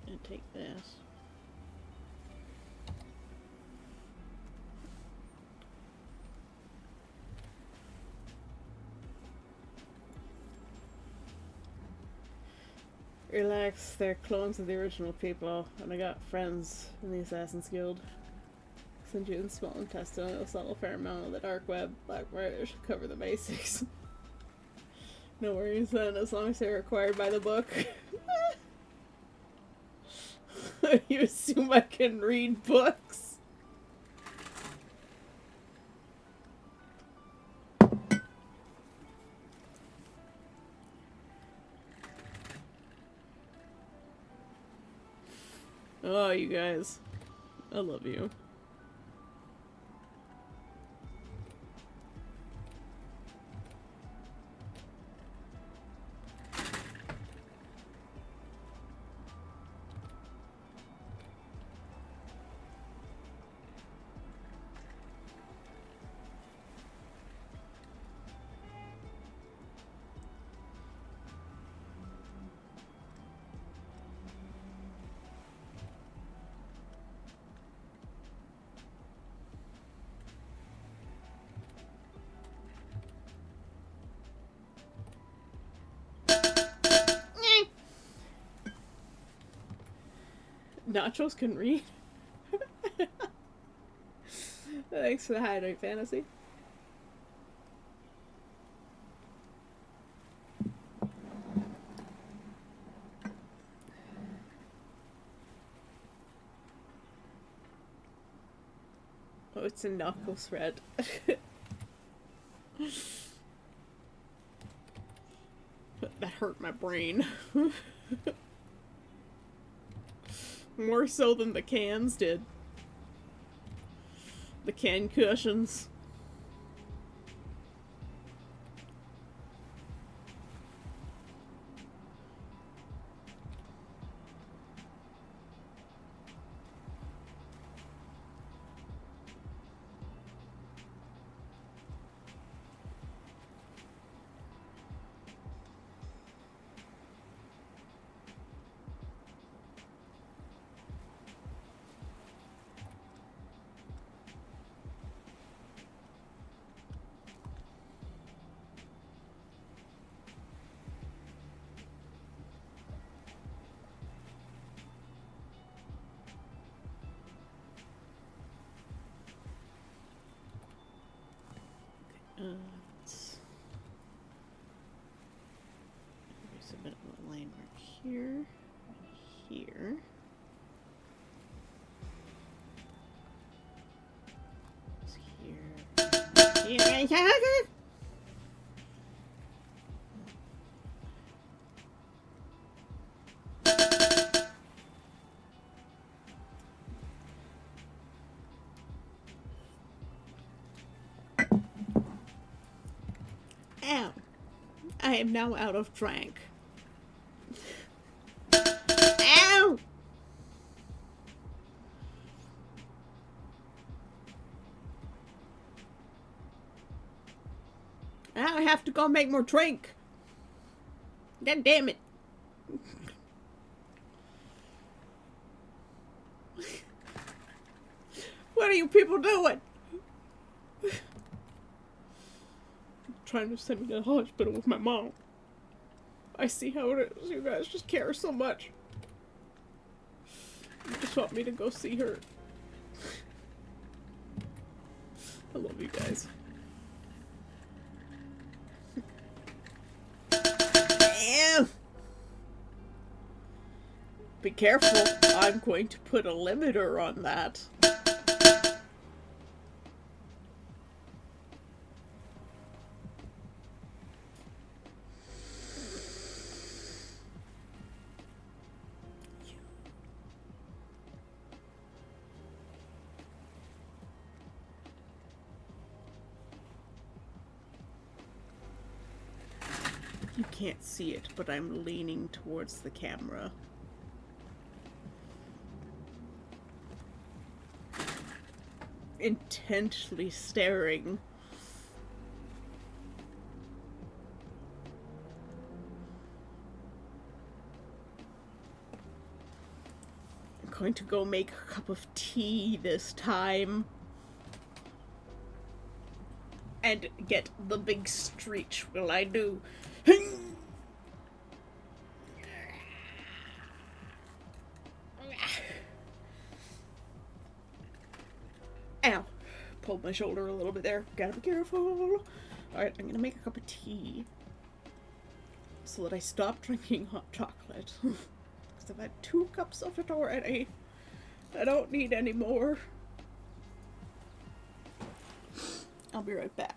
And take this. Relax, they're clones of the original people, and I got friends in the Assassin's Guild. Send you in small intestine, it'll settle a fair amount of the dark web. Black Mirror should cover the basics. No worries then, as long as they're required by the book. You assume I can read books? Oh, you guys. I love you. Nachos can read. Thanks for the hideout fantasy. Oh, it's a knuckle thread. That hurt my brain. More so than the cans did. The can cushions. Let's there's a bit of a line mark here, here. Here. Ow. I am now out of drink. Ow! Now I have to go make more drink. God damn it. What are you people doing? Trying to send me to the hospital with my mom. I see how it is. You guys just care so much. You just want me to go see her. I love you guys. Ew. Be careful. I'm going to put a limiter on that. You can't see it, but I'm leaning towards the camera. Intently staring. I'm going to go make a cup of tea this time. And get the big screech will I do. Ow. Pulled my shoulder a little bit there. Gotta be careful. Alright, I'm gonna make a cup of tea. So that I stop drinking hot chocolate. Because I've had 2 cups of it already. I don't need any more. I'll be right back.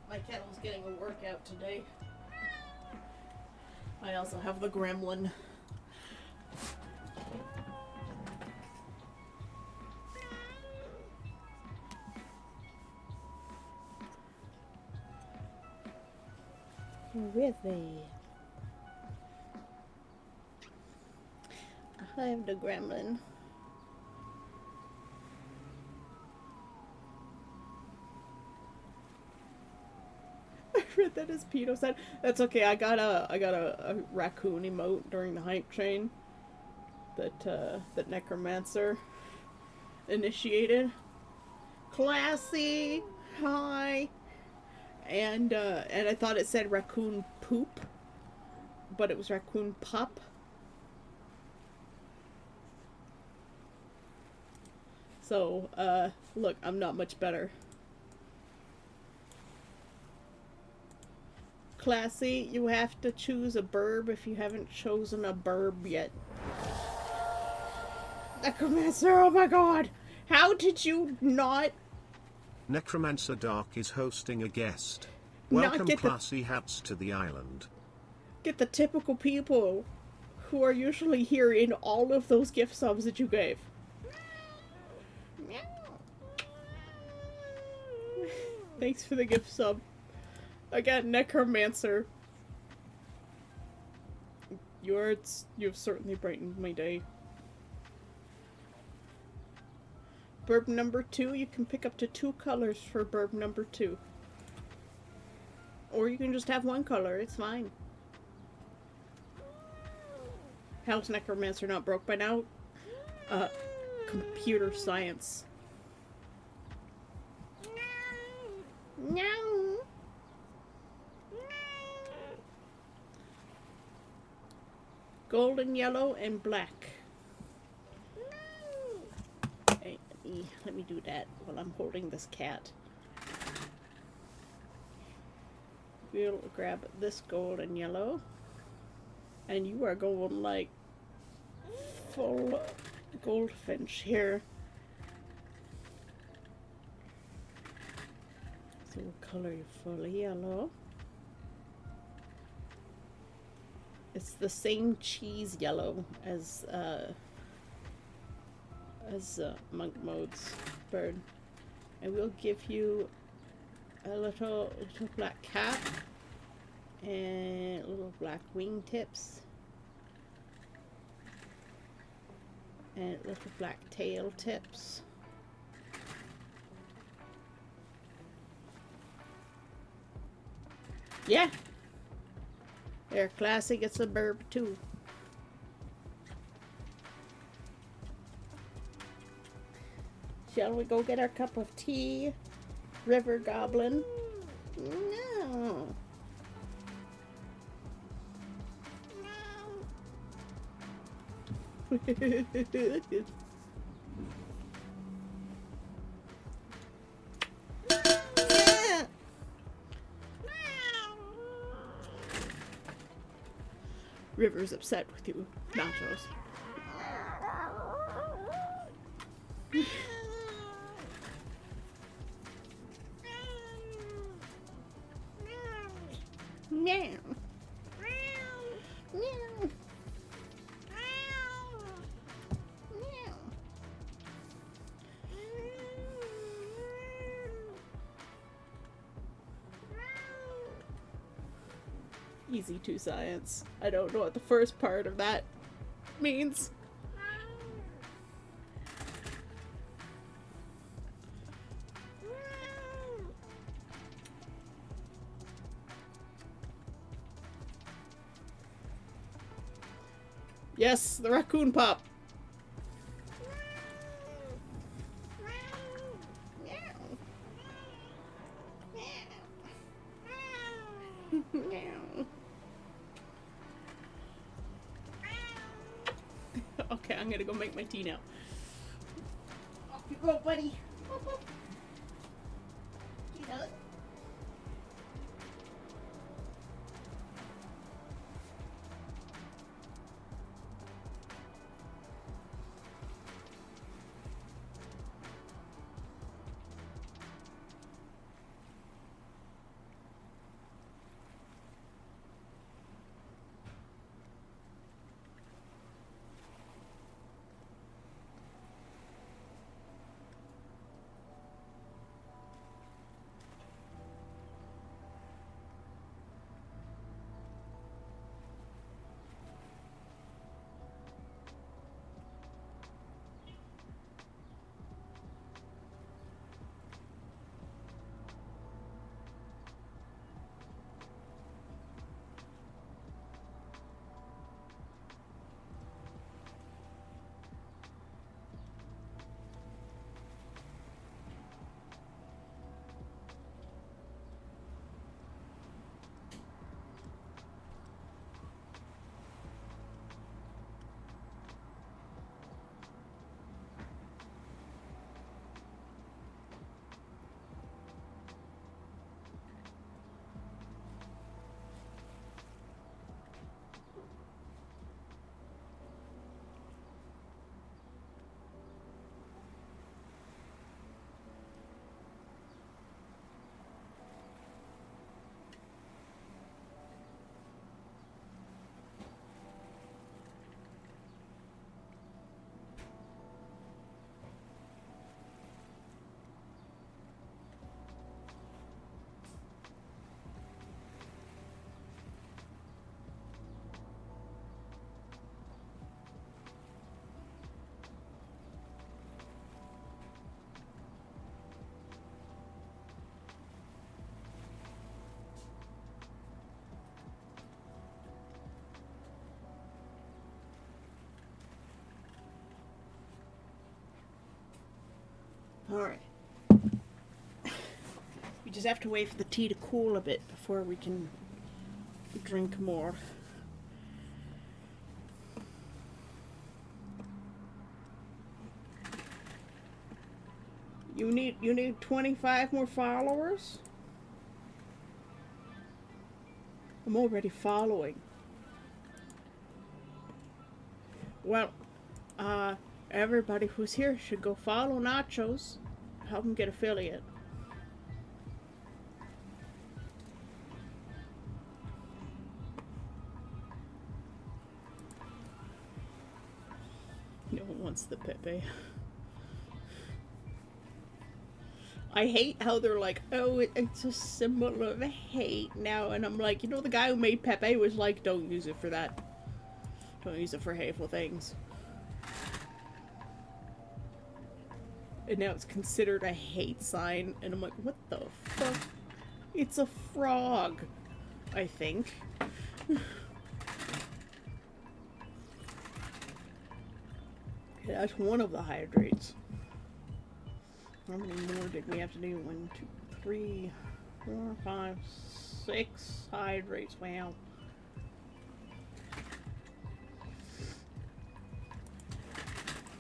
My kettle's getting a workout today. I also have the gremlin. Where is he? I have the gremlin. I read that as Pito said. That's okay. I got a raccoon emote during the hype train that Necromancer initiated. Classy. Hi. And I thought it said raccoon poop, but it was raccoon pup. So, look, I'm not much better. Classy, you have to choose a burb if you haven't chosen a burb yet. Necromancer, oh my god! How did you not Necromancer Dark is hosting a guest. Not Welcome get the- classy hats to the island. get the typical people who are usually here in all of those gift subs that you gave? Thanks for the gift sub. Again, Necromancer. You've certainly brightened my day. Burb number 2, you can pick up to 2 colors for burb number 2. Or you can just have 1 color, it's fine. How's Necromancer not broke by now? Computer science. No. Golden, yellow, and black. Hey, let me do that while I'm holding this cat. We'll grab this gold and yellow. And you are going like full goldfinch here. So we'll color you full yellow. It's the same cheese yellow as Monk Mode's bird. And we'll give you a little black cap and little black wingtips and little black tail tips. Yeah. They're classic, it's a burb too. Shall we go get our cup of tea, River Goblin? No. River's upset with you, Nachos. Meow. Meow. Meow. Easy to science. I don't know what the first part of that means. Yes, the raccoon pop. Okay, I'm gonna go make my tea now. Off you go, buddy. You know it. Alright. We just have to wait for the tea to cool a bit before we can drink more. You need 25 more followers? I'm already following. Well, everybody who's here should go follow Nachos. Help him get affiliate. No one wants the Pepe. I hate how they're like, oh, it's a symbol of hate now. And I'm like, you know, the guy who made Pepe was like, don't use it for that. Don't use it for hateful things. And now it's considered a hate sign. And I'm like, what the fuck? It's a frog, I think. Yeah, that's one of the hydrates. How many more did we have to do? 1, 2, 3, 4, 5, 6 hydrates. Wow.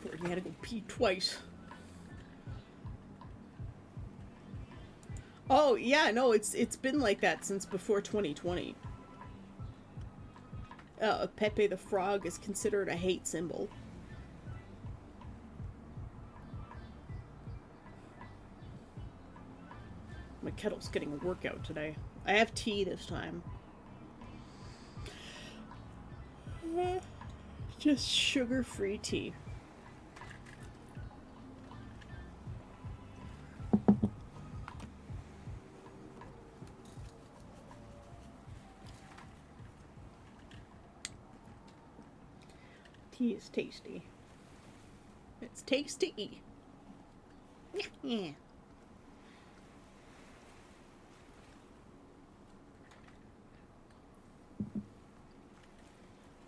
You had to go pee twice. Oh yeah, no, it's been like that since before 2020. Pepe the Frog is considered a hate symbol. My kettle's getting a workout today. I have tea this time. Just sugar-free tea. Tea is tasty. It's tasty. Yeah.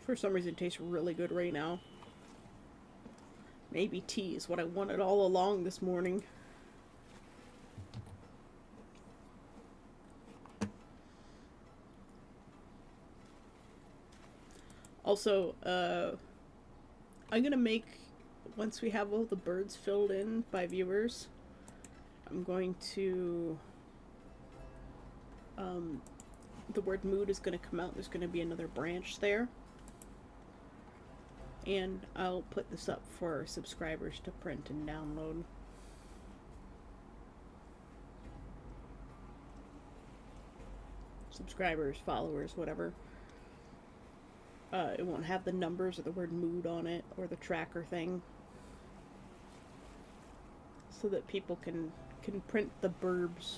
For some reason, it tastes really good right now. Maybe tea is what I wanted all along this morning. Also, I'm gonna make, once we have all the birds filled in by viewers, I'm going to, the word mood is gonna come out. There's gonna be another branch there. And I'll put this up for subscribers to print and download. Subscribers, followers, whatever. It won't have the numbers or the word mood on it or the tracker thing. So that people can print the burbs.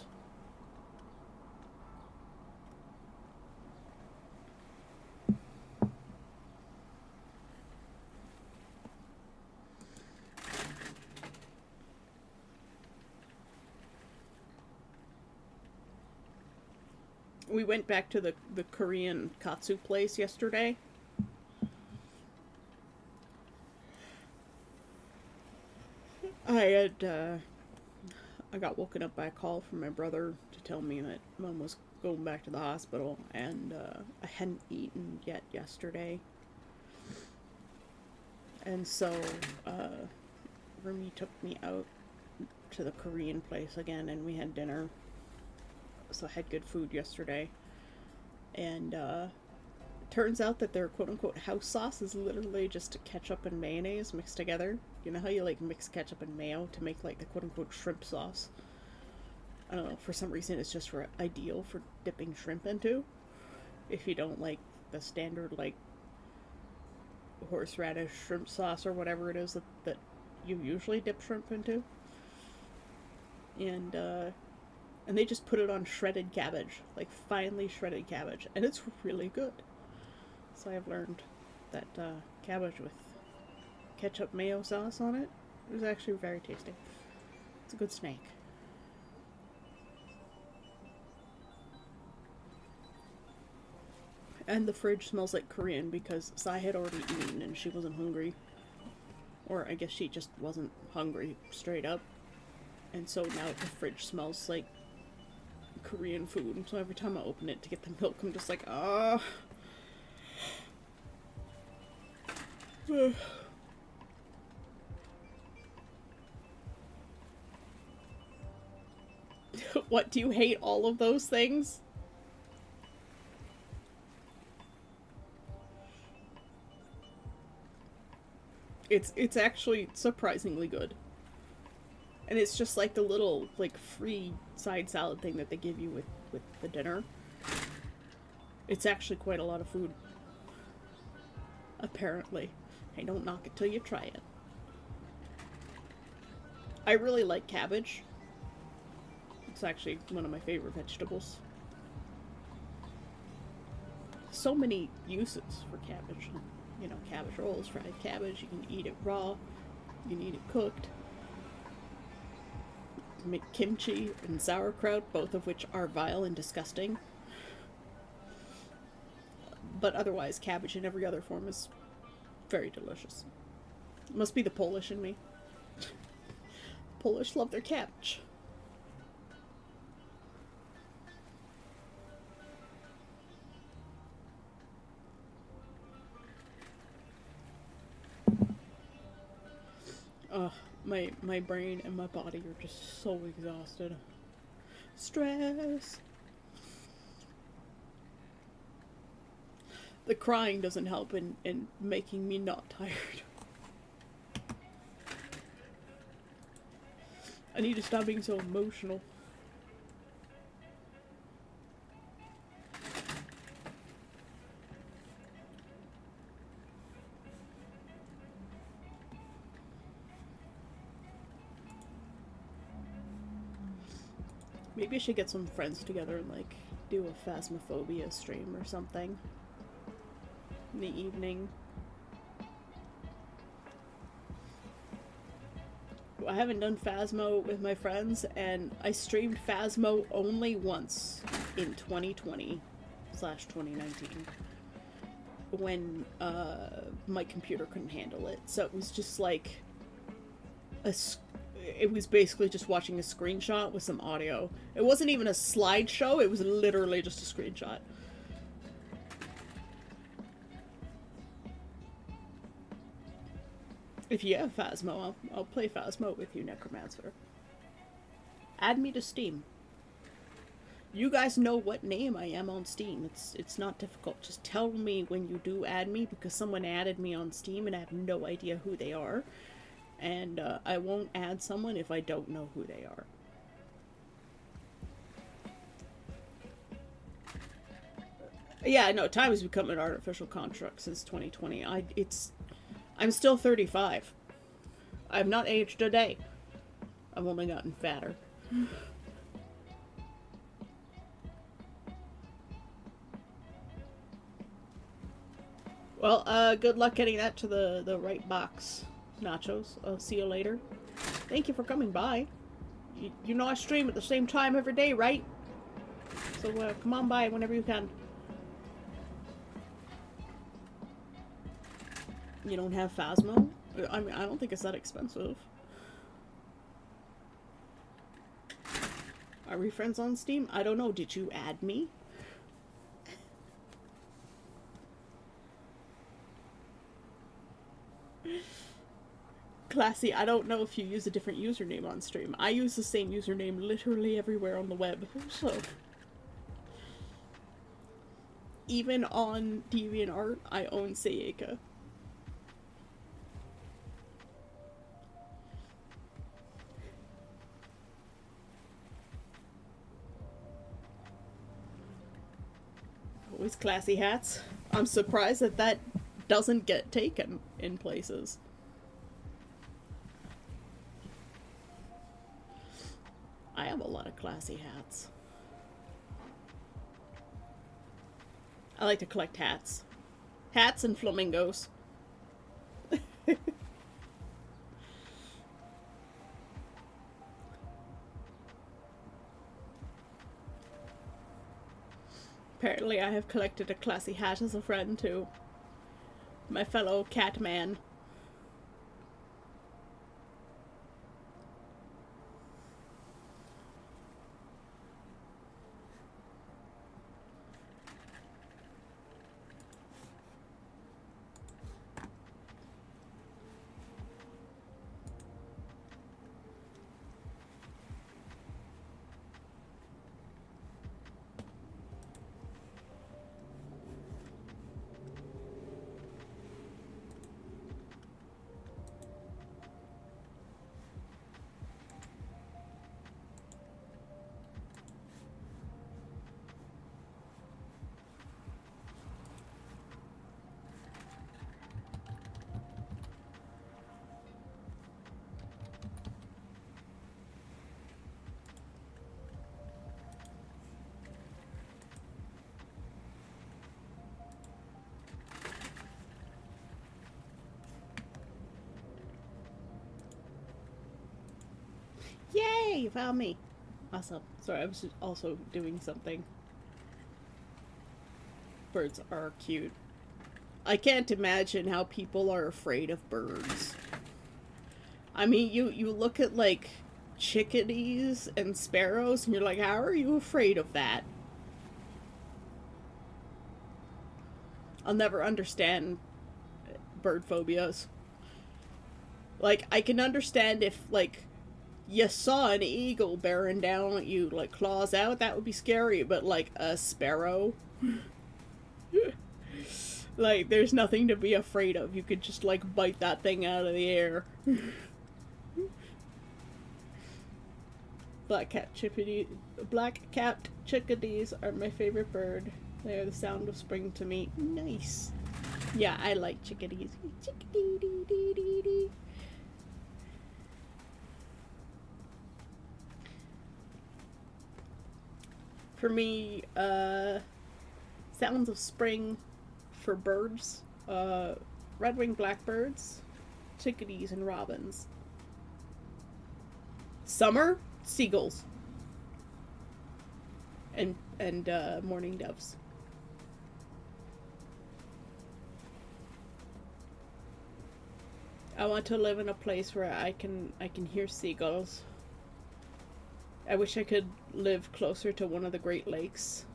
We went back to the Korean katsu place yesterday. I got woken up by a call from my brother to tell me that Mom was going back to the hospital, and I hadn't eaten yet yesterday. And so Rumi took me out to the Korean place again, and we had dinner. So I had good food yesterday. And turns out that their quote-unquote house sauce is literally just ketchup and mayonnaise mixed together. You know how you like mix ketchup and mayo to make like the quote-unquote shrimp sauce? I don't know, for some reason it's just ideal for dipping shrimp into. If you don't like the standard like horseradish shrimp sauce or whatever it is that you usually dip shrimp into. And they just put it on shredded cabbage, like finely shredded cabbage, and it's really good. So I've learned that cabbage with ketchup mayo sauce on it is actually very tasty. It's a good snack. And the fridge smells like Korean because Sai had already eaten and she wasn't hungry. Or I guess she just wasn't hungry straight up. And so now the fridge smells like Korean food. And so every time I open it to get the milk, I'm just like, ah. What, do you hate all of those things? It's actually surprisingly good. And it's just like the little, like, free side salad thing that they give you with the dinner. It's actually quite a lot of food. Apparently. Hey, don't knock it till you try it. I really like cabbage. It's actually one of my favorite vegetables. So many uses for cabbage. You know, cabbage rolls, fried cabbage. You can eat it raw. You can eat it cooked. Make kimchi and sauerkraut, both of which are vile and disgusting. But otherwise, cabbage in every other form is very delicious. It must be the Polish in me. Polish love their cabbage. My brain and my body are just so exhausted. Stress. The crying doesn't help in making me not tired. I need to stop being so emotional. Maybe I should get some friends together and, like, do a Phasmophobia stream or something. In the evening. I haven't done Phasmo with my friends, and I streamed Phasmo only once in 2020/2019. When, my computer couldn't handle it. So it was just like it was basically just watching a screenshot with some audio. It wasn't even a slideshow, it was literally just a screenshot. If you have Phasmo, I'll play Phasmo with you, Necromancer. Add me to Steam. You guys know what name I am on Steam. It's not difficult. Just tell me when you do add me, because someone added me on Steam and I have no idea who they are. And I won't add someone if I don't know who they are. Yeah, no, time has become an artificial construct since 2020. I'm still 35. I've not aged a day. I've only gotten fatter. Well, good luck getting that to the right box, Nachos. I'll see you later. Thank you for coming by. You know I stream at the same time every day, right? So come on by whenever you can. You don't have Phasmo? I mean, I don't think it's that expensive. Are we friends on Steam? I don't know. Did you add me? Classy, I don't know if you use a different username on stream. I use the same username literally everywhere on the web, so... Even on DeviantArt, I own Sayaka. Always classy hats. I'm surprised that that doesn't get taken in places. I have a lot of classy hats. I like to collect hats. Hats and flamingos. Apparently I have collected a classy hat as a friend too. My fellow cat man. Hey, you found me. Awesome. Sorry, I was also doing something. Birds are cute. I can't imagine how people are afraid of birds. I mean, you look at, like, chickadees and sparrows, and you're like, how are you afraid of that? I'll never understand bird phobias. Like, I can understand if, like, you saw an eagle bearing down at you, like, claws out, that would be scary, but, like, a sparrow? Like, there's nothing to be afraid of. You could just, like, bite that thing out of the air. Black-capped chickadees are my favorite bird. They are the sound of spring to me. Nice. Yeah, I like chickadees. Chickadee-dee-dee-dee-dee. For me, sounds of spring for birds, red-winged blackbirds, chickadees, and robins. Summer, seagulls. And mourning doves. I want to live in a place where I can hear seagulls. I wish I could live closer to one of the Great Lakes.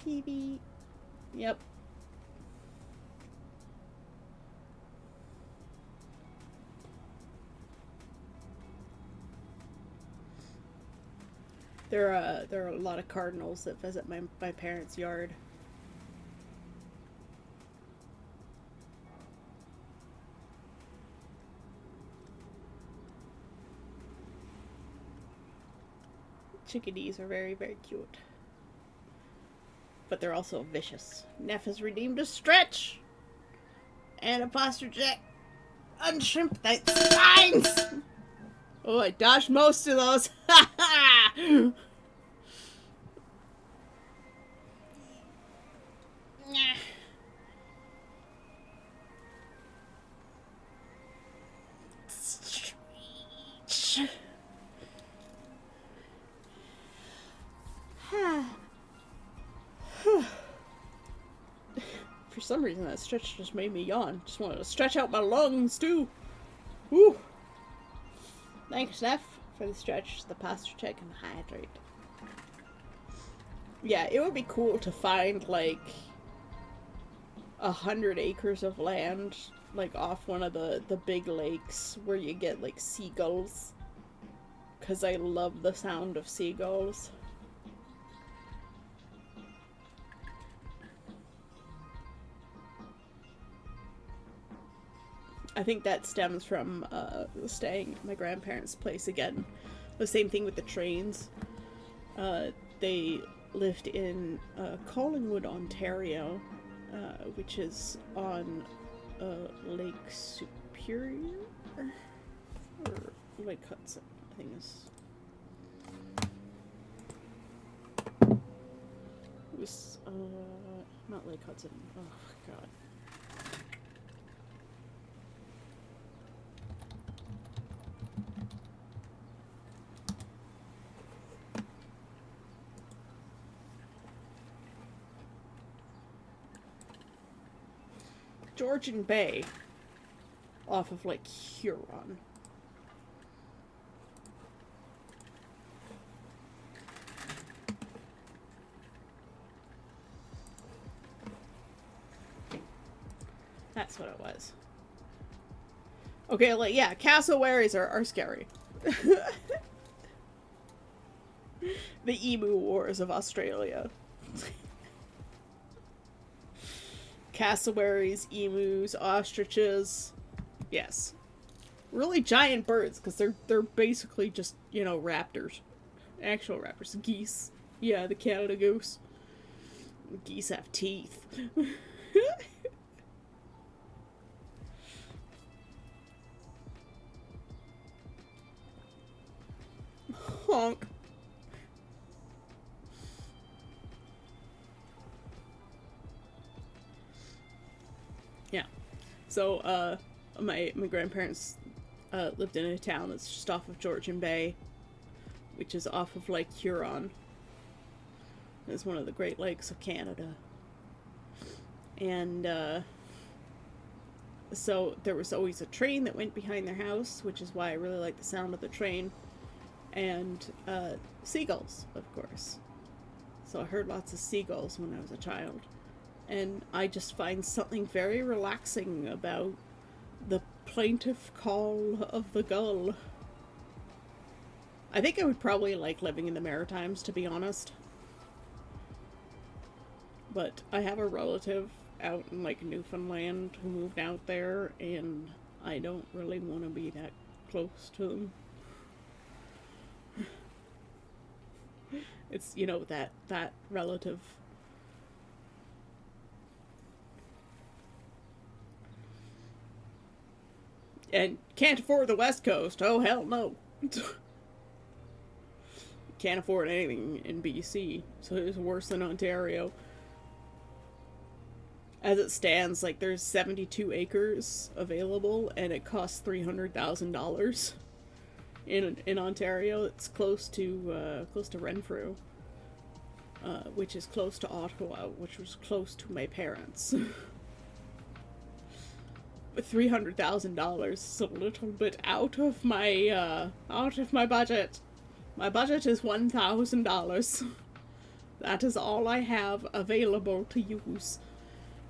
TV. Yep. There are a lot of cardinals that visit my parents' yard. Chickadees are very, very cute. But they're also vicious. Neff has redeemed a stretch! And a posture jack. Unshrimp that spines! Oh, I dodged most of those. Ha ha! For some reason, that stretch just made me yawn. Just wanted to stretch out my lungs, too. Woo! Thanks, Neff, for the stretch, the posture check, and hydrate. Yeah, it would be cool to find, like, 100 acres of land, like, off one of the big lakes where you get, like, seagulls. Because I love the sound of seagulls. I think that stems from staying at my grandparents' place again. The same thing with the trains. They lived in Collingwood, Ontario, which is on Lake Superior? Or Lake Hudson, I think it was, not Lake Hudson. Oh, God. Georgian Bay, off of Lake Huron. That's what it was. Okay, like, yeah, cassowaries are scary. The Emu Wars of Australia. Cassowaries, emus, ostriches. Yes. Really giant birds, because they're basically just, you know, raptors. Actual raptors. Geese. Yeah, the Canada goose. Geese have teeth. Honk. Yeah. So, my grandparents lived in a town that's just off of Georgian Bay, which is off of Lake Huron. It's one of the Great Lakes of Canada. And so there was always a train that went behind their house, which is why I really like the sound of the train. And seagulls, of course. So I heard lots of seagulls when I was a child. And I just find something very relaxing about the plaintive call of the gull. I think I would probably like living in the Maritimes, to be honest. But I have a relative out in like Newfoundland who moved out there, and I don't really want to be that close to them. It's, you know, that relative. And can't afford the West Coast. Oh, hell no. Can't afford anything in BC, so it's worse than Ontario. As it stands, like, there's 72 acres available, and it costs $300,000 in Ontario. It's close to Renfrew, which is close to Ottawa, which was close to my parents. But $300,000 is a little bit out of my budget. My budget is $1,000. That is all I have available to use.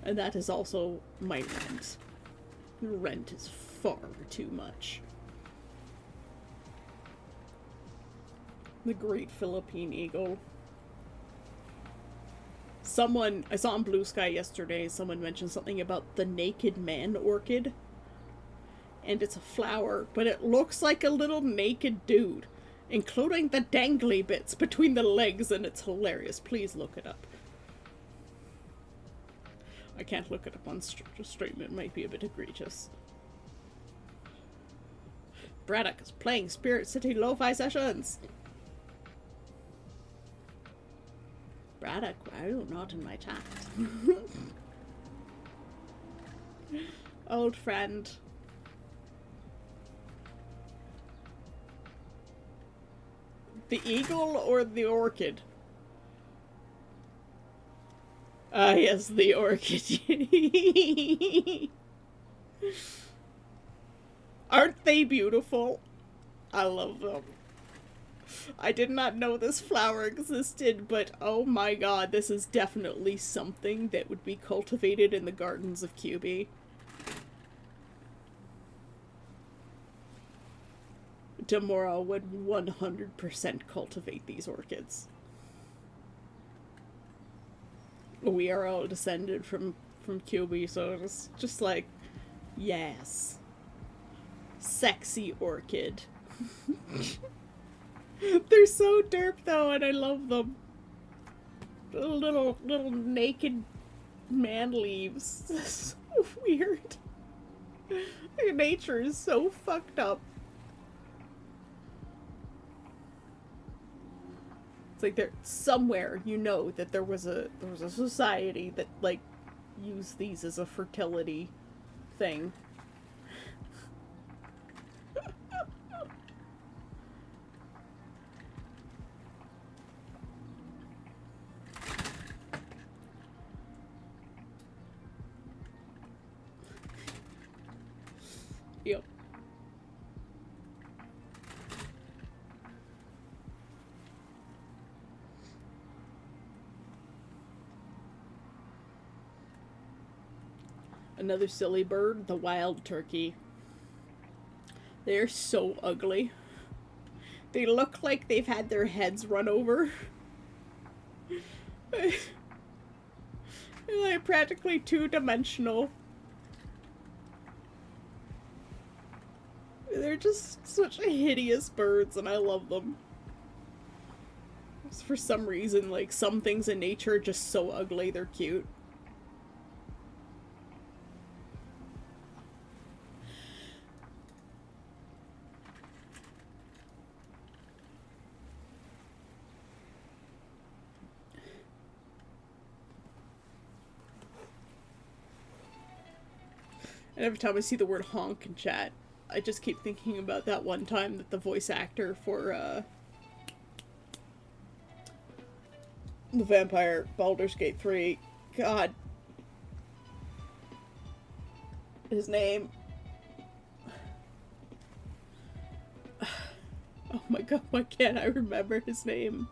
And that is also my rent. Rent is far too much. The Great Philippine Eagle. I saw on Blue Sky yesterday, someone mentioned something about the naked man orchid. And it's a flower, but it looks like a little naked dude, including the dangly bits between the legs, and it's hilarious. Please look it up. I can't look it up on stream, it might be a bit egregious. Braddock is playing Spirit City Lo-Fi Sessions! Braddock, why are you not in my chat? Old friend. The eagle or the orchid? Ah, yes, the orchid. Aren't they beautiful? I love them. I did not know this flower existed, but oh my god, this is definitely something that would be cultivated in the gardens of QB. Demora would 100% cultivate these orchids. We are all descended from QB, so it's just like, yes. Sexy orchid. They're so derp though, and I love them. Little naked man leaves. So weird. Nature is so fucked up. It's like there somewhere you know that there was a society that like used these as a fertility thing. Yep. Another silly bird, the wild turkey. They're so ugly. They look like they've had their heads run over. They're like practically two-dimensional. They're just such hideous birds, and I love them. For some reason, like, some things in nature are just so ugly, they're cute. And every time I see the word honk in chat, I just keep thinking about that one time that the voice actor for, the Vampire Baldur's Gate 3, God. His name. Oh my god, why can't I remember his name?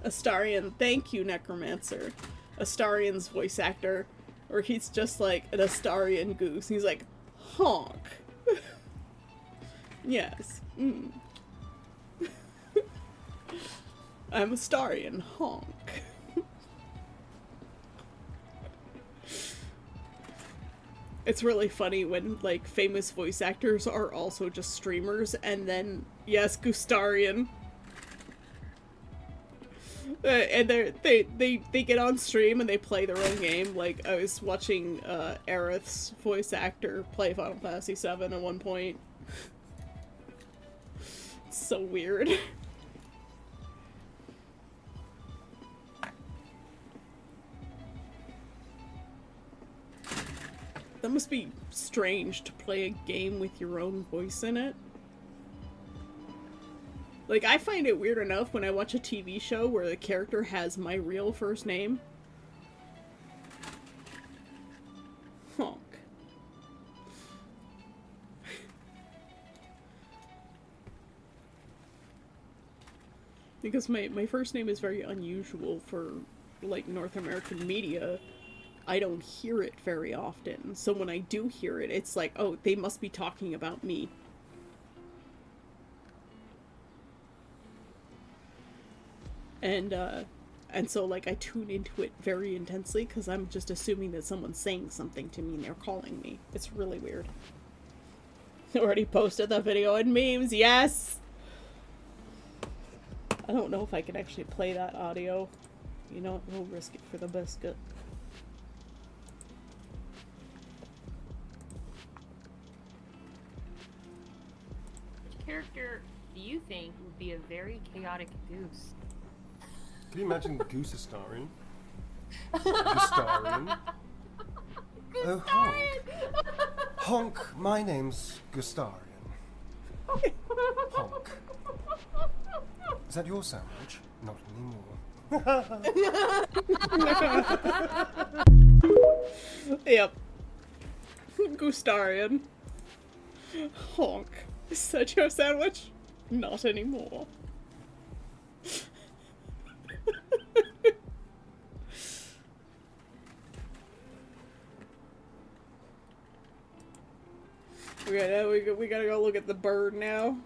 Astarion, thank you, Necromancer. Astarion's voice actor, or he's just like an Astarion goose. He's like, honk. Yes. Mm. I'm Astarion, honk. It's really funny when, like, famous voice actors are also just streamers, and then, yes, Gustarion. And they get on stream and they play their own game. Like, I was watching Aerith's voice actor play Final Fantasy VII at one point. It's so weird. That must be strange to play a game with your own voice in it. Like, I find it weird enough when I watch a TV show where the character has my real first name. Honk. Because my first name is very unusual for, like, North American media. I don't hear it very often. So when I do hear it, it's like, oh, they must be talking about me. And so, like, I tune into it very intensely because I'm just assuming that someone's saying something to me and they're calling me. It's really weird. Already posted that video in memes, yes! I don't know if I can actually play that audio. You know what, we'll risk it for the biscuit. Which character do you think would be a very chaotic goose? Can you imagine Goose Astarion? Gustarion? Oh, honk. Honk, my name's Gustarion. Honk. Is that your sandwich? Not anymore. Yep. Gustarion. Honk. Is that your sandwich? Not anymore. We gotta go look at the bird now.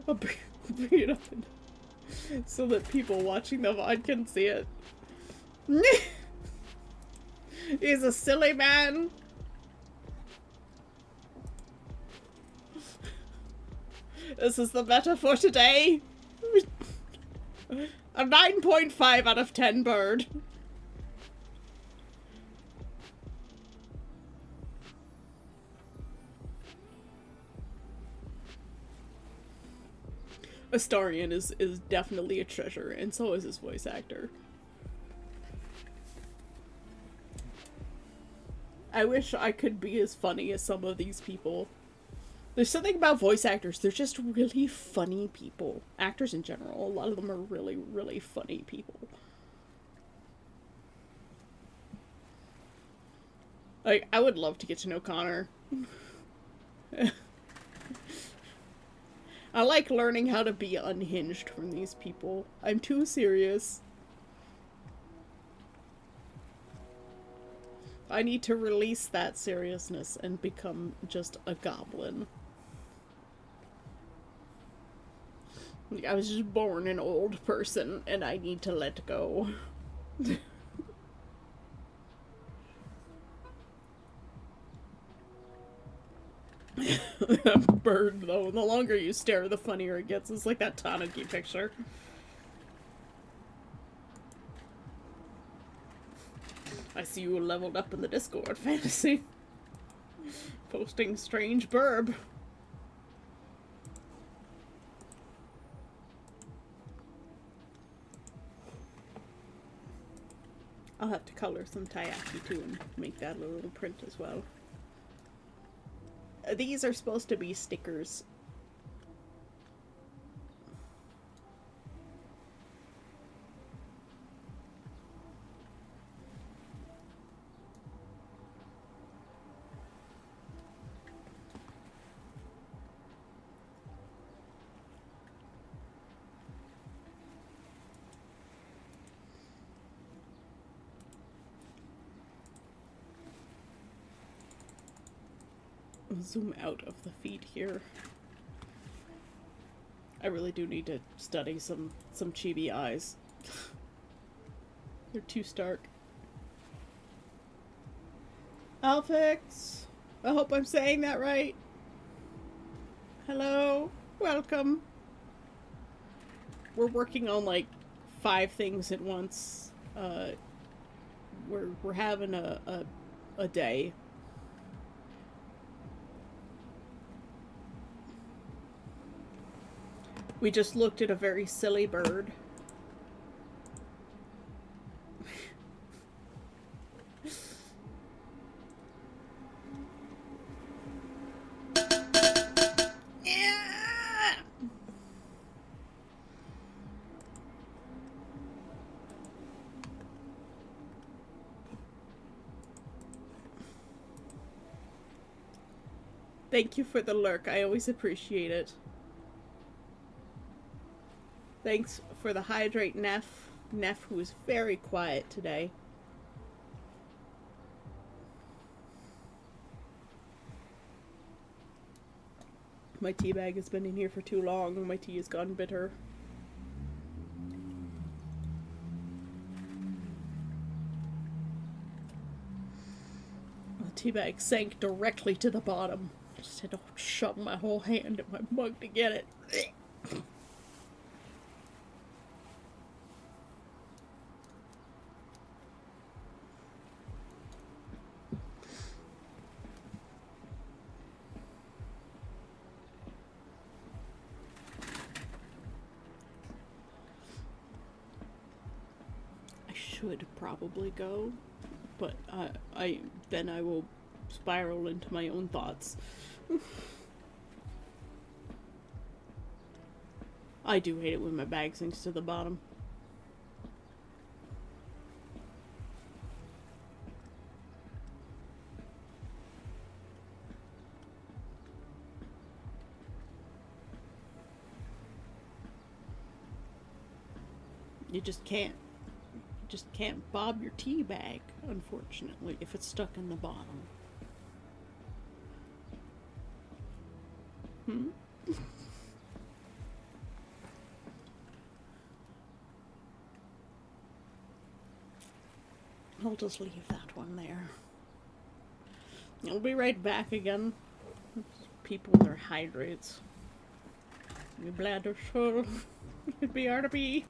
I'll bring it up so that people watching the VOD can see it. He's a silly man. This is the meta for today. A 9.5 out of 10 bird. Astarion is definitely a treasure, and so is his voice actor. I wish I could be as funny as some of these people. There's something about voice actors, they're just really funny people. Actors in general, a lot of them are really, really funny people. Like, I would love to get to know Connor. I like learning how to be unhinged from these people. I'm too serious. I need to release that seriousness and become just a goblin. I was just born an old person, and I need to let go. That bird, though, the longer you stare, the funnier it gets. It's like that Tanuki picture. I see you leveled up in the Discord, Fantasy. Posting strange burb. I'll have to color some taiyaki too and make that a little print as well. These are supposed to be stickers. Zoom out of the feet here. I really do need to study some chibi eyes. They're too stark. Alphix! I hope I'm saying that right. Hello? Welcome. We're working on like 5 things at once. We're having a day. We just looked at a very silly bird. Yeah! Thank you for the lurk. I always appreciate it. Thanks for the hydrate, Neff. Neff, who is very quiet today. My tea bag has been in here for too long and my tea has gone bitter. The tea bag sank directly to the bottom. I just had to shove my whole hand in my mug to get it. Should probably go, but then I will spiral into my own thoughts. I do hate it when my bag sinks to the bottom. You just can't bob your tea bag, unfortunately, if it's stuck in the bottom. I'll just leave that one there. I'll be right back again. People and their hydrates. Your bladder's full. It'd be hard to be.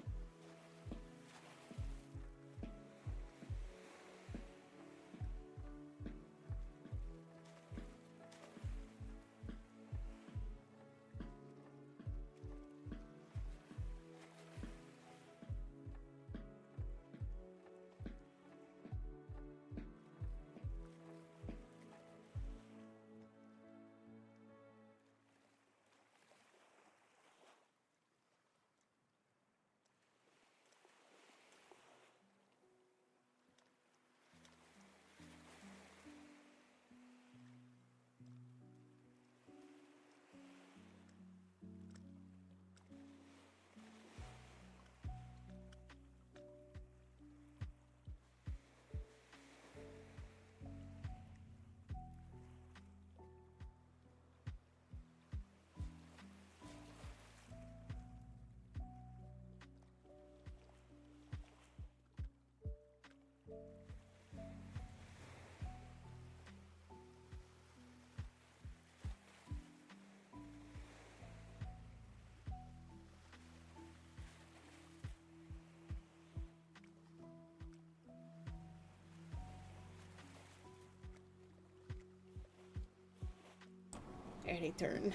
Any turn.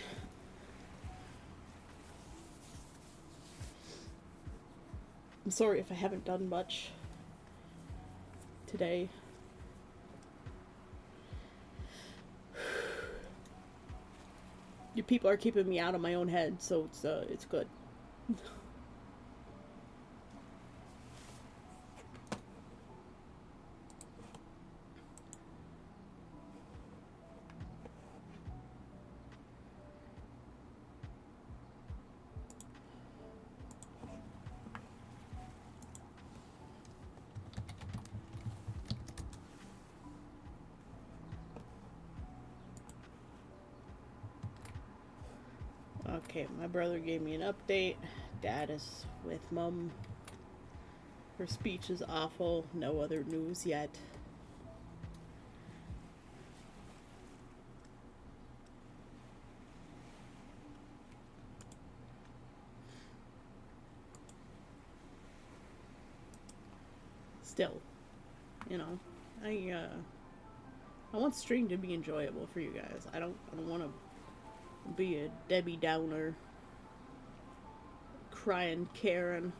I'm sorry if I haven't done much today. You people are keeping me out of my own head, so it's good. Okay, my brother gave me an update. Dad is with Mum. Her speech is awful. No other news yet. Still, you know, I want stream to be enjoyable for you guys. I don't want to be a Debbie Downer, crying Karen.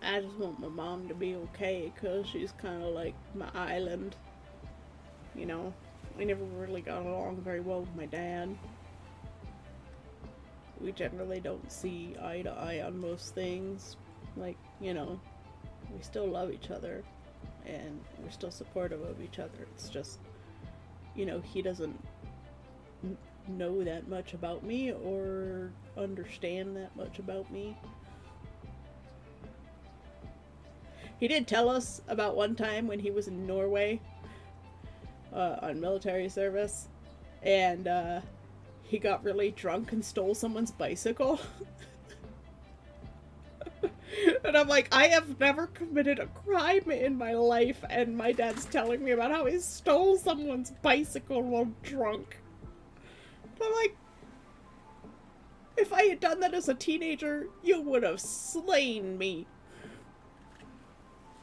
I just want my mom to be okay, because she's kind of like my island. You know, I never really got along very well with my dad. We generally don't see eye to eye on most things. Like, you know, we still love each other and we're still supportive of each other. It's just, you know, he doesn't know that much about me or understand that much about me. He did tell us about one time when he was in Norway on military service, and he got really drunk and stole someone's bicycle. And I'm like, I have never committed a crime in my life, and my dad's telling me about how he stole someone's bicycle while drunk. And I'm like, if I had done that as a teenager, you would have slain me.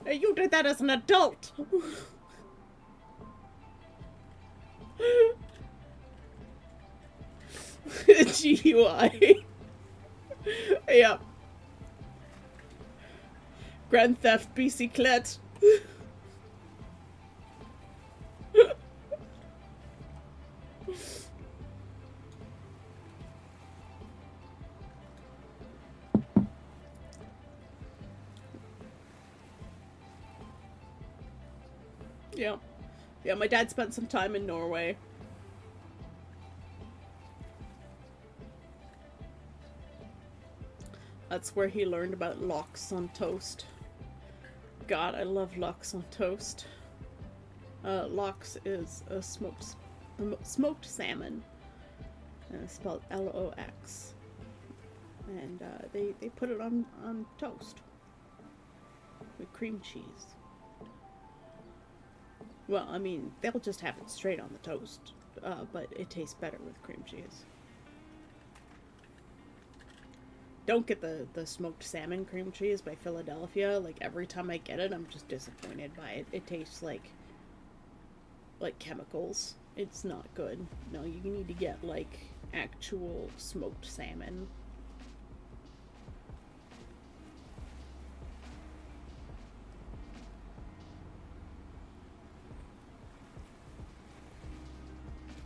And you did that as an adult. GUI. Yep. Grand Theft Bicyclette. Yeah. Yeah, my dad spent some time in Norway. That's where he learned about lox on toast. God, I love lox on toast. Lox is a smoked salmon. And it's spelled L-O-X. And they put it on toast. With cream cheese. Well, I mean, they'll just have it straight on the toast. But it tastes better with cream cheese. Don't get the smoked salmon cream cheese by Philadelphia. Like, every time I get it, I'm just disappointed by it. It tastes like chemicals. It's not good. No, you need to get, like, actual smoked salmon.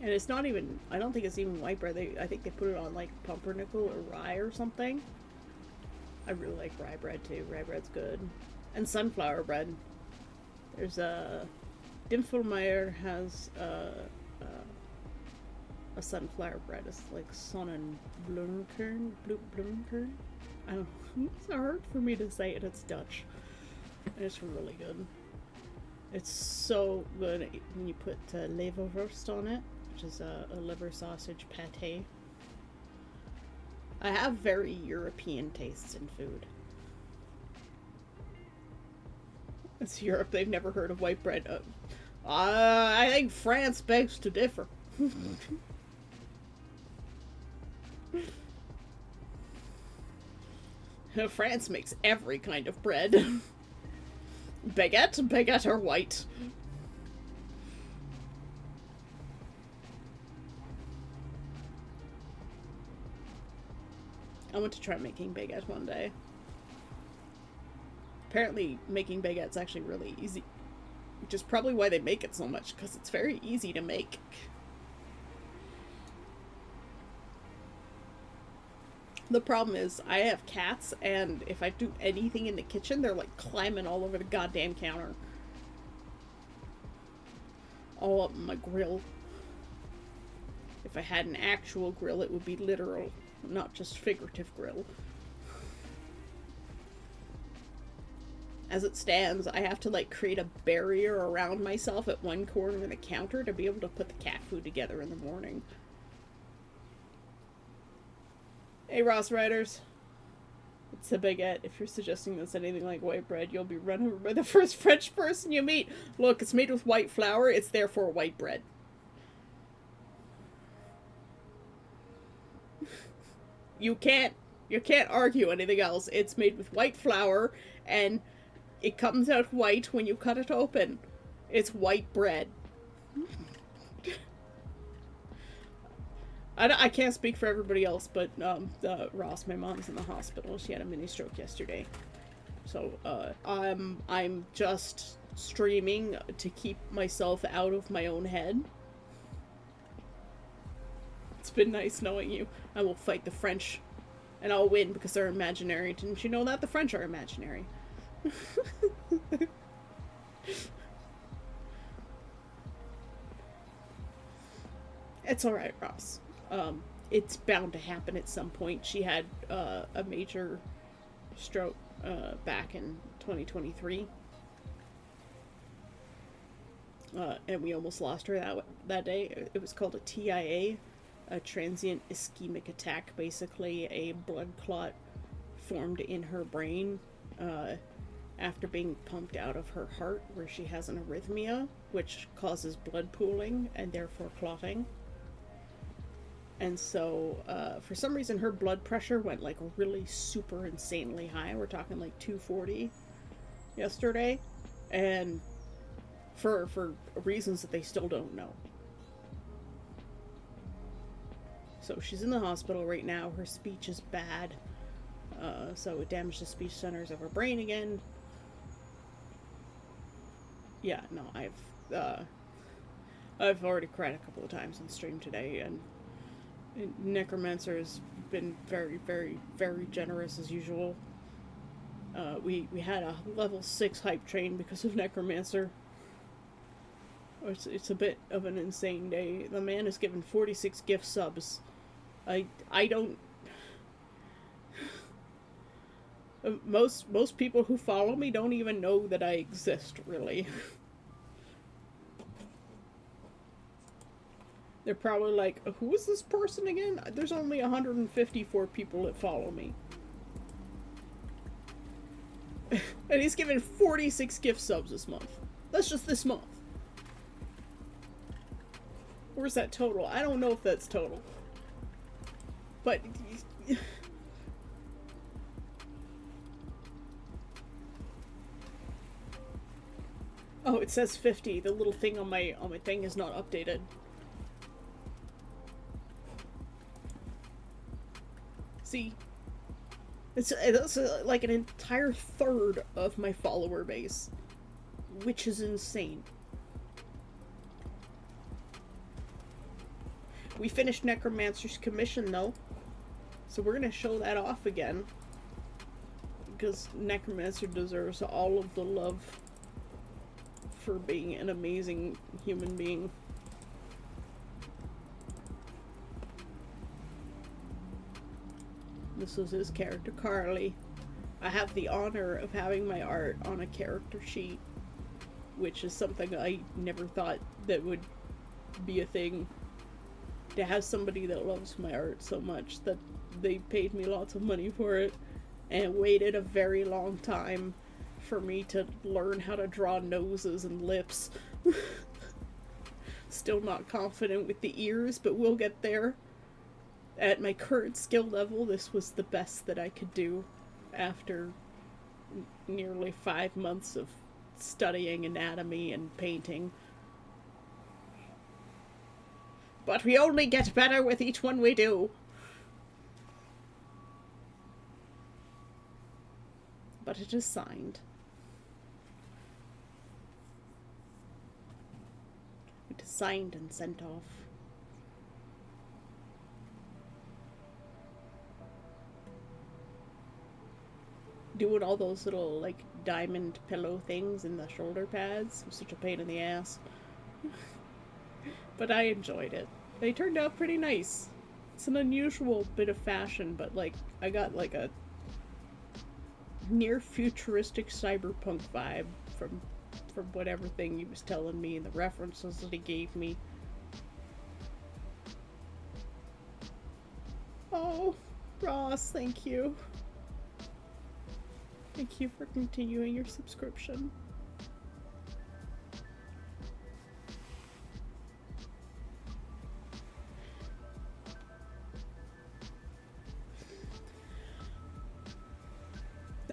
And it's not even, I don't think it's even white bread. I think they put it on, like, pumpernickel or rye or something. I really like rye bread, too. Rye bread's good. And sunflower bread. There's Dimfelmeyer has a sunflower bread. It's like Sonnenblumenkern. Blumenkern? I don't know. It's hard for me to say it. It's Dutch. And it's really good. It's so good when you put leverwurst on it, which is a liver sausage pate. I have very European tastes in food. It's Europe. They've never heard of white bread. I think France begs to differ. France makes every kind of bread. Baguette or white. I want to try making baguette one day. Apparently, making baguette's actually really easy. Which is probably why they make it so much, because it's very easy to make. The problem is, I have cats, and if I do anything in the kitchen, they're like climbing all over the goddamn counter. All up my grill. If I had an actual grill, it would be literal, not just figurative grill. As it stands, I have to like create a barrier around myself at one corner of the counter to be able to put the cat food together in the morning. Hey, Ross Riders. It's a baguette. If you're suggesting that's anything like white bread, you'll be run over by the first French person you meet. Look, it's made with white flour. It's therefore white bread. You can't argue anything else. It's made with white flour, and it comes out white when you cut it open. It's white bread. I can't speak for everybody else, but Ross, my mom's in the hospital. She had a mini stroke yesterday, so I'm just streaming to keep myself out of my own head. It's been nice knowing you. I will fight the French, and I'll win because they're imaginary. Didn't you know that? The French are imaginary. It's alright, Ross. It's bound to happen at some point. She had a major stroke back in 2023. And we almost lost her that day. It was called a TIA, a transient ischemic attack. Basically, a blood clot formed in her brain after being pumped out of her heart, where she has an arrhythmia, which causes blood pooling and therefore clotting. And so, for some reason, her blood pressure went like really super insanely high. We're talking like 240 yesterday. And for reasons that they still don't know. So she's in the hospital right now. Her speech is bad. So it damaged the speech centers of her brain again. Yeah, no, I've already cried a couple of times on stream today, and Necromancer has been very, very, very generous as usual. We had a level 6 hype train because of Necromancer. It's a bit of an insane day. The man has given 46 gift subs. I don't... Most people who follow me don't even know that I exist, really. They're probably like, who is this person again? There's only 154 people that follow me. And he's given 46 gift subs this month. That's just this month. Where's that total? I don't know if that's total. But... oh, it says 50. The little thing on my thing is not updated. See? That's like an entire third of my follower base. Which is insane. We finished Necromancer's commission, though. So we're gonna show that off again. Because Necromancer deserves all of the love for being an amazing human being. This was his character, Carly. I have the honor of having my art on a character sheet, which is something I never thought that would be a thing. To have somebody that loves my art so much that they paid me lots of money for it and waited a very long time for me to learn how to draw noses and lips. Still not confident with the ears, but we'll get there. At my current skill level, this was the best that I could do. after nearly 5 months of studying anatomy and painting. But we only get better with each one we do. But it is signed. It is signed and sent off. Doing all those little, like, diamond pillow things in the shoulder pads was such a pain in the ass. But I enjoyed it. They turned out pretty nice. It's an unusual bit of fashion, but, like, I got, like, a near futuristic cyberpunk vibe from whatever thing he was telling me and the references that he gave me. Oh, Ross, thank you. Thank you for continuing your subscription.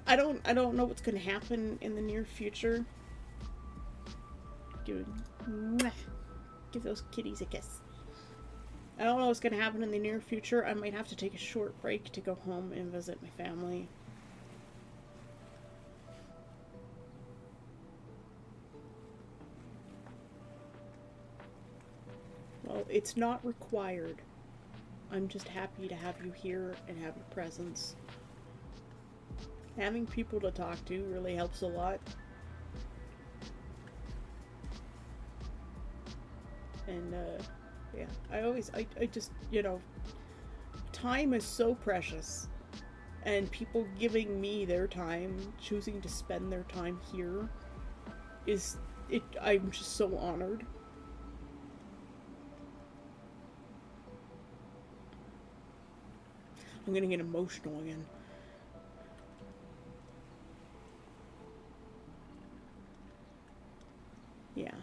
I don't know what's gonna happen in the near future. Give those kitties a kiss. I don't know what's gonna happen in the near future. I might have to take a short break to go home and visit my family. Well, it's not required. I'm just happy to have you here and have your presence. Having people to talk to really helps a lot. And, yeah, I just, you know, time is so precious. And people giving me their time, choosing to spend their time here, I'm just so honored. I'm gonna get emotional again. Yeah.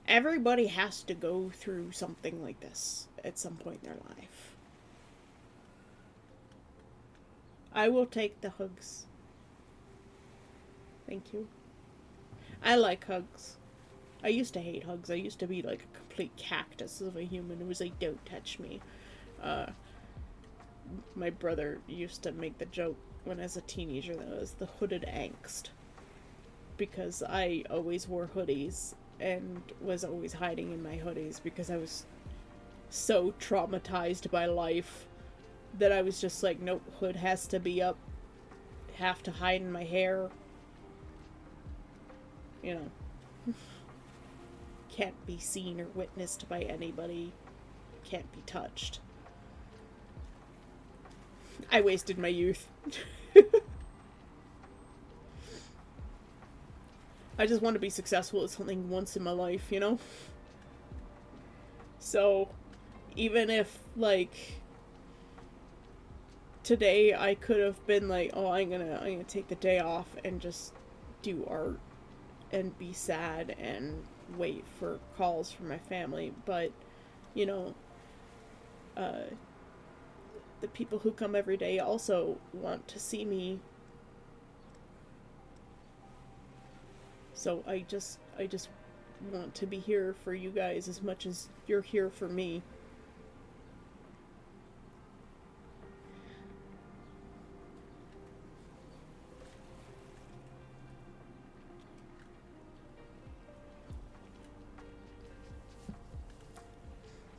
Everybody has to go through something like this at some point in their life. I will take the hugs. Thank you. I like hugs. I used to hate hugs. I used to be like a complete cactus of a human. It was like, don't touch me. My brother used to make the joke when I was a teenager that I was the hooded angst. Because I always wore hoodies and was always hiding in my hoodies because I was so traumatized by life that I was just like, nope, hood has to be up. Have to hide in my hair. You know. Can't be seen or witnessed by anybody. Can't be touched. I wasted my youth. I just want to be successful at something once in my life, you know? So, even if, like, today I could have been like, oh, I'm gonna take the day off and just do art and be sad and wait for calls from my family, but, you know, the people who come every day also want to see me. So I just want to be here for you guys as much as you're here for me.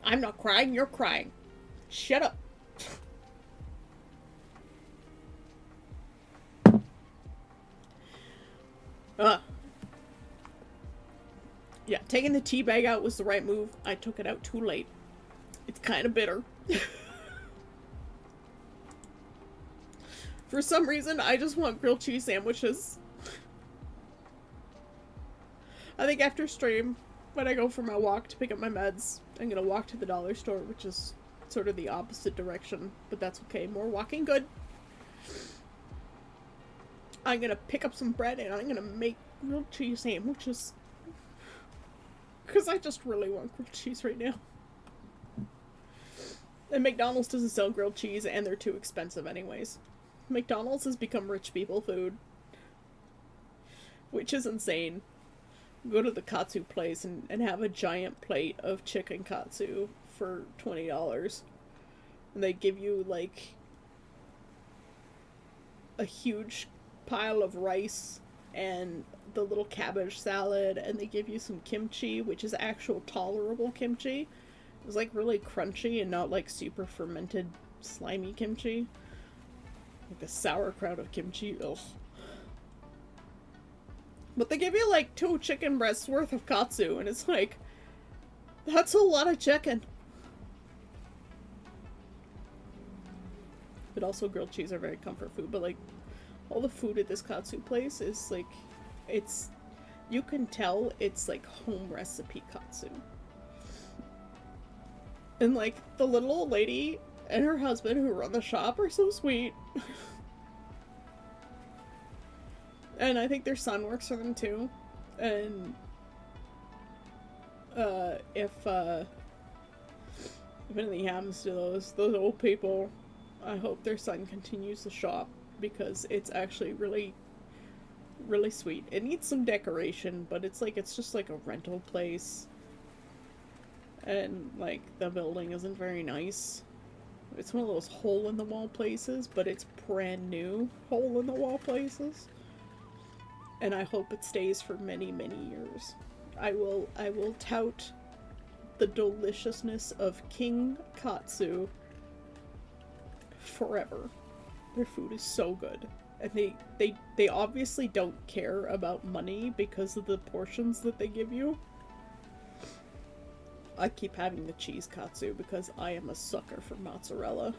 I'm not crying, you're crying. Shut up. Yeah, taking the tea bag out was the right move. I took it out too late. It's kind of bitter. For some reason, I just want grilled cheese sandwiches. I think after stream, when I go for my walk to pick up my meds, I'm gonna walk to the dollar store, which is sort of the opposite direction, but that's okay. More walking good. I'm gonna pick up some bread and I'm gonna make grilled cheese sandwiches. Because I just really want grilled cheese right now. And McDonald's doesn't sell grilled cheese, and they're too expensive anyways. McDonald's has become rich people food, which is insane. Go to the katsu place and have a giant plate of chicken katsu for $20. And they give you, like, a huge pile of rice and the little cabbage salad, and they give you some kimchi, which is actual tolerable kimchi. It's like really crunchy and not like super fermented slimy kimchi. Like a sauerkraut of kimchi. Ugh. But they give you like 2 chicken breasts worth of katsu, and it's like, that's a lot of chicken. But also grilled cheese are very comfort food, but like all the food at this katsu place is like, it's, you can tell it's like home recipe katsu. And like the little old lady and her husband who run the shop are so sweet. And I think their son works for them too. And if anything happens to those old people, I hope their son continues the shop, because it's actually really, really sweet. It needs some decoration, but it's just like a rental place. And like the building isn't very nice. It's one of those hole in the wall places, but it's brand new hole in the wall places. And I hope it stays for many, many years. I will tout the deliciousness of King Katsu forever. Their food is so good. And they obviously don't care about money because of the portions that they give you. I keep having the cheese katsu because I am a sucker for mozzarella.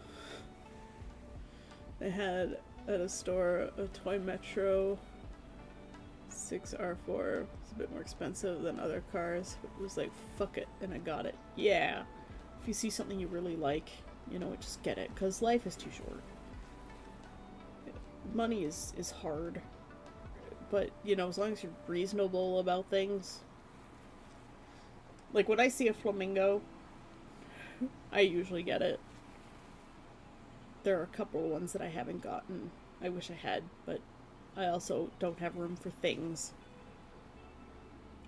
They had at a store a Toy Metro 6R4. It's a bit more expensive than other cars. It was like, fuck it, and I got it. Yeah. If you see something you really like, you know, just get it, because life is too short. Money is hard. But, you know, as long as you're reasonable about things. Like, when I see a flamingo, I usually get it. There are a couple of ones that I haven't gotten. I wish I had, but I also don't have room for things.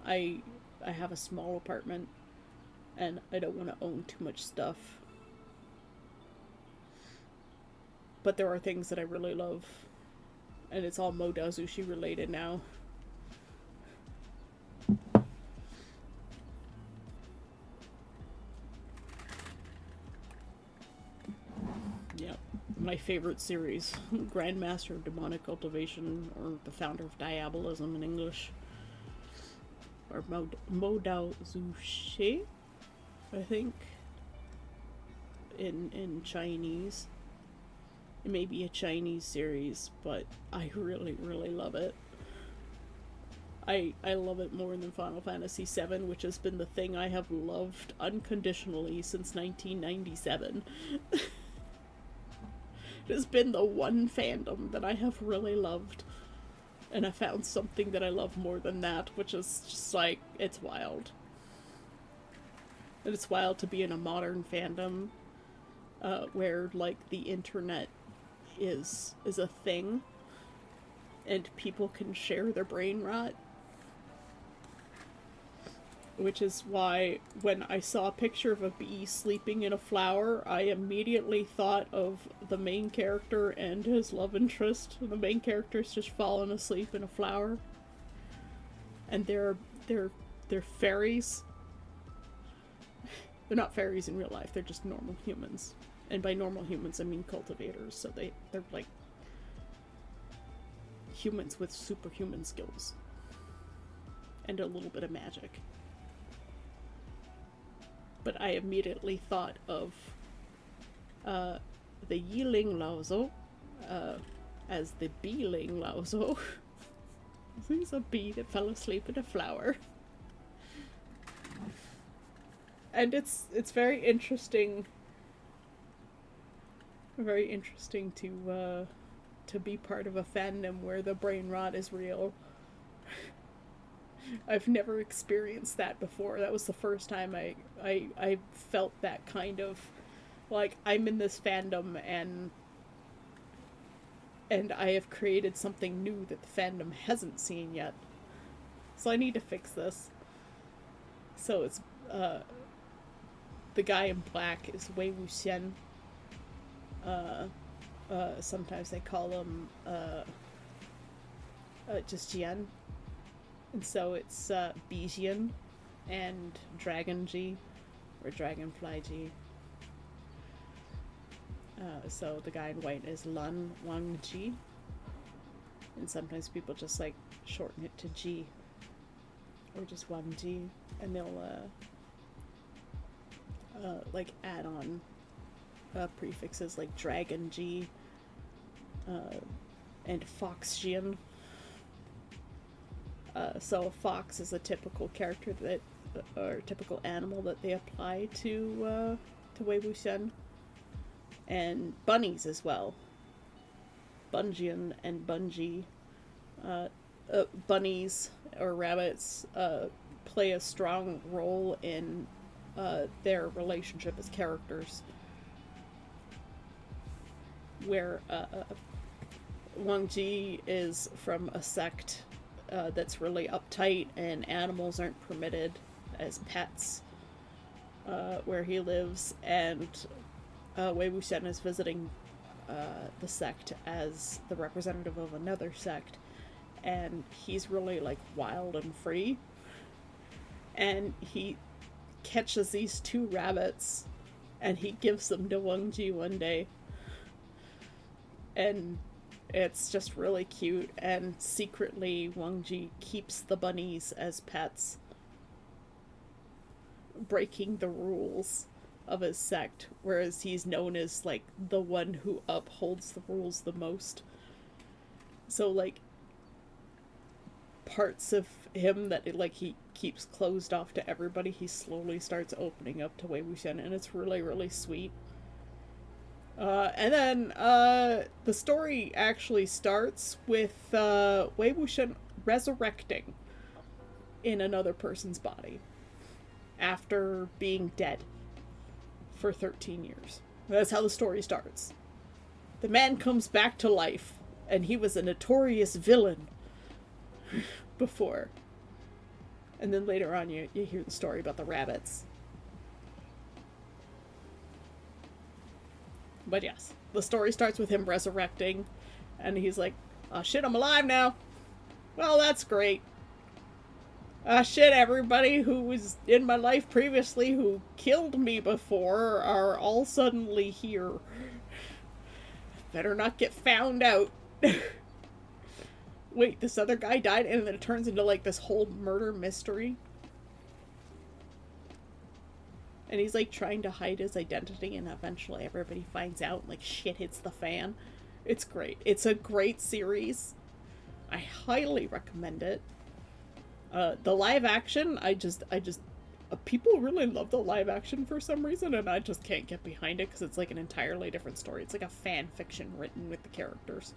I have a small apartment, and I don't want to own too much stuff. But there are things that I really love, and it's all Modazushi related now. My favorite series, Grandmaster of Demonic Cultivation, or the Founder of Diabolism in English, or Modazushi, I think, in Chinese. It may be a Chinese series, but I really, really love it. I love it more than Final Fantasy VII, which has been the thing I have loved unconditionally since 1997. It has been the one fandom that I have really loved. And I found something that I love more than that, which is just like, it's wild. And it's wild to be in a modern fandom where, like, the internet is a thing. And people can share their brain rot. Which is why, when I saw a picture of a bee sleeping in a flower, I immediately thought of the main character and his love interest. The main character's just fallen asleep in a flower. And they're fairies. They're not fairies in real life, they're just normal humans. And by normal humans, I mean cultivators, so they're like humans with superhuman skills. And a little bit of magic. But I immediately thought of the Yiling Laozo as the Beeling Laozo. He's a bee that fell asleep in a flower. And it's very interesting. Very interesting to be part of a fandom where the brain rot is real. I've never experienced that before. That was the first time I felt that kind of like, I'm in this fandom, and I have created something new that the fandom hasn't seen yet. So I need to fix this. So it's, the guy in black is Wei Wuxian. Sometimes they call him, just Jian. And so it's, Bijian and Dragon G, or Dragonfly G. So the guy in white is Lan Wangji. And sometimes people just, like, shorten it to G. Or just Wangji. And they'll, like, add on prefixes like Dragon G, and Fox Jian. So a fox is a typical character that, or typical animal that they apply to Wei Wuxian. And bunnies as well. Bunjian and Bunji. Bunnies or rabbits play a strong role in their relationship as characters. Where Wang Ji is from a sect that's really uptight, and animals aren't permitted as pets where he lives, and Wei Wuxian is visiting the sect as the representative of another sect, and he's really, like, wild and free, and he catches these 2 rabbits, and he gives them to Wang Ji one day, and it's just really cute, and secretly Wang Ji keeps the bunnies as pets, breaking the rules of his sect, whereas he's known as, like, the one who upholds the rules the most. So, like, parts of him that, like, he keeps closed off to everybody, he slowly starts opening up to Wei Wuxian, and it's really, really sweet. And then, the story actually starts with, Wei Wuxian resurrecting in another person's body after being dead for 13 years. That's how the story starts. The man comes back to life, and he was a notorious villain before. And then later on you hear the story about the rabbits. But yes, the story starts with him resurrecting, and he's like, oh shit, I'm alive now! Well, that's great. Shit, everybody who was in my life previously who killed me before are all suddenly here. Better not get found out. Wait, this other guy died, and then it turns into, like, this whole murder mystery. And he's, like, trying to hide his identity, and eventually everybody finds out, and, like, shit hits the fan. It's great. It's a great series. I highly recommend it. The live action, people really love the live action for some reason, and I just can't get behind it, because it's, like, an entirely different story. It's like a fan fiction written with the characters.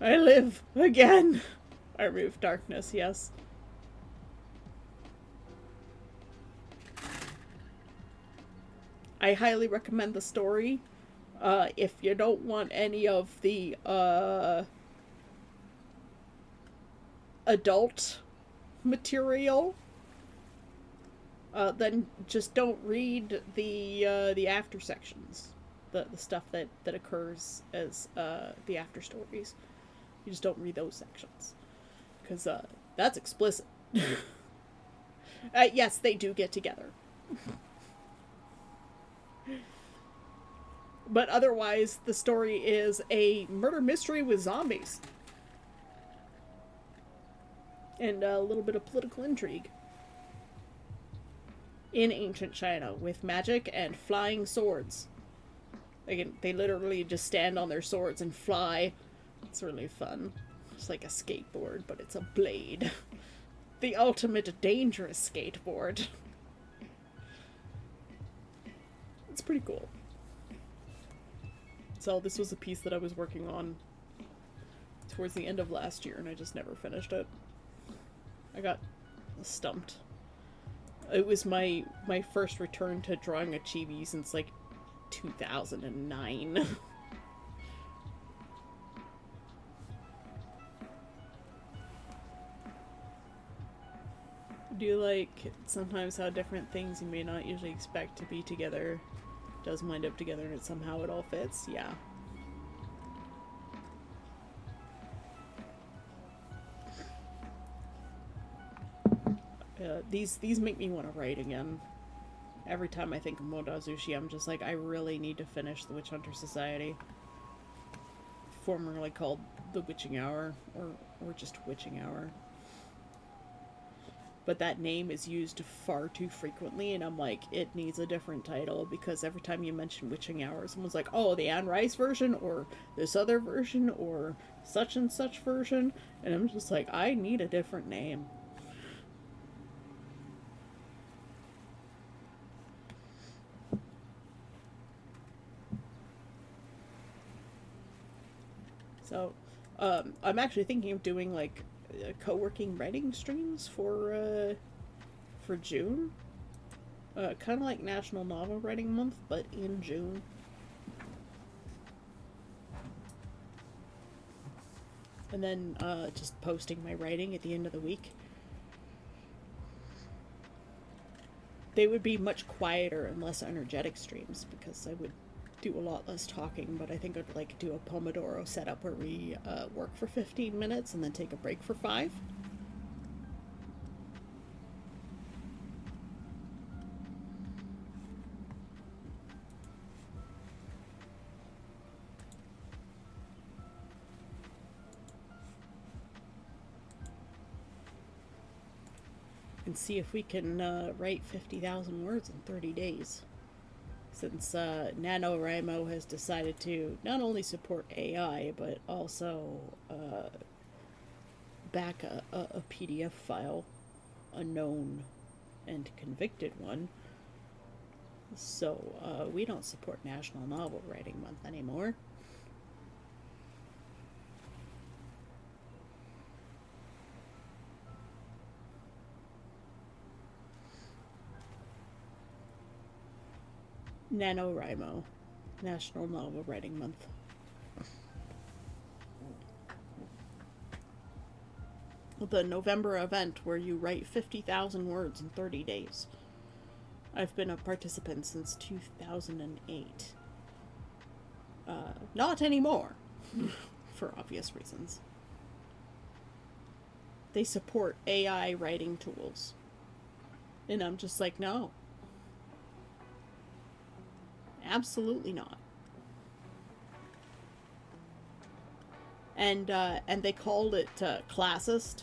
I live again! I remove darkness, yes. I highly recommend the story. If you don't want any of the, adult material, then just don't read the after sections. The stuff that occurs as, the after stories. You just don't read those sections. Because, that's explicit. Yes, they do get together. But otherwise, the story is a murder mystery with zombies. And a little bit of political intrigue. In ancient China, with magic and flying swords. They literally just stand on their swords and fly. It's really fun. It's like a skateboard, but it's a blade. The ultimate dangerous skateboard. It's pretty cool. So this was a piece that I was working on towards the end of last year, and I just never finished it. I got stumped. It was my first return to drawing a chibi since like 2009. Do you like sometimes how different things you may not usually expect to be together does wind up together and somehow it all fits? Yeah. These make me want to write again. Every time I think of Modazushi, I'm just like, I really need to finish the Witch Hunter Society. Formerly called The Witching Hour, or just Witching Hour. But that name is used far too frequently, and I'm like, it needs a different title, because every time you mention Witching Hour, someone's like, oh, the Anne Rice version, or this other version, or such and such version, and I'm just like, I need a different name. So, I'm actually thinking of doing like co-working writing streams for June. Kind of like National Novel Writing Month, but in June. And then just posting my writing at the end of the week. They would be much quieter and less energetic streams because I would do a lot less talking, but I think I'd like do a Pomodoro setup where we work for 15 minutes and then take a break for 5. And see if we can write 50,000 words in 30 days. Since NaNoWriMo has decided to not only support AI, but also back a PDF file, a known and convicted one. So we don't support National Novel Writing Month anymore. NaNoWriMo, National Novel Writing Month. The November event where you write 50,000 words in 30 days. I've been a participant since 2008. Not anymore, for obvious reasons. They support AI writing tools. And I'm just like, no. Absolutely not. And they called it classist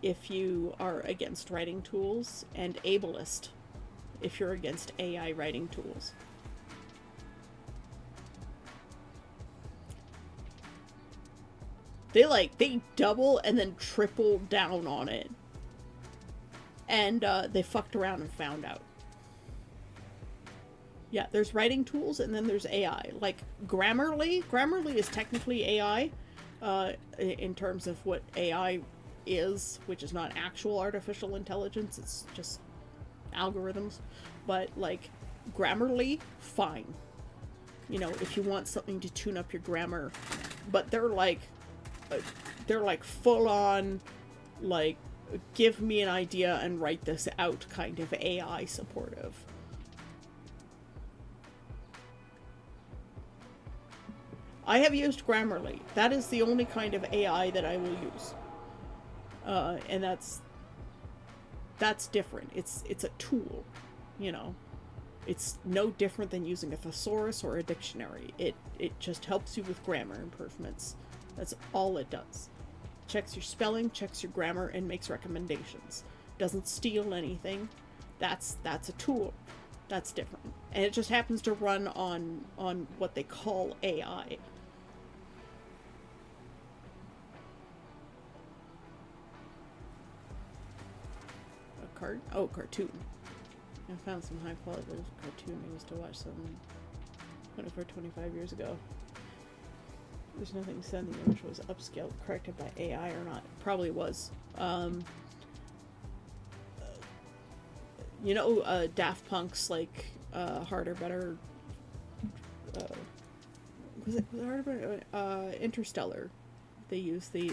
if you are against writing tools, and ableist if you're against AI writing tools. They double and then triple down on it. And they fucked around and found out. Yeah, there's writing tools and then there's AI. Like Grammarly. Grammarly is technically AI in terms of what AI is, which is not actual artificial intelligence. It's just algorithms. But like Grammarly, fine. You know, if you want something to tune up your grammar. But they're like full on, like, give me an idea and write this out kind of AI supportive. I have used Grammarly. That is the only kind of AI that I will use. And that's different. It's a tool, you know. It's no different than using a thesaurus or a dictionary. It just helps you with grammar improvements. That's all it does. Checks your spelling, checks your grammar, and makes recommendations. Doesn't steal anything. That's a tool. That's different. And it just happens to run on what they call AI. Cartoon. I found some high quality cartoon I used to watch some 25 years ago. There's nothing said the image was upscaled, corrected by AI or not. It probably was. You know, Daft Punk's like Harder, Better. Was it Harder, Better? Interstellar. They used the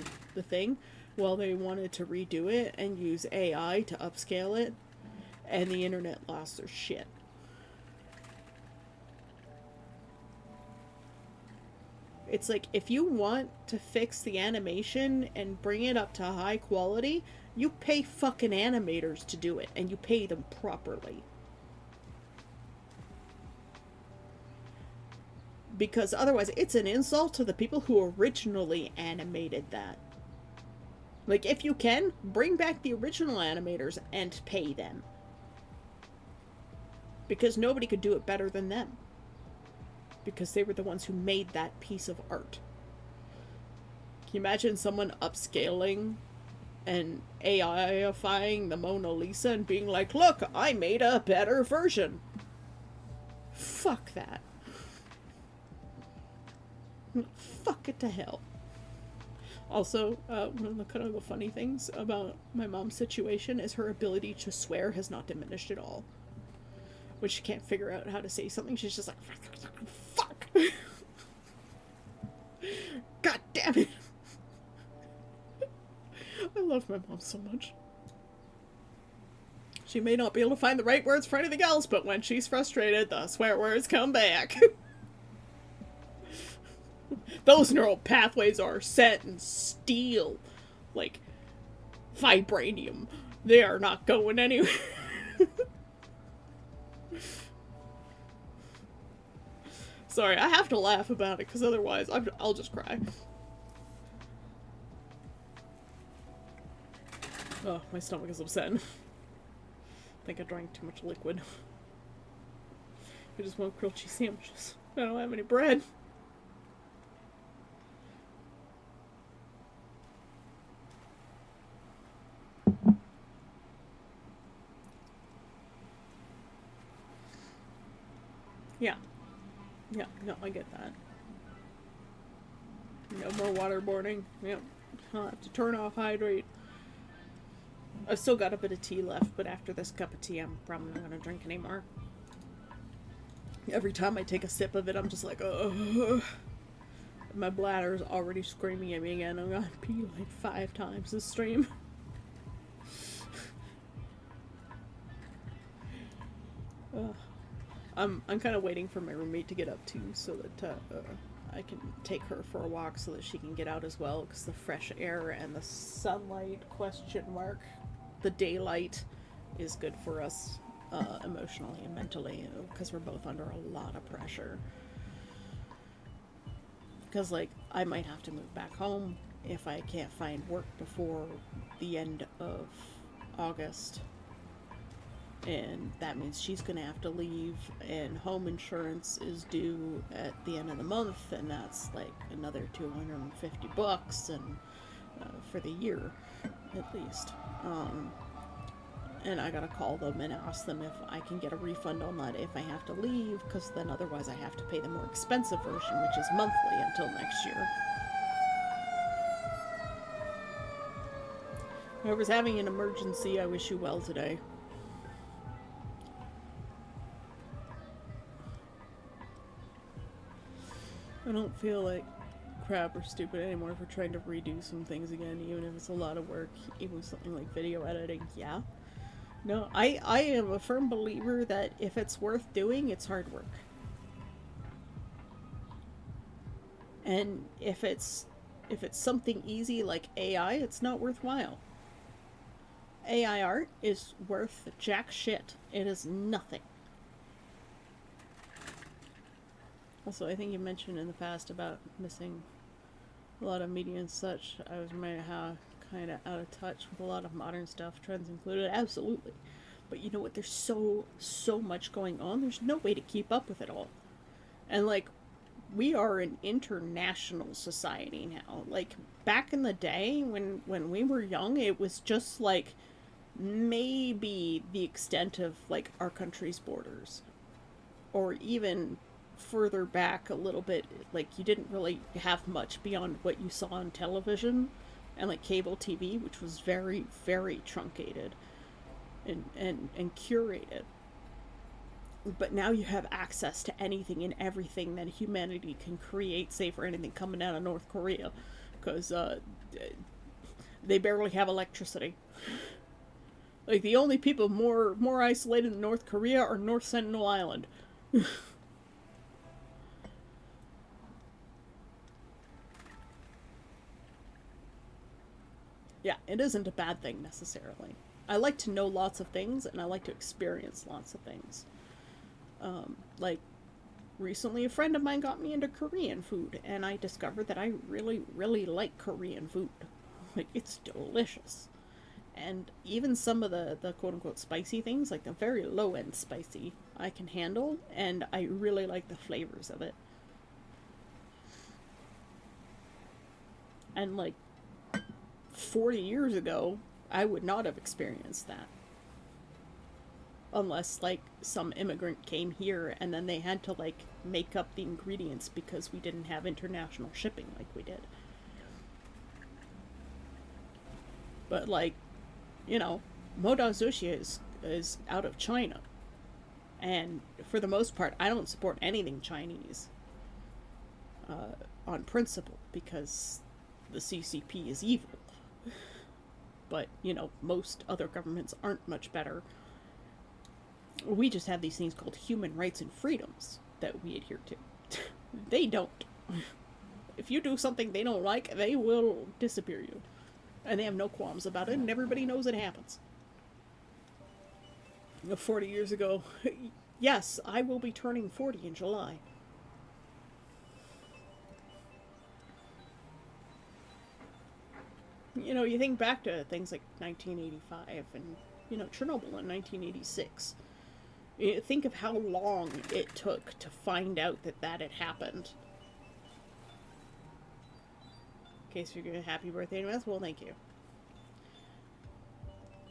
thing. Well, they wanted to redo it and use AI to upscale it, and the internet lost their shit. It's like, if you want to fix the animation and bring it up to high quality, you pay fucking animators to do it, and you pay them properly. Because otherwise, it's an insult to the people who originally animated that. Like, if you can, bring back the original animators and pay them. Because nobody could do it better than them. Because they were the ones who made that piece of art. Can you imagine someone upscaling and AI-ifying the Mona Lisa and being like, look, I made a better version. Fuck that. Fuck it to hell. Also, one of the kind of the funny things about my mom's situation is her ability to swear has not diminished at all. When she can't figure out how to say something, she's just like, fuck! God damn it! I love my mom so much. She may not be able to find the right words for anything else, but when she's frustrated, the swear words come back. Those neural pathways are set in steel. Like, vibranium. They are not going anywhere. Sorry, I have to laugh about it, because otherwise I'll just cry. Oh, my stomach is upset. I think I drank too much liquid. I just want grilled cheese sandwiches. I don't have any bread. Yeah. Yeah, no, I get that. No more waterboarding. Yep. I'll have to turn off hydrate. I've still got a bit of tea left, but after this cup of tea, I'm probably not going to drink anymore. Every time I take a sip of it, I'm just like, ugh. My bladder's already screaming at me again. I'm going to pee like 5 times this stream. I'm kind of waiting for my roommate to get up too, so that I can take her for a walk so that she can get out as well, because the fresh air and the sunlight, the daylight is good for us emotionally and mentally, because we're both under a lot of pressure. Because, like, I might have to move back home if I can't find work before the end of August. And that means she's gonna have to leave, and home insurance is due at the end of the month, and that's like another $250 and for the year at least. And I gotta call them and ask them if I can get a refund on that if I have to leave, because then otherwise I have to pay the more expensive version, which is monthly until next year. Whoever's having an emergency, I wish you well today. I don't feel like crap or stupid anymore for trying to redo some things again, even if it's a lot of work, even something like video editing, yeah. No, I am a firm believer that if it's worth doing, it's hard work. And if it's something easy like AI, it's not worthwhile. AI art is worth jack shit. It is nothing. Also, I think you mentioned in the past about missing a lot of media and such. I was kind of out of touch with a lot of modern stuff, trends included. Absolutely. But you know what? There's so much going on. There's no way to keep up with it all. And, like, we are an international society now. Like, back in the day when we were young, it was just, like, maybe the extent of, like, our country's borders. Or even further back a little bit, like, you didn't really have much beyond what you saw on television and, like, cable TV, which was very, very truncated. and curated. But now you have access to anything and everything that humanity can create, say for anything coming out of North Korea, because they barely have electricity. Like, the only people more isolated in North Korea are North Sentinel Island. Yeah, it isn't a bad thing necessarily. I like to know lots of things, and I like to experience lots of things. Like, recently a friend of mine got me into Korean food, and I discovered that I really, really like Korean food. Like, it's delicious. And even some of the quote-unquote spicy things, like the very low-end spicy, I can handle, and I really like the flavors of it. And, like, 40 years ago, I would not have experienced that. Unless, like, some immigrant came here and then they had to, like, make up the ingredients because we didn't have international shipping like we did. But, like, you know, Moda Sushi is out of China. And for the most part, I don't support anything Chinese on principle, because the CCP is evil. But, you know, most other governments aren't much better. We just have these things called human rights and freedoms that we adhere to. They don't. If you do something they don't like, they will disappear you. And they have no qualms about it, and everybody knows it happens. 40 years ago, yes, I will be turning 40 in July. You know, you think back to things like 1985 and, you know, Chernobyl in 1986. You think of how long it took to find out that that had happened. In case you're going to happy birthday to us, well, thank you.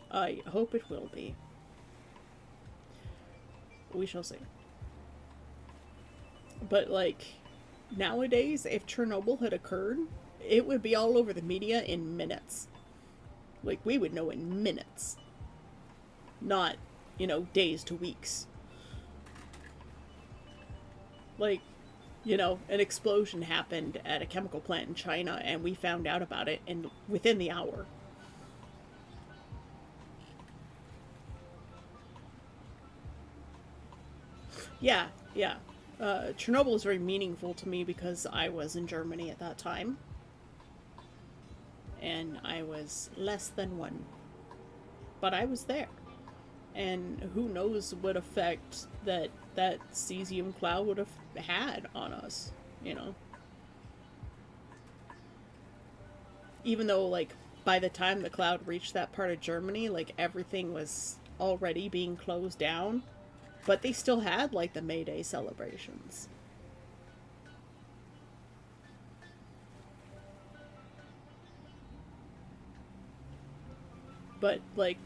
I hope it will be. We shall see. But, like, nowadays, if Chernobyl had occurred, it would be all over the media in minutes. Like, we would know in minutes. Not, you know, days to weeks. Like, you know, an explosion happened at a chemical plant in China, and we found out about it within the hour. Yeah. Chernobyl is very meaningful to me because I was in Germany at that time. And I was less than one. But I was there. And who knows what effect that cesium cloud would have had on us, you know? Even though, like, by the time the cloud reached that part of Germany, like, everything was already being closed down. But they still had, like, the May Day celebrations. But, like,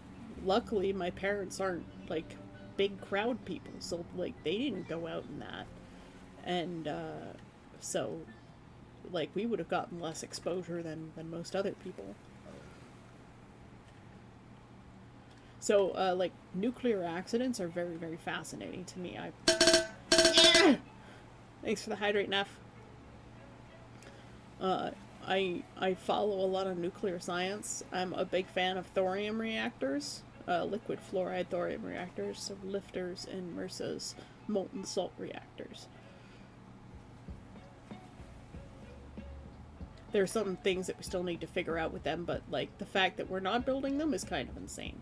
luckily my parents aren't, like, big crowd people, so, like, they didn't go out in that. And, so, like, we would have gotten less exposure than most other people. So, like, nuclear accidents are very, very fascinating to me. Thanks for the hydrate, Neff. I follow a lot of nuclear science. I'm a big fan of thorium reactors, liquid fluoride thorium reactors, so lifters and MRSA's molten salt reactors. There are some things that we still need to figure out with them, but, like, the fact that we're not building them is kind of insane.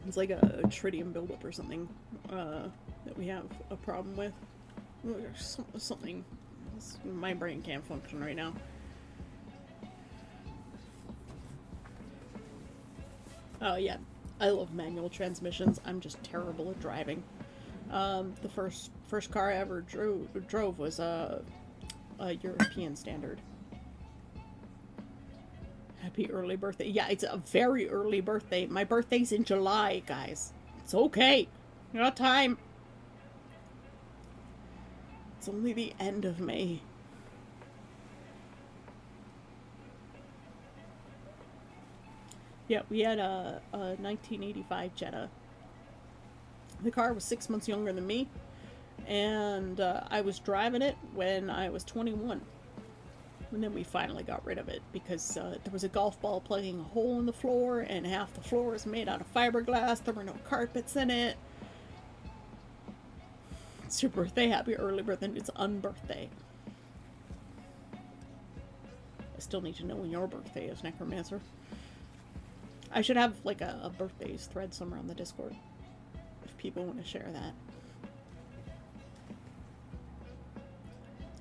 It's like a tritium buildup or something that we have a problem with. There's something. My brain can't function right now. Oh yeah, I love manual transmissions. I'm just terrible at driving. The first car I ever drove was a European standard. Happy early birthday. Yeah, it's a very early birthday. My birthday's in July, guys. It's okay. You got time. It's only the end of May. Yeah, we had a 1985 Jetta. The car was 6 months younger than me, and I was driving it when I was 21. And then we finally got rid of it because there was a golf ball plugging a hole in the floor, and half the floor is made out of fiberglass. There were no carpets in it. It's your birthday. Happy early birthday. It's unbirthday. I still need to know when your birthday is, Necromancer. I should have like a birthdays thread somewhere on the Discord if people want to share that.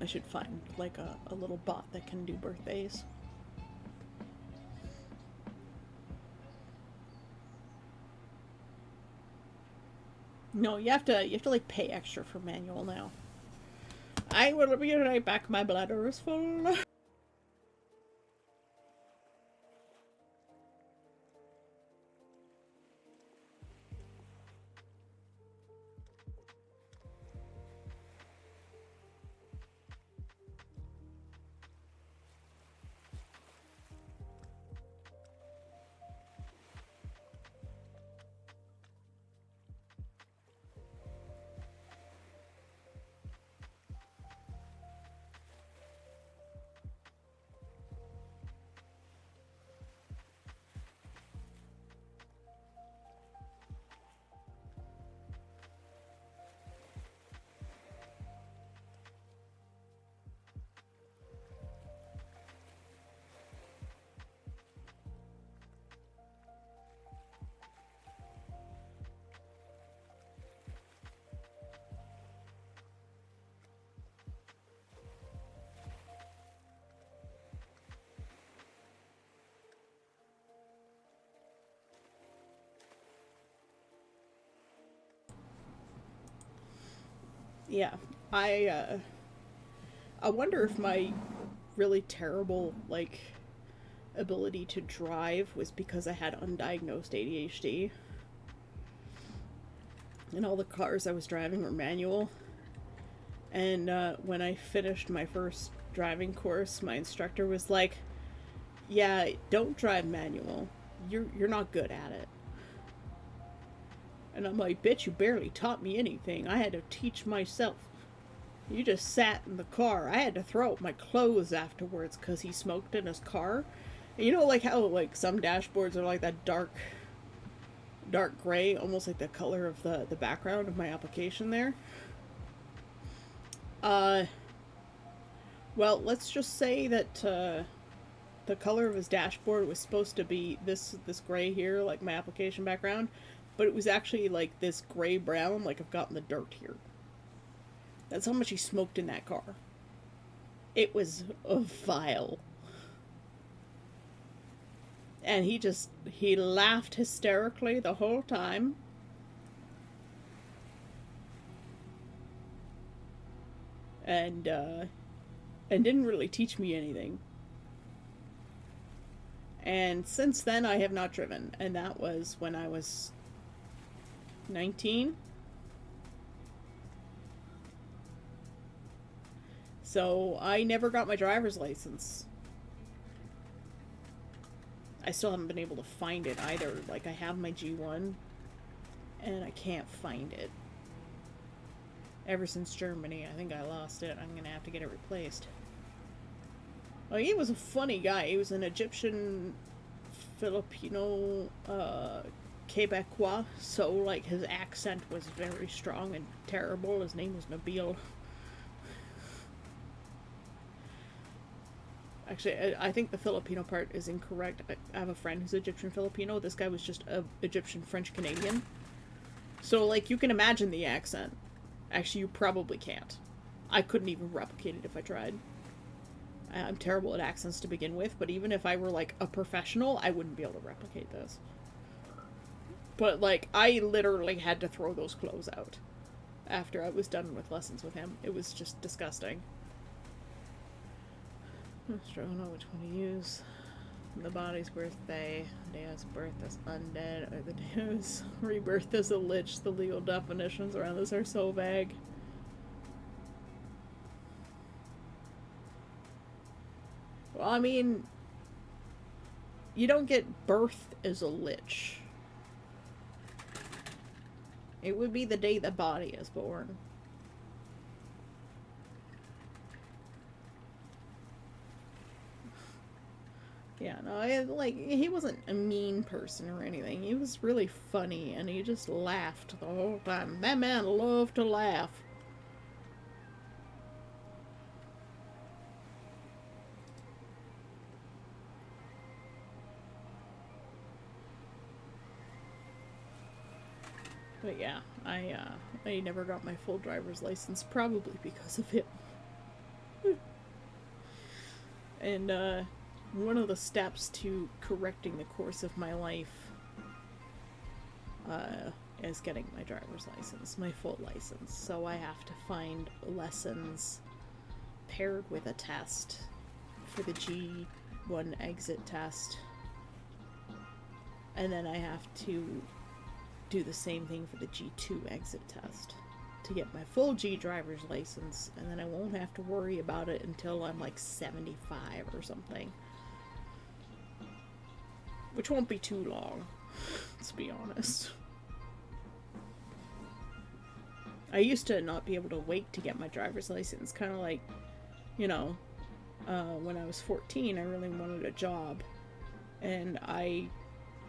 I should find like a little bot that can do birthdays. No, you have to like pay extra for manual now. I will be right back. My bladder is full. Yeah, I wonder if my really terrible like ability to drive was because I had undiagnosed ADHD. And all the cars I was driving were manual. And when I finished my first driving course, my instructor was like, "Yeah, don't drive manual. You're not good at it." And I'm like, "Bitch, you barely taught me anything. I had to teach myself. You just sat in the car. I had to throw out my clothes afterwards because he smoked in his car." And you know, like how like some dashboards are like that dark gray, almost like the color of the background of my application there. Well, let's just say that the color of his dashboard was supposed to be this gray here, like my application background, but it was actually like this gray brown, like I've got in the dirt here. That's how much he smoked in that car. It was vile. And he laughed hysterically the whole time. And didn't really teach me anything. And since then I have not driven, and that was when I was 19. So I never got my driver's license. I still haven't been able to find it either. Like, I have my G1 and I can't find it. Ever since Germany, I think I lost it. I'm gonna have to get it replaced. Well, he was a funny guy. He was an Egyptian Filipino Quebecois, so like his accent was very strong and terrible. His name was Nabil. Actually, I think the Filipino part is incorrect. I have a friend who's Egyptian Filipino. This guy was just a Egyptian French Canadian. So like you can imagine the accent. Actually, you probably can't. I couldn't even replicate it if I tried. I'm terrible at accents to begin with, but even if I were like a professional, I wouldn't be able to replicate this. But like, I literally had to throw those clothes out after I was done with lessons with him. It was just disgusting. Struggling which one to use. The body's birthday, Dea's birth as undead, or the Dea's rebirth as a lich. The legal definitions around this are so vague. Well, I mean, you don't get birthed as a lich. It would be the day the body is born. Yeah, no, he wasn't a mean person or anything. He was really funny, and he just laughed the whole time. That man loved to laugh. But yeah, I never got my full driver's license, probably because of him. And, one of the steps to correcting the course of my life is getting my driver's license, my full license. So I have to find lessons paired with a test for the G1 exit test. And then I have to do the same thing for the G2 exit test to get my full G driver's license, and then I won't have to worry about it until I'm like 75 or something. Which won't be too long, let's be honest. I used to not be able to wait to get my driver's license, kind of like, you know, when I was 14, I really wanted a job, and I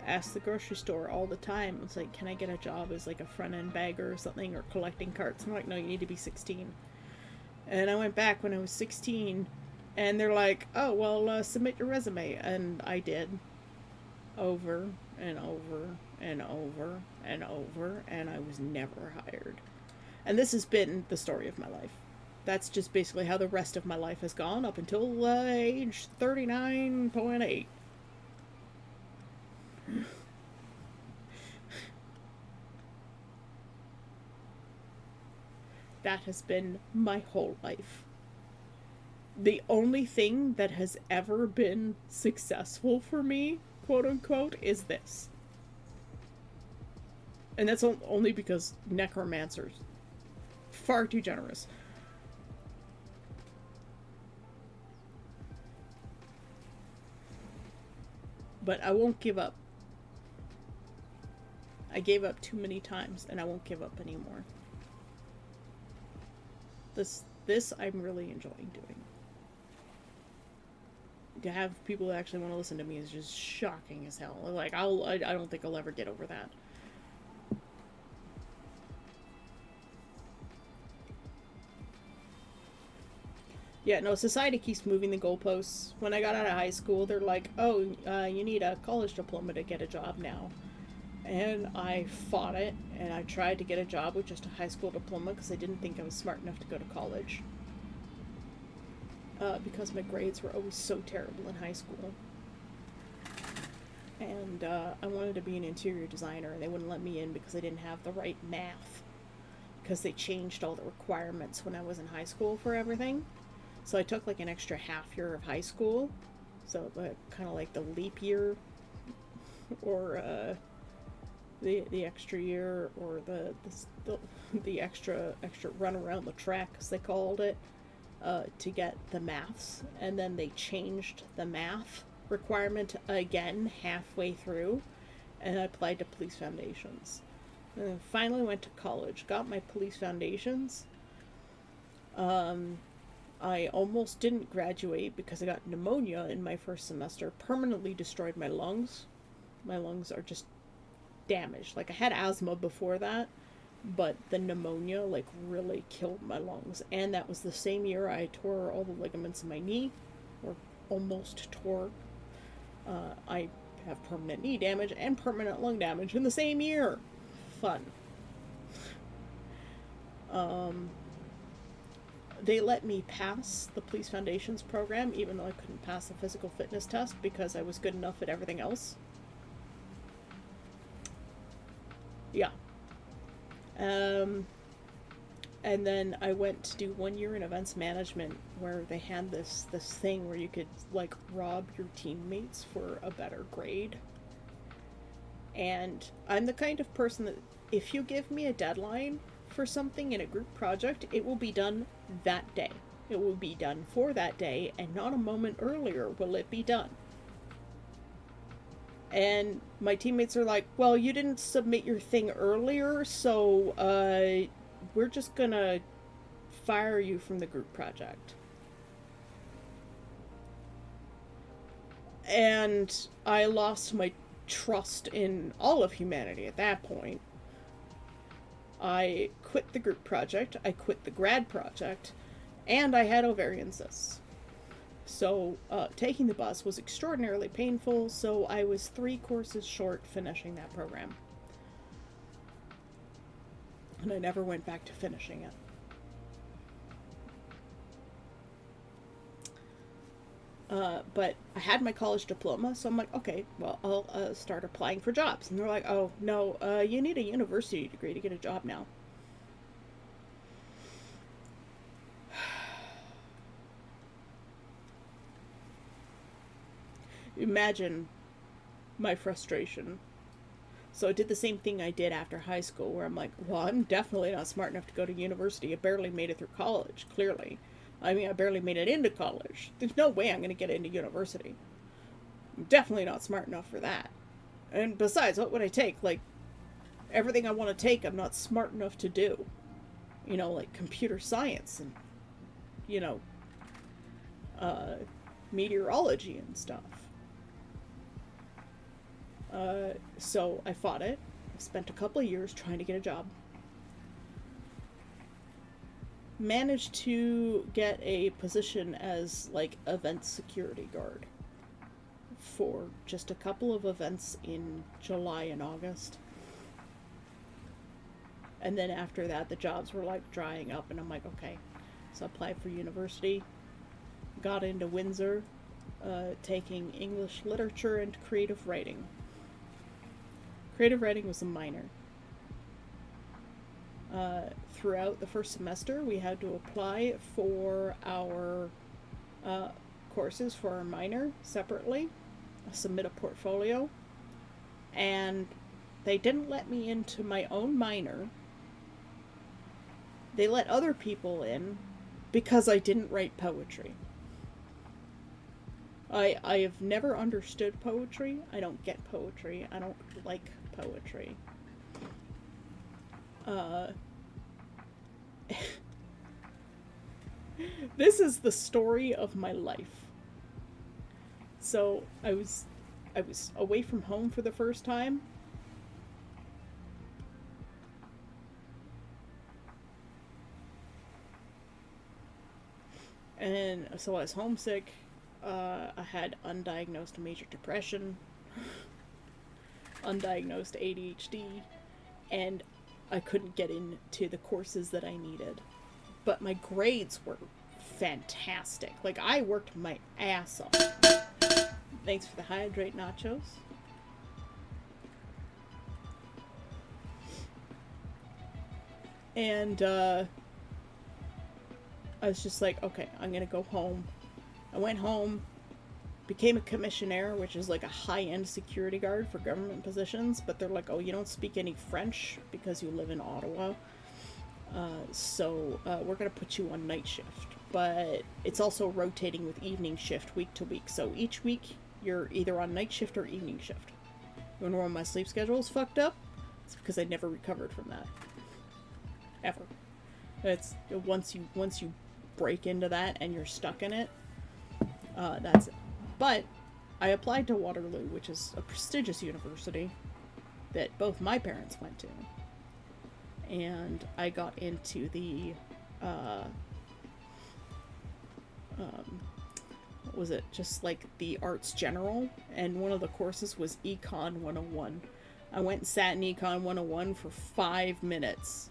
asked the grocery store all the time. It's like, can I get a job as like a front-end bagger or something, or collecting carts? I'm like, no, you need to be 16. And I went back when I was 16, and they're like, oh, well, submit your resume. And I did. Over and over and over and over, and I was never hired. And this has been the story of my life. That's just basically how the rest of my life has gone up until age 39.8. That has been my whole life. The only thing that has ever been successful for me, quote unquote, is this. And that's only because necromancers. Far too generous. But I won't give up. I gave up too many times, and I won't give up anymore. This I'm really enjoying doing. To have people that actually want to listen to me is just shocking as hell. Like, I don't think I'll ever get over that. Yeah, no, society keeps moving the goalposts. When I got out of high school, they're like, oh, you need a college diploma to get a job now. And I fought it, and I tried to get a job with just a high school diploma because I didn't think I was smart enough to go to college. Because my grades were always so terrible in high school. And I wanted to be an interior designer, and they wouldn't let me in because I didn't have the right math. Because they changed all the requirements when I was in high school for everything. So I took like an extra half year of high school. So kind of like the leap year, or the extra year, or the extra run around the track, as they called it, to get the maths. And then they changed the math requirement again halfway through, and I applied to police foundations. And then finally went to college, got my police foundations. I almost didn't graduate because I got pneumonia in my first semester, permanently destroyed my lungs. My lungs are just damaged. Like, I had asthma before that, but the pneumonia, like, really killed my lungs. And that was the same year I tore all the ligaments in my knee, or almost tore. I have permanent knee damage and permanent lung damage in the same year. Fun. They let me pass the Police Foundations program, even though I couldn't pass the physical fitness test because I was good enough at everything else. Yeah. And then I went to do 1 year in events management, where they had this thing where you could, like, rob your teammates for a better grade. And I'm the kind of person that, if you give me a deadline for something in a group project, it will be done that day. It will be done for that day, and not a moment earlier will it be done. And my teammates are like, well, you didn't submit your thing earlier, so we're just gonna fire you from the group project. And I lost my trust in all of humanity at that point. I quit the group project, I quit the grad project, and I had ovarian cysts. So, taking the bus was extraordinarily painful, so I was 3 courses short finishing that program. And I never went back to finishing it. But I had my college diploma, so I'm like, okay, well, I'll start applying for jobs. And they're like, oh, no, you need a university degree to get a job now. Imagine my frustration. So I did the same thing I did after high school, where I'm like, well, I'm definitely not smart enough to go to university. I barely made it through college, clearly. I mean, I barely made it into college. There's no way I'm going to get into university. I'm definitely not smart enough for that. And besides, what would I take? Like, everything I want to take, I'm not smart enough to do. You know, like computer science and, you know, meteorology and stuff. So I fought it. I spent a couple of years trying to get a job. Managed to get a position as like event security guard for just a couple of events in July and August. And then after that, the jobs were like drying up, and I'm like, okay. So I applied for university, got into Windsor, taking English literature and creative writing. Creative writing was a minor. Throughout the first semester, we had to apply for our courses for our minor separately, submit a portfolio, and they didn't let me into my own minor. They let other people in because I didn't write poetry. I have never understood poetry. I don't get poetry. I don't like poetry. This is the story of my life. So I was away from home for the first time. And so I was homesick. I had undiagnosed major depression, undiagnosed ADHD, and I couldn't get into the courses that I needed. But my grades were fantastic. Like, I worked my ass off. Thanks for the hydrate nachos. And, I was just like, okay, I'm gonna go home. I went home, became a commissionaire, which is like a high-end security guard for government positions, but they're like, oh, you don't speak any French because you live in Ottawa. So we're going to put you on night shift. But it's also rotating with evening shift week to week. So each week, you're either on night shift or evening shift. You wonder why my sleep schedule is fucked up? It's because I never recovered from that. Ever. It's once you break into that and you're stuck in it, that's it. But I applied to Waterloo, which is a prestigious university that both my parents went to. And I got into the, what was it? Just like the arts general. And one of the courses was Econ 101. I went and sat in Econ 101 for 5 minutes.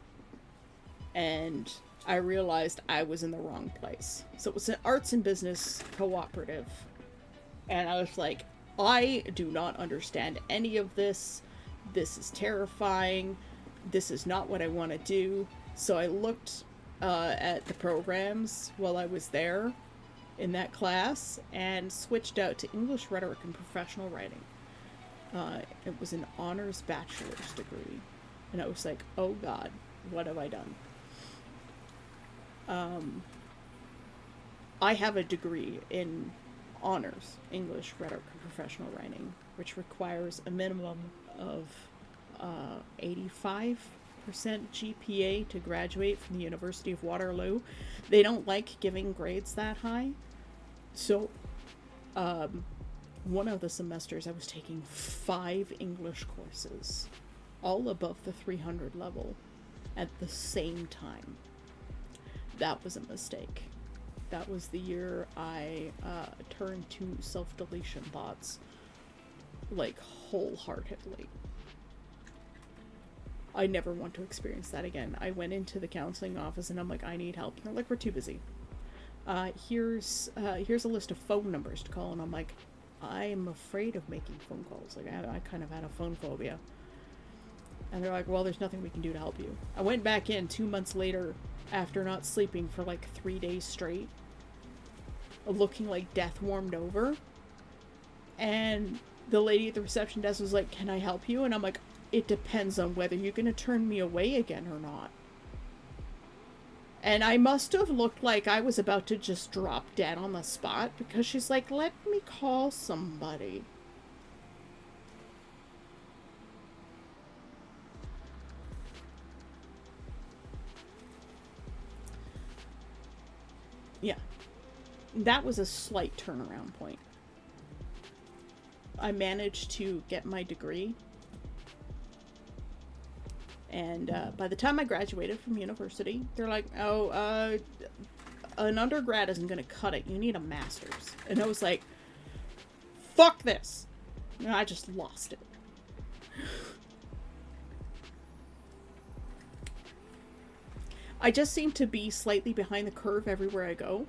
And I realized I was in the wrong place. So it was an arts and business cooperative. And I was like, I do not understand any of this. This is terrifying. This is not what I want to do. So I looked at the programs while I was there in that class and switched out to English rhetoric and professional writing. It was an honors bachelor's degree. And I was like, oh God, what have I done? I have a degree in honors English, rhetoric, and professional writing, which requires a minimum of 85% GPA to graduate from the University of Waterloo. They don't like giving grades that high. So, one of the semesters I was taking 5 English courses, all above the 300 level, at the same time. That was a mistake. That was the year I turned to self-deletion thoughts, like, wholeheartedly. I never want to experience that again. I went into the counseling office and I'm like, I need help. And they're like, we're too busy. Here's a list of phone numbers to call. And I'm like, I'm afraid of making phone calls. Like, I kind of had a phone phobia. And they're like, well, there's nothing we can do to help you. I went back in 2 months later after not sleeping for like 3 days straight, looking like death warmed over. And the lady at the reception desk was like, can I help you? And I'm like, it depends on whether you're going to turn me away again or not. And I must have looked like I was about to just drop dead on the spot, because she's like, let me call somebody. Yeah. That was a slight turnaround point. I managed to get my degree. And by the time I graduated from university, they're like, oh, an undergrad isn't going to cut it. You need a master's. And I was like, fuck this. And I just lost it. I just seem to be slightly behind the curve everywhere I go.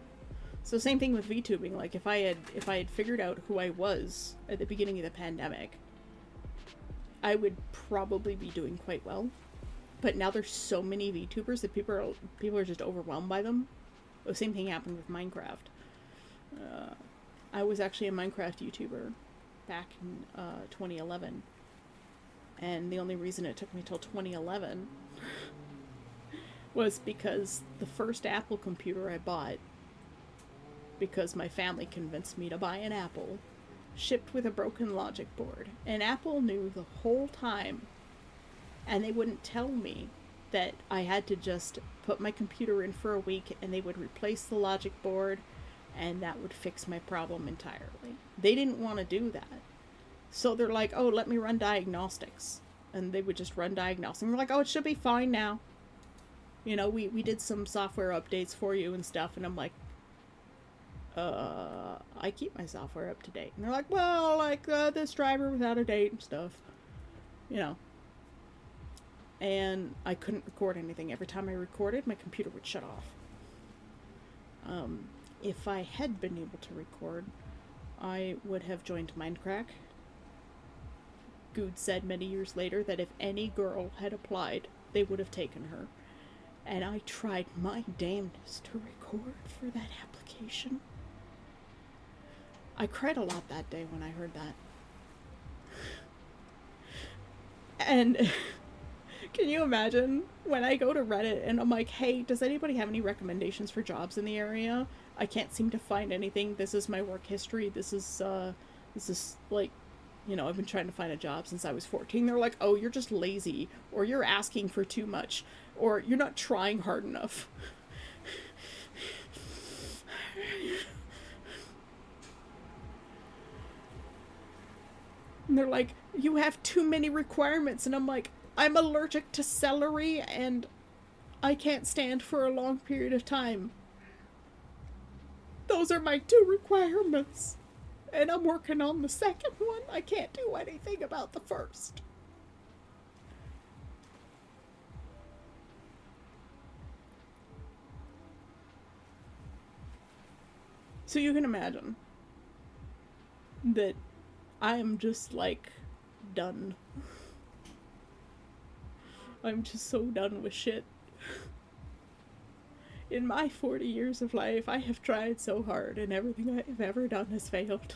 So same thing with VTubing. Like, if I had figured out who I was at the beginning of the pandemic, I would probably be doing quite well. But now there's so many VTubers that people are just overwhelmed by them. The same thing happened with Minecraft. I was actually a Minecraft YouTuber back in 2011. And the only reason it took me till 2011 was because the first Apple computer I bought, because my family convinced me to buy an Apple, shipped with a broken logic board. And Apple knew the whole time, and they wouldn't tell me that I had to just put my computer in for a week and they would replace the logic board and that would fix my problem entirely. They didn't want to do that. So they're like, oh, let me run diagnostics. And they would just run diagnostics. And we're like, oh, it should be fine now. You know, we did some software updates for you and stuff. And I'm like, I keep my software up to date. And they're like, well, like, this driver was out of date and stuff. You know. And I couldn't record anything. Every time I recorded, my computer would shut off. If I had been able to record, I would have joined Mindcrack. Good said many years later that if any girl had applied, they would have taken her. And I tried my damnedest to record for that application. I cried a lot that day when I heard that. And can you imagine when I go to Reddit and I'm like, hey, does anybody have any recommendations for jobs in the area? I can't seem to find anything. This is my work history. This is like, you know, I've been trying to find a job since I was 14. They're like, oh, you're just lazy, or you're asking for too much, or you're not trying hard enough. And they're like, you have too many requirements. And I'm like, I'm allergic to celery and I can't stand for a long period of time. Those are my 2 requirements. And I'm working on the second one. I can't do anything about the first. So you can imagine that I am just, like, done. I'm just so done with shit. In my 40 years of life, I have tried so hard and everything I have ever done has failed.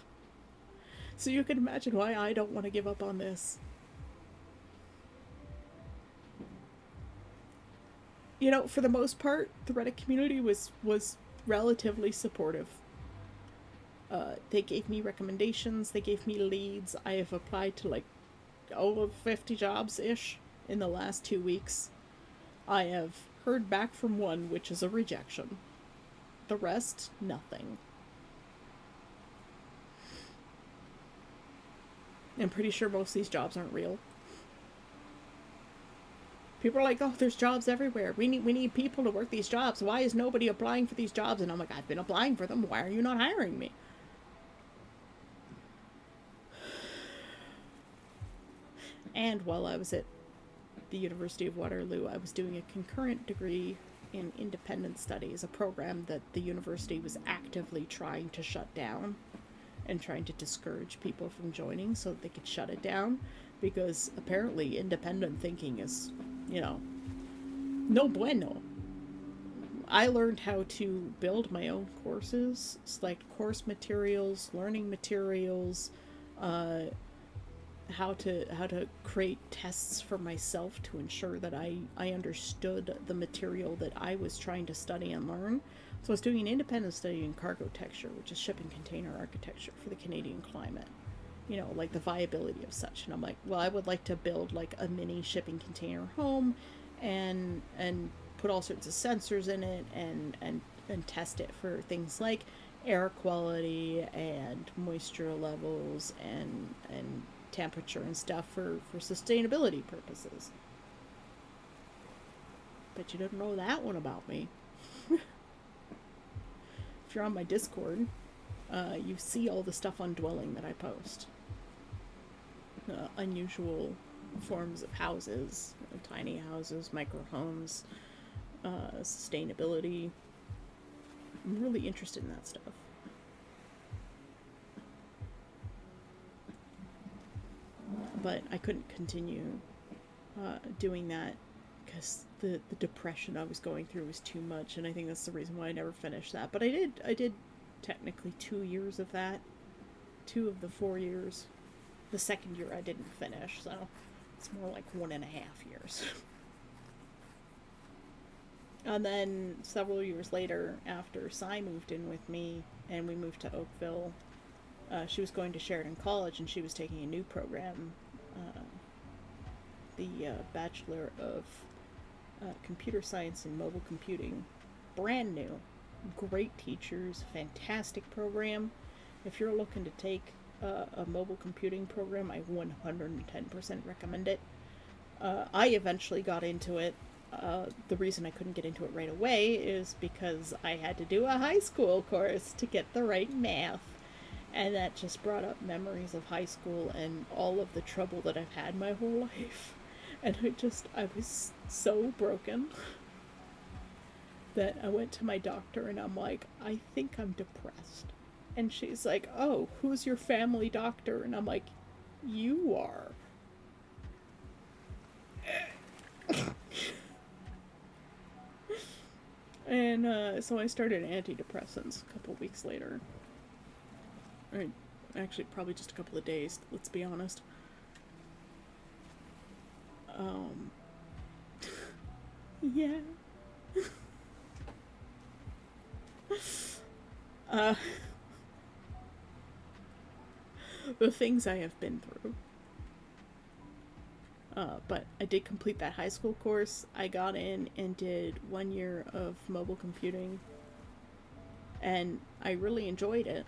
So you can imagine why I don't want to give up on this. You know, for the most part, the Reddit community was relatively supportive. They gave me recommendations, they gave me leads. I have applied to like over 50 jobs ish in the last 2 weeks. I have heard back from one, which is a rejection. The rest, nothing. I'm pretty sure most of these jobs aren't real. People are like, oh, there's jobs everywhere. We need people to work these jobs. Why is nobody applying for these jobs? And I'm like, I've been applying for them. Why are you not hiring me? And while I was at the University of Waterloo, I was doing a concurrent degree in independent studies, a program that the university was actively trying to shut down and trying to discourage people from joining so that they could shut it down, because apparently independent thinking is, you know, no bueno. I learned how to build my own courses, select course materials, learning materials, how to create tests for myself to ensure that I understood the material that I was trying to study and learn. So I was doing an independent study in cargo texture, which is shipping container architecture for the Canadian climate. You know, like the viability of such. And I'm like, well, I would like to build like a mini shipping container home and put all sorts of sensors in it and test it for things like air quality and moisture levels and temperature and stuff for sustainability purposes. But you didn't know that one about me. If you're on my Discord, you see all the stuff on dwelling that I post. Unusual forms of houses, tiny houses, micro homes, sustainability. I'm really interested in that stuff. But I couldn't continue doing that because the depression I was going through was too much, and I think that's the reason why I never finished that. But I did technically 2 years of that, 2 of the 4 years. The second year I didn't finish, so it's more like 1.5 years. And then several years later, after Cy moved in with me and we moved to Oakville, she was going to Sheridan College and she was taking a new program, the Bachelor of Computer Science and Mobile Computing. Brand new. Great teachers, fantastic program. If you're looking to take a mobile computing program, I 110% recommend it. I eventually got into it. The reason I couldn't get into it right away is because I had to do a high school course to get the right math. And that just brought up memories of high school and all of the trouble that I've had my whole life. And I was so broken that I went to my doctor and I'm like, I think I'm depressed. And she's like, oh, who's your family doctor? And I'm like, you are. And so I started antidepressants a couple weeks later. Or actually, probably just a couple of days, let's be honest. Yeah. The things I have been through. But I did complete that high school course. I got in and did 1 year of mobile computing. And I really enjoyed it.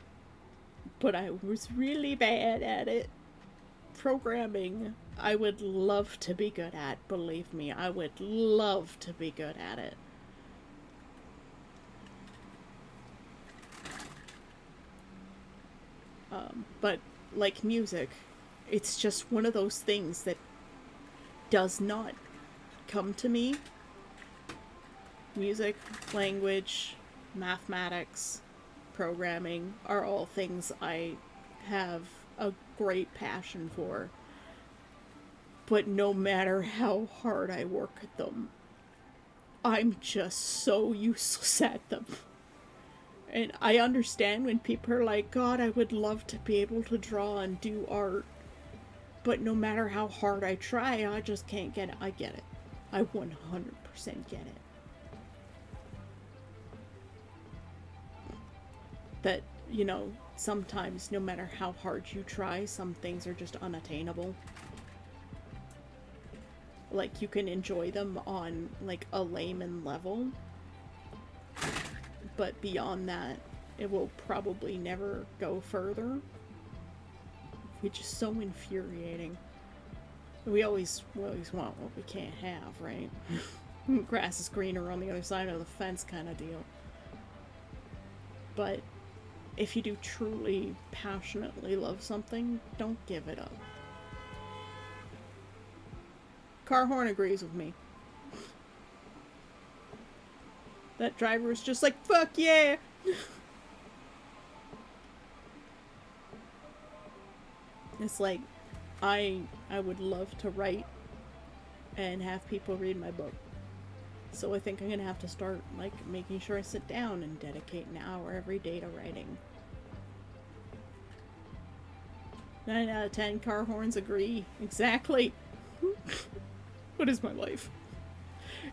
But I was really bad at it. Programming, I would love to be good at. Believe me, I would love to be good at it. But like music, it's just one of those things that does not come to me. Music, language, mathematics, programming are all things I have a great passion for. But no matter how hard I work at them, I'm just so useless at them. And I understand when people are like, God, I would love to be able to draw and do art. But no matter how hard I try, I just can't get it. I get it. I 100% get it. That, you know, sometimes, no matter how hard you try, some things are just unattainable. Like, you can enjoy them on, like, a layman level, but beyond that, it will probably never go further, which is so infuriating. We always want what we can't have, right? Grass is greener on the other side of the fence kind of deal. But if you do truly passionately love something, don't give it up. Car horn agrees with me. That driver is just like, fuck yeah! It's like, I would love to write and have people read my book. So I think I'm gonna have to start, like, making sure I sit down and dedicate an hour every day to writing. 9 out of 10 car horns agree. Exactly. What is my life?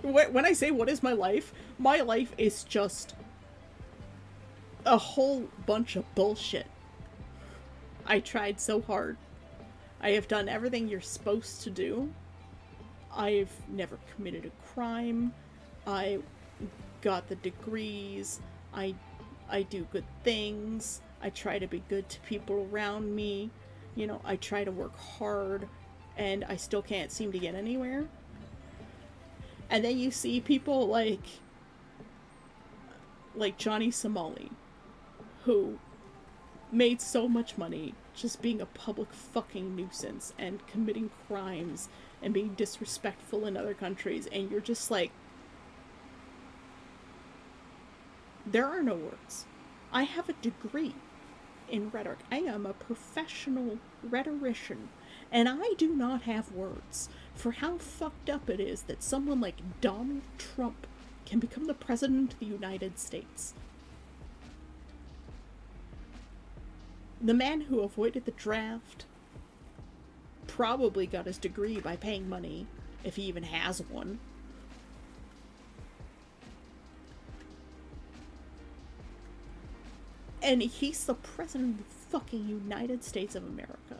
When I say what is my life is just a whole bunch of bullshit. I tried so hard. I have done everything you're supposed to do. I've never committed a crime. I got the degrees. I do good things. I try to be good to people around me. You know, I try to work hard, and I still can't seem to get anywhere. And then you see people like Johnny Somali, who made so much money just being a public fucking nuisance and committing crimes and being disrespectful in other countries, and you're just like, there are no words. I have a degree in rhetoric. I am a professional rhetorician, and I do not have words for how fucked up it is that someone like Donald Trump can become the president of the United States. The man who avoided the draft probably got his degree by paying money, if he even has one. And he's the president of the fucking United States of America.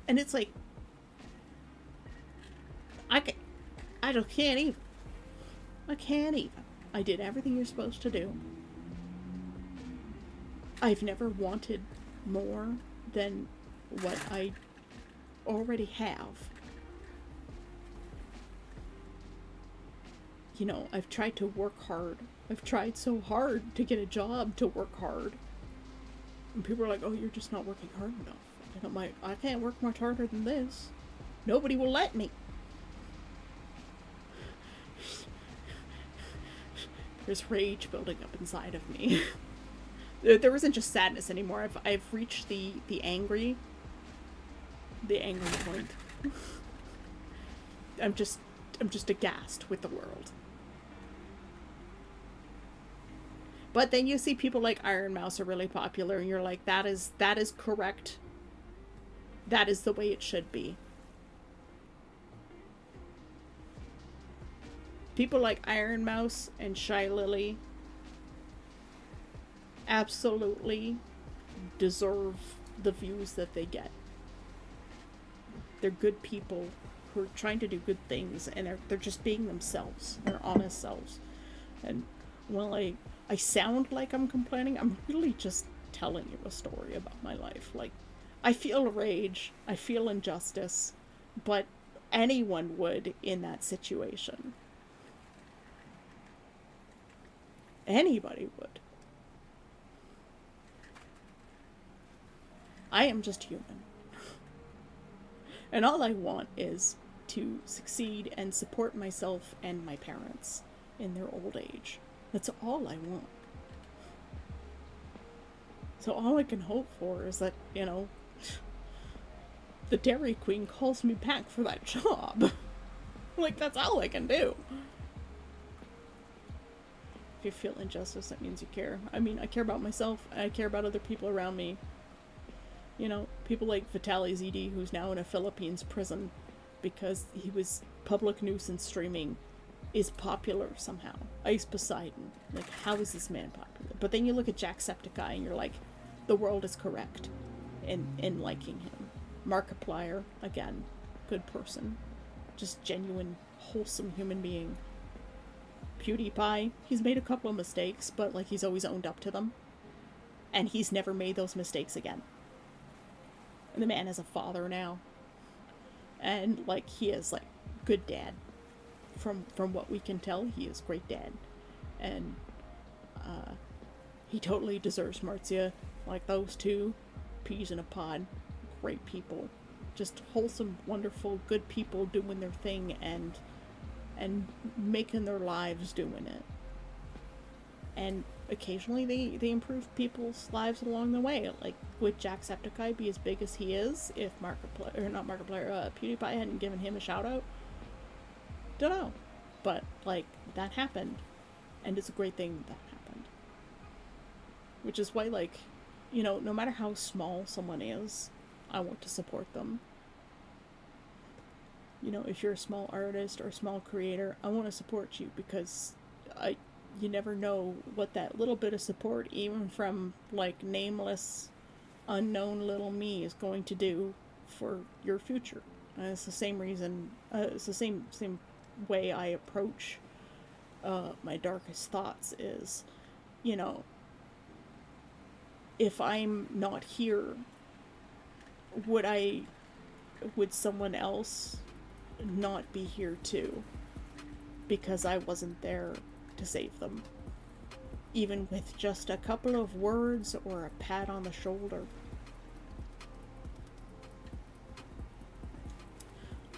And it's like, I can't even. I can't even. I did everything you're supposed to do. I've never wanted more than what I already have. You know, I've tried to work hard. I've tried so hard to get a job to work hard. And people are like, oh, you're just not working hard enough. And I'm like, I can't work much harder than this. Nobody will let me. There's rage building up inside of me. There isn't just sadness anymore. I've reached the angry point. I'm just aghast with the world. But then you see people like Iron Mouse are really popular, and you're like, that is correct. That is the way it should be. People like Iron Mouse and Shy Lily absolutely deserve the views that they get. They're good people who are trying to do good things, and they're just being themselves. They're honest selves. And while I sound like I'm complaining, I'm really just telling you a story about my life. Like, I feel rage, I feel injustice, but anyone would in that situation. Anybody would. I am just human. And all I want is to succeed and support myself and my parents in their old age. That's all I want. So all I can hope for is that, you know, the Dairy Queen calls me back for that job. Like, that's all I can do. If you feel injustice, that means you care. I mean, I care about myself. I care about other people around me. You know, people like Vitaly Zidi, who's now in a Philippines prison because he was public nuisance streaming is popular somehow. Ice Poseidon. Like, how is this man popular? But then you look at Jacksepticeye and you're like, the world is correct in liking him. Markiplier, again, good person. Just genuine, wholesome human being. PewDiePie, he's made a couple of mistakes, but like he's always owned up to them. And he's never made those mistakes again. And the man is a father now. And like he is like good dad. From what we can tell, he is great dad. And he totally deserves Marzia. Like those two, peas in a pod. Great people. Just wholesome, wonderful, good people doing their thing and making their lives doing it. And occasionally they improve people's lives along the way. Like, would Jacksepticeye be as big as he is if PewDiePie hadn't given him a shout out? Dunno. But, like, that happened. And it's a great thing that happened. Which is why, like, you know, no matter how small someone is, I want to support them. You know, if you're a small artist or a small creator, I want to support you because you never know what that little bit of support, even from like nameless, unknown little me, is going to do for your future. And it's the same reason. It's the same way I approach my darkest thoughts. Is, you know, if I'm not here, would someone else not be here too? Because I wasn't there to save them. Even with just a couple of words or a pat on the shoulder.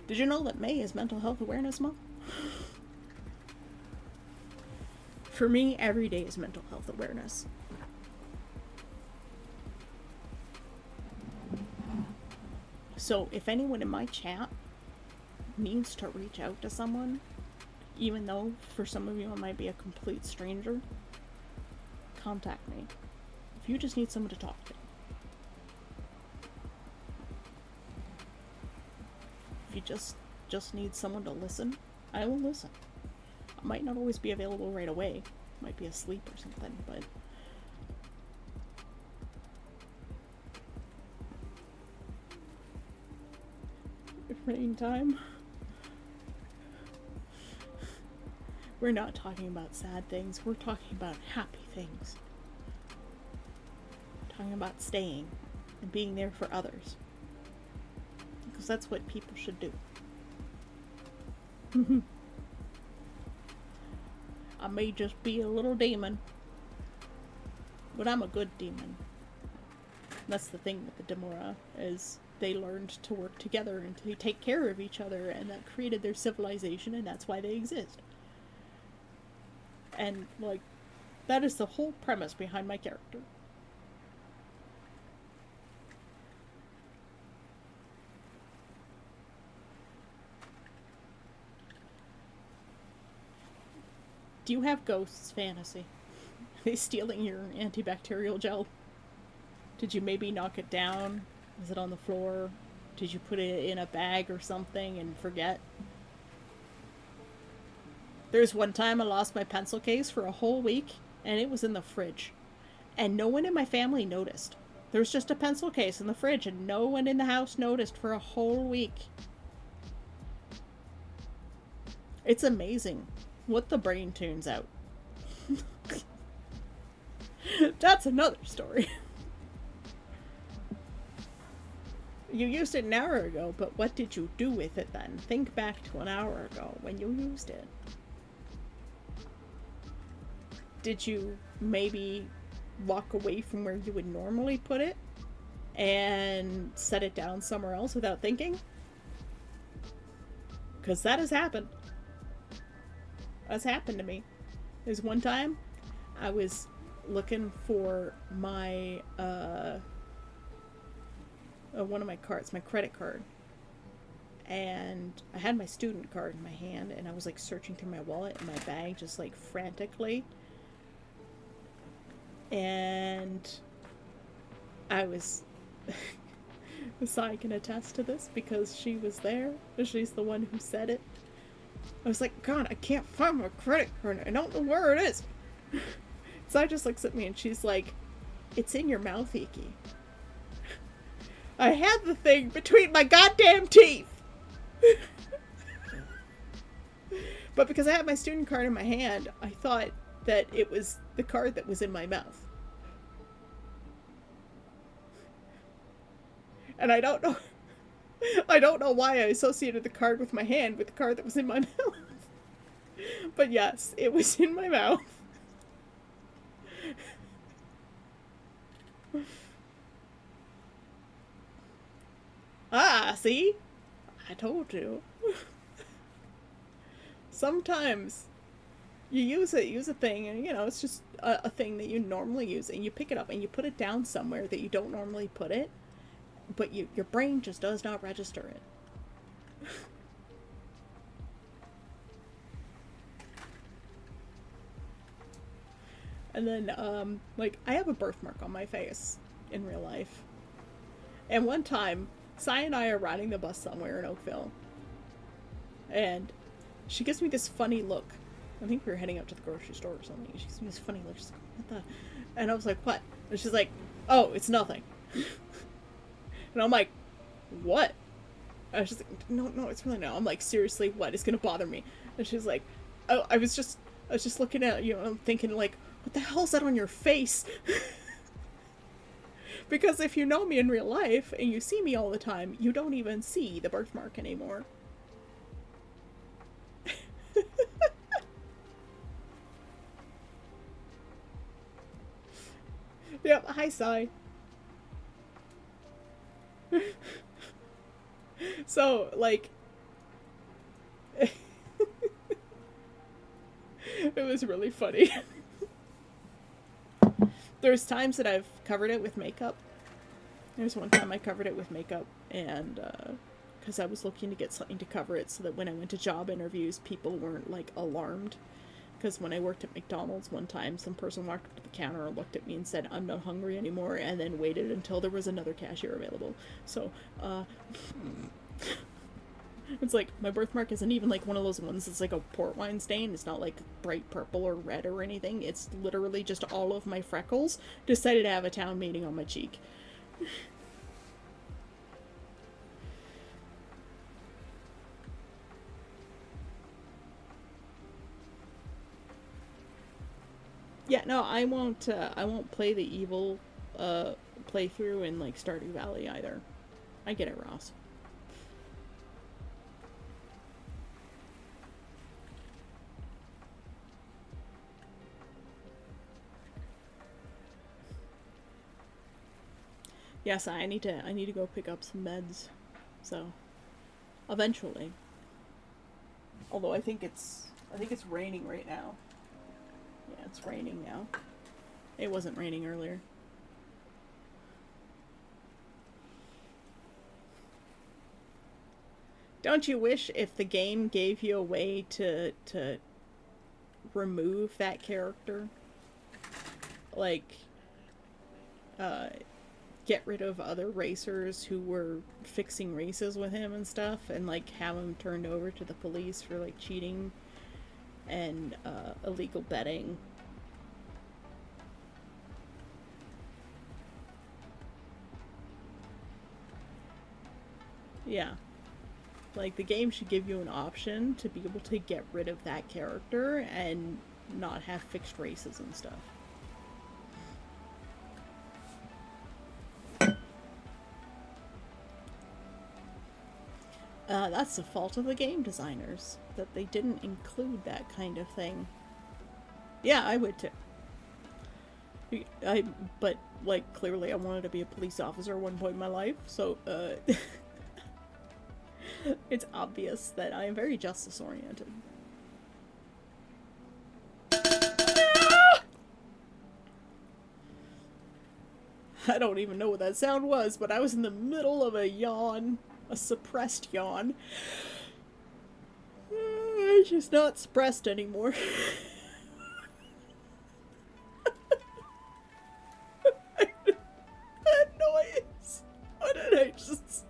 Did you know that May is Mental Health Awareness Month? For me, every day is mental health awareness. So if anyone in my chat needs to reach out to someone, even though for some of you I might be a complete stranger, contact me. If you just need someone to talk to. If you just need someone to listen, I will listen. I might not always be available right away. Might be asleep or something, but rain time. We're not talking about sad things, we're talking about happy things. We're talking about staying and being there for others. Because that's what people should do. I may just be a little demon, but I'm a good demon. That's the thing with the Demora, is they learned to work together and to take care of each other, and that created their civilization, and that's why they exist. And, like, that is the whole premise behind my character. Do you have ghosts fantasy? Are they stealing your antibacterial gel? Did you maybe knock it down? Is it on the floor? Did you put it in a bag or something and forget? There's one time I lost my pencil case for a whole week, and it was in the fridge. And no one in my family noticed. There was just a pencil case in the fridge, and no one in the house noticed for a whole week. It's amazing what the brain tunes out. That's another story. You used it an hour ago, but what did you do with it then? Think back to an hour ago when you used it. Did you maybe walk away from where you would normally put it and set it down somewhere else without thinking? Because that has happened. That's happened to me. There's one time I was looking for my one of my cards, my credit card, and I had my student card in my hand, and I was like searching through my wallet and my bag just like frantically, and I was Sai can attest to this because she was there. She's the one who said it. I was like, God, I can't find my credit card. I don't know where it is. Sai just looks at me and she's like, it's in your mouth, Iki. I had the thing between my goddamn teeth. But because I had my student card in my hand, I thought that it was the card that was in my mouth. And I don't know why I associated the card with my hand with the card that was in my mouth. But yes, it was in my mouth. Ah, see? I told you. Sometimes you use a thing, and it's just a thing that you normally use, and you pick it up and you put it down somewhere that you don't normally put it, but your brain just does not register it. And then, like, I have a birthmark on my face in real life. And one time, Sai and I are riding the bus somewhere in Oakville. And she gives me this funny look. I think we were heading up to the grocery store or something. She gives me this funny look. She's like, what the? And I was like, what? And she's like, oh, it's nothing. And I'm like, what? And she's like, no, it's really no. I'm like, seriously, what is gonna bother me? And she's like, oh, I was just looking at you, and I'm thinking, like, what the hell is that on your face? Because if you know me in real life, and you see me all the time, you don't even see the birthmark anymore. Yep, hi, Sai. So, like, it was really funny. There's times that I've covered it with makeup. There's one time I covered it with makeup, and because I was looking to get something to cover it so that when I went to job interviews, people weren't, like, alarmed. Because when I worked at McDonald's one time, some person walked up to the counter and looked at me and said, I'm not hungry anymore, and then waited until there was another cashier available. So, it's like, my birthmark isn't even like one of those ones that's like a port wine stain. It's not like bright purple or red or anything. It's literally just all of my freckles decided to have a town meeting on my cheek. Yeah, no, I won't play the evil playthrough in, like, Stardew Valley either. I get it, Ross. Yes, I need to go pick up some meds. So, eventually. Although I think it's raining right now. Yeah, it's raining now. It wasn't raining earlier. Don't you wish if the game gave you a way to remove that character? Like, get rid of other racers who were fixing races with him and stuff, and, like, have him turned over to the police for, like, cheating and illegal betting. Yeah. Like, the game should give you an option to be able to get rid of that character and not have fixed races and stuff. That's the fault of the game designers, that they didn't include that kind of thing. Yeah, I would too. But, like, clearly I wanted to be a police officer at one point in my life, so, it's obvious that I am very justice-oriented. I don't even know what that sound was, but I was in the middle of a yawn. A suppressed yawn. It's just not suppressed anymore. That noise. What did I just...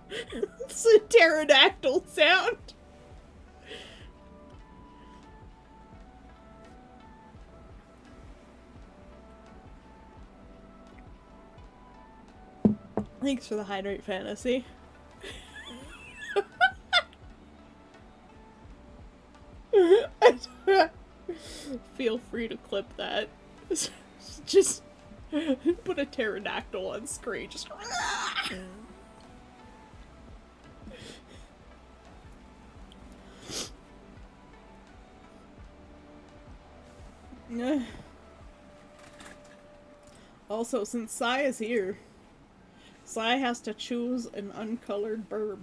It's a pterodactyl sound. Thanks for the hydrate fantasy. Feel free to clip that. Just put a pterodactyl on screen. Just. Also, since Sai is here, Sai has to choose an uncolored burb.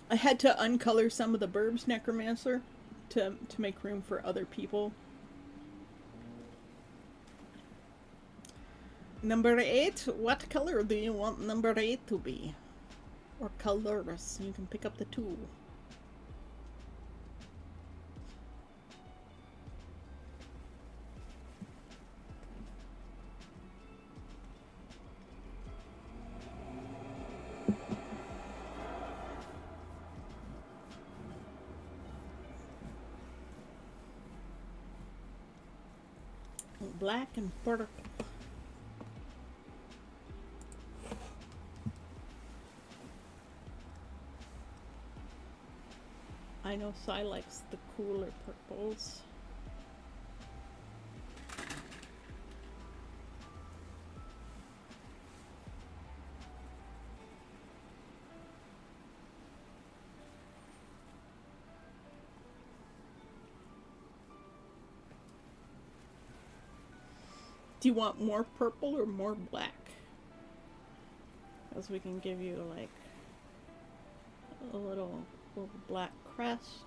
I had to uncolor some of the burbs, Necromancer, to make room for other people. Number 8, what color do you want number 8 to be? Or colors, you can pick up the 2. Black and purple. I know Sai likes the cooler purples. Do you want more purple or more black? Because we can give you like a little black crest.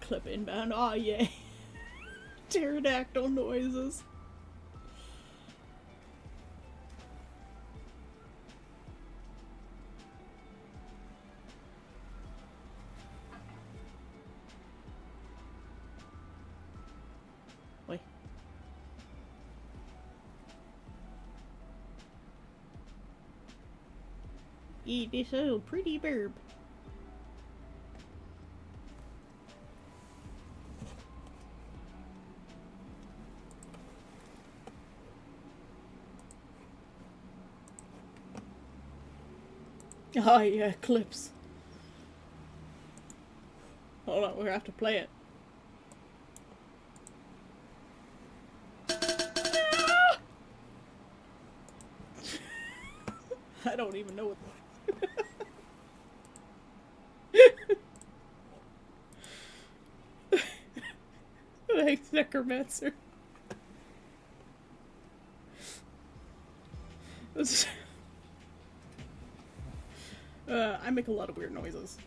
Clip inbound. Aw, yay. Pterodactyl noises. Wait. Eat this little pretty burb. Oh yeah, clips. Hold on, we're gonna have to play it. I don't even know what Thanks, Necromancer. I make a lot of weird noises.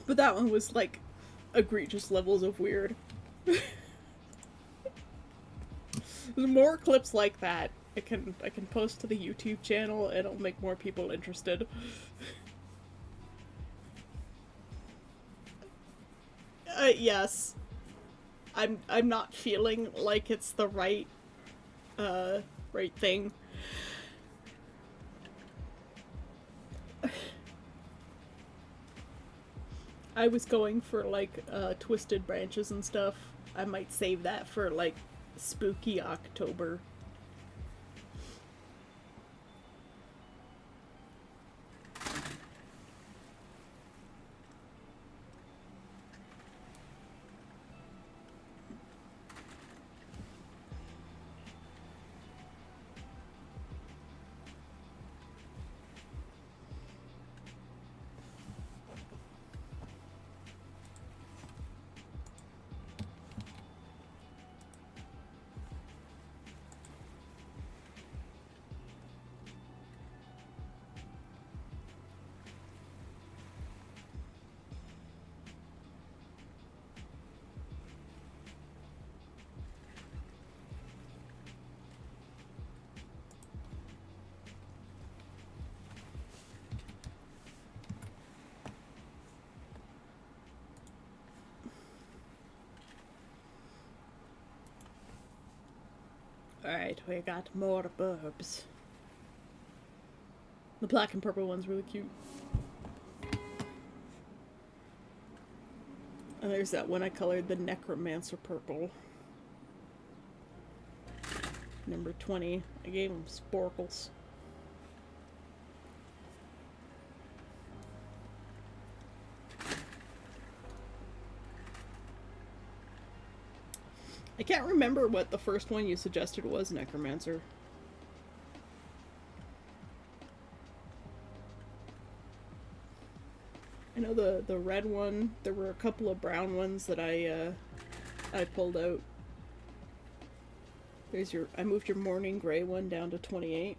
But that one was like egregious levels of weird. There's more clips like that I can post to the YouTube channel. It'll make more people interested. Yes. I'm not feeling like it's the right right thing. I was going for like twisted branches and stuff. I might save that for like spooky October. Alright, we got more burbs. The black and purple one's really cute. And there's that one I colored the Necromancer purple. Number 20. I gave him sporkles. I can't remember what the first one you suggested was, Necromancer. I know the red one. There were a couple of brown ones that I pulled out. There's your. I moved your morning gray one down to 28.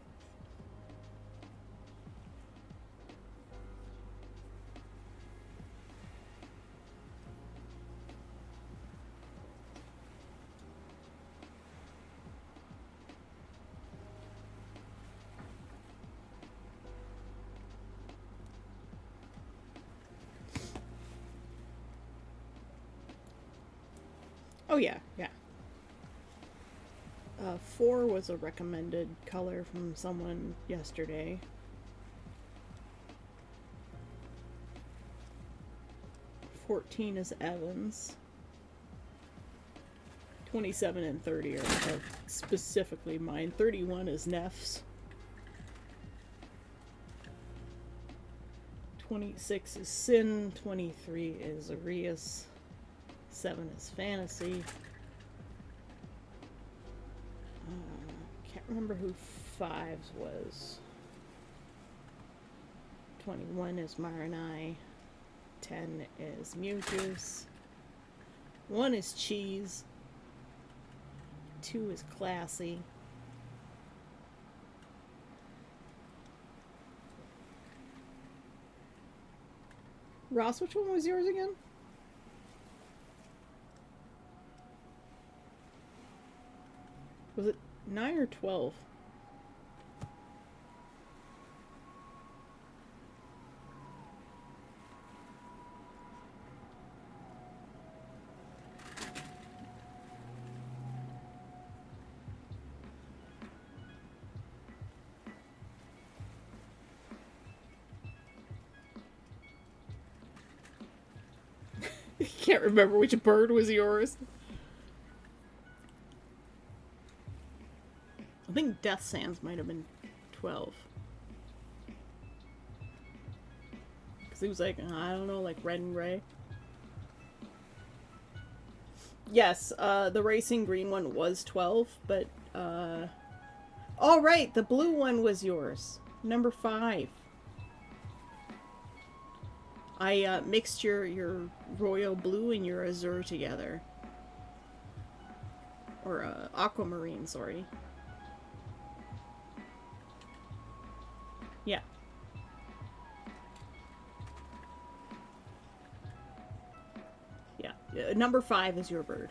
Oh yeah, yeah. 4 was a recommended color from someone yesterday. 14 is Evans. 27 and 30 are specifically mine. 31 is Neff's. 26 is Sin. 23 is Arias. 7 is Fantasy. Can't remember who 5's was. 21 is Maranai. 10 is Mucus. 1 is Cheese. 2 is Classy. Ross, which one was yours again? Was it 9 or 12? Can't remember which bird was yours. I think Death Sands might have been 12. Because he was like, I don't know, like red and gray. Yes, the racing green one was 12, but, oh, right, the blue one was yours. Number 5. I mixed your royal blue and your azure together. Or aquamarine, sorry. Yeah. Yeah. Number 5 is your bird.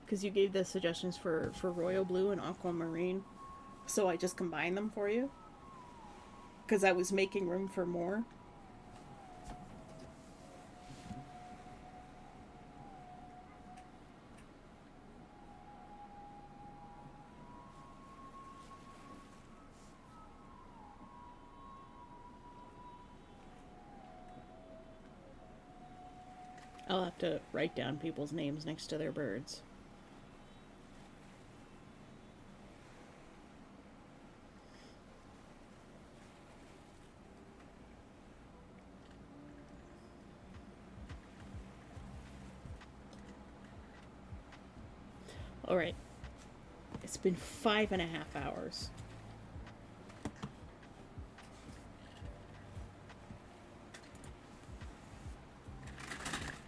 Because you gave the suggestions for royal blue and aquamarine. So I just combined them for you. Because I was making room for more. I'll have to write down people's names next to their birds. Alright. It's been 5.5 hours.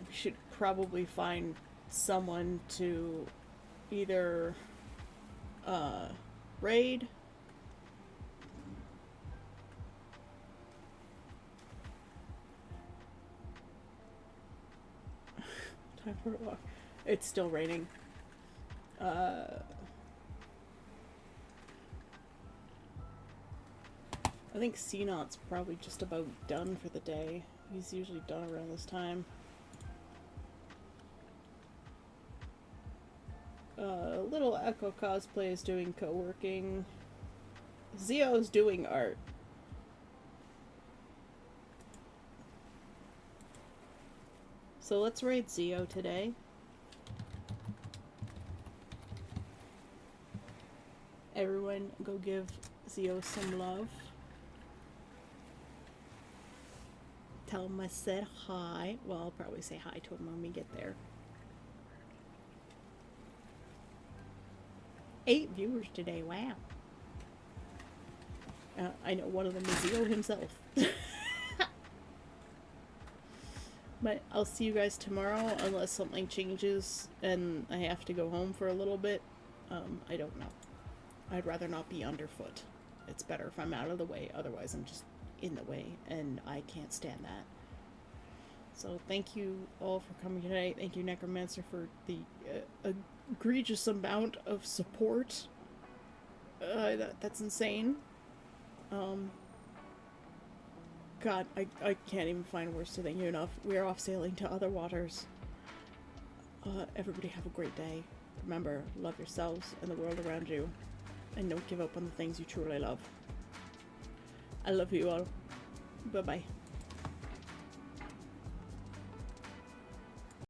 We should probably find someone to either raid time for a walk. It's still raining. I think CNOT's probably just about done for the day. He's usually done around this time. Little Echo Cosplay is doing co-working. Zio's doing art. So let's raid Zio today. Everyone go give Zio some love. Tell him I said hi. Well, I'll probably say hi to him when we get there. 8 viewers today, wow. I know one of them is Zio himself. But I'll see you guys tomorrow unless something changes and I have to go home for a little bit. I don't know. I'd rather not be underfoot. It's better if I'm out of the way, otherwise I'm just in the way and I can't stand that. So thank you all for coming tonight. Thank you, Necromancer, for the egregious amount of support. That's insane. God, I can't even find words to thank you enough. We are off sailing to other waters. Everybody have a great day. Remember, love yourselves and the world around you. And don't give up on the things you truly love. I love you all. Bye-bye.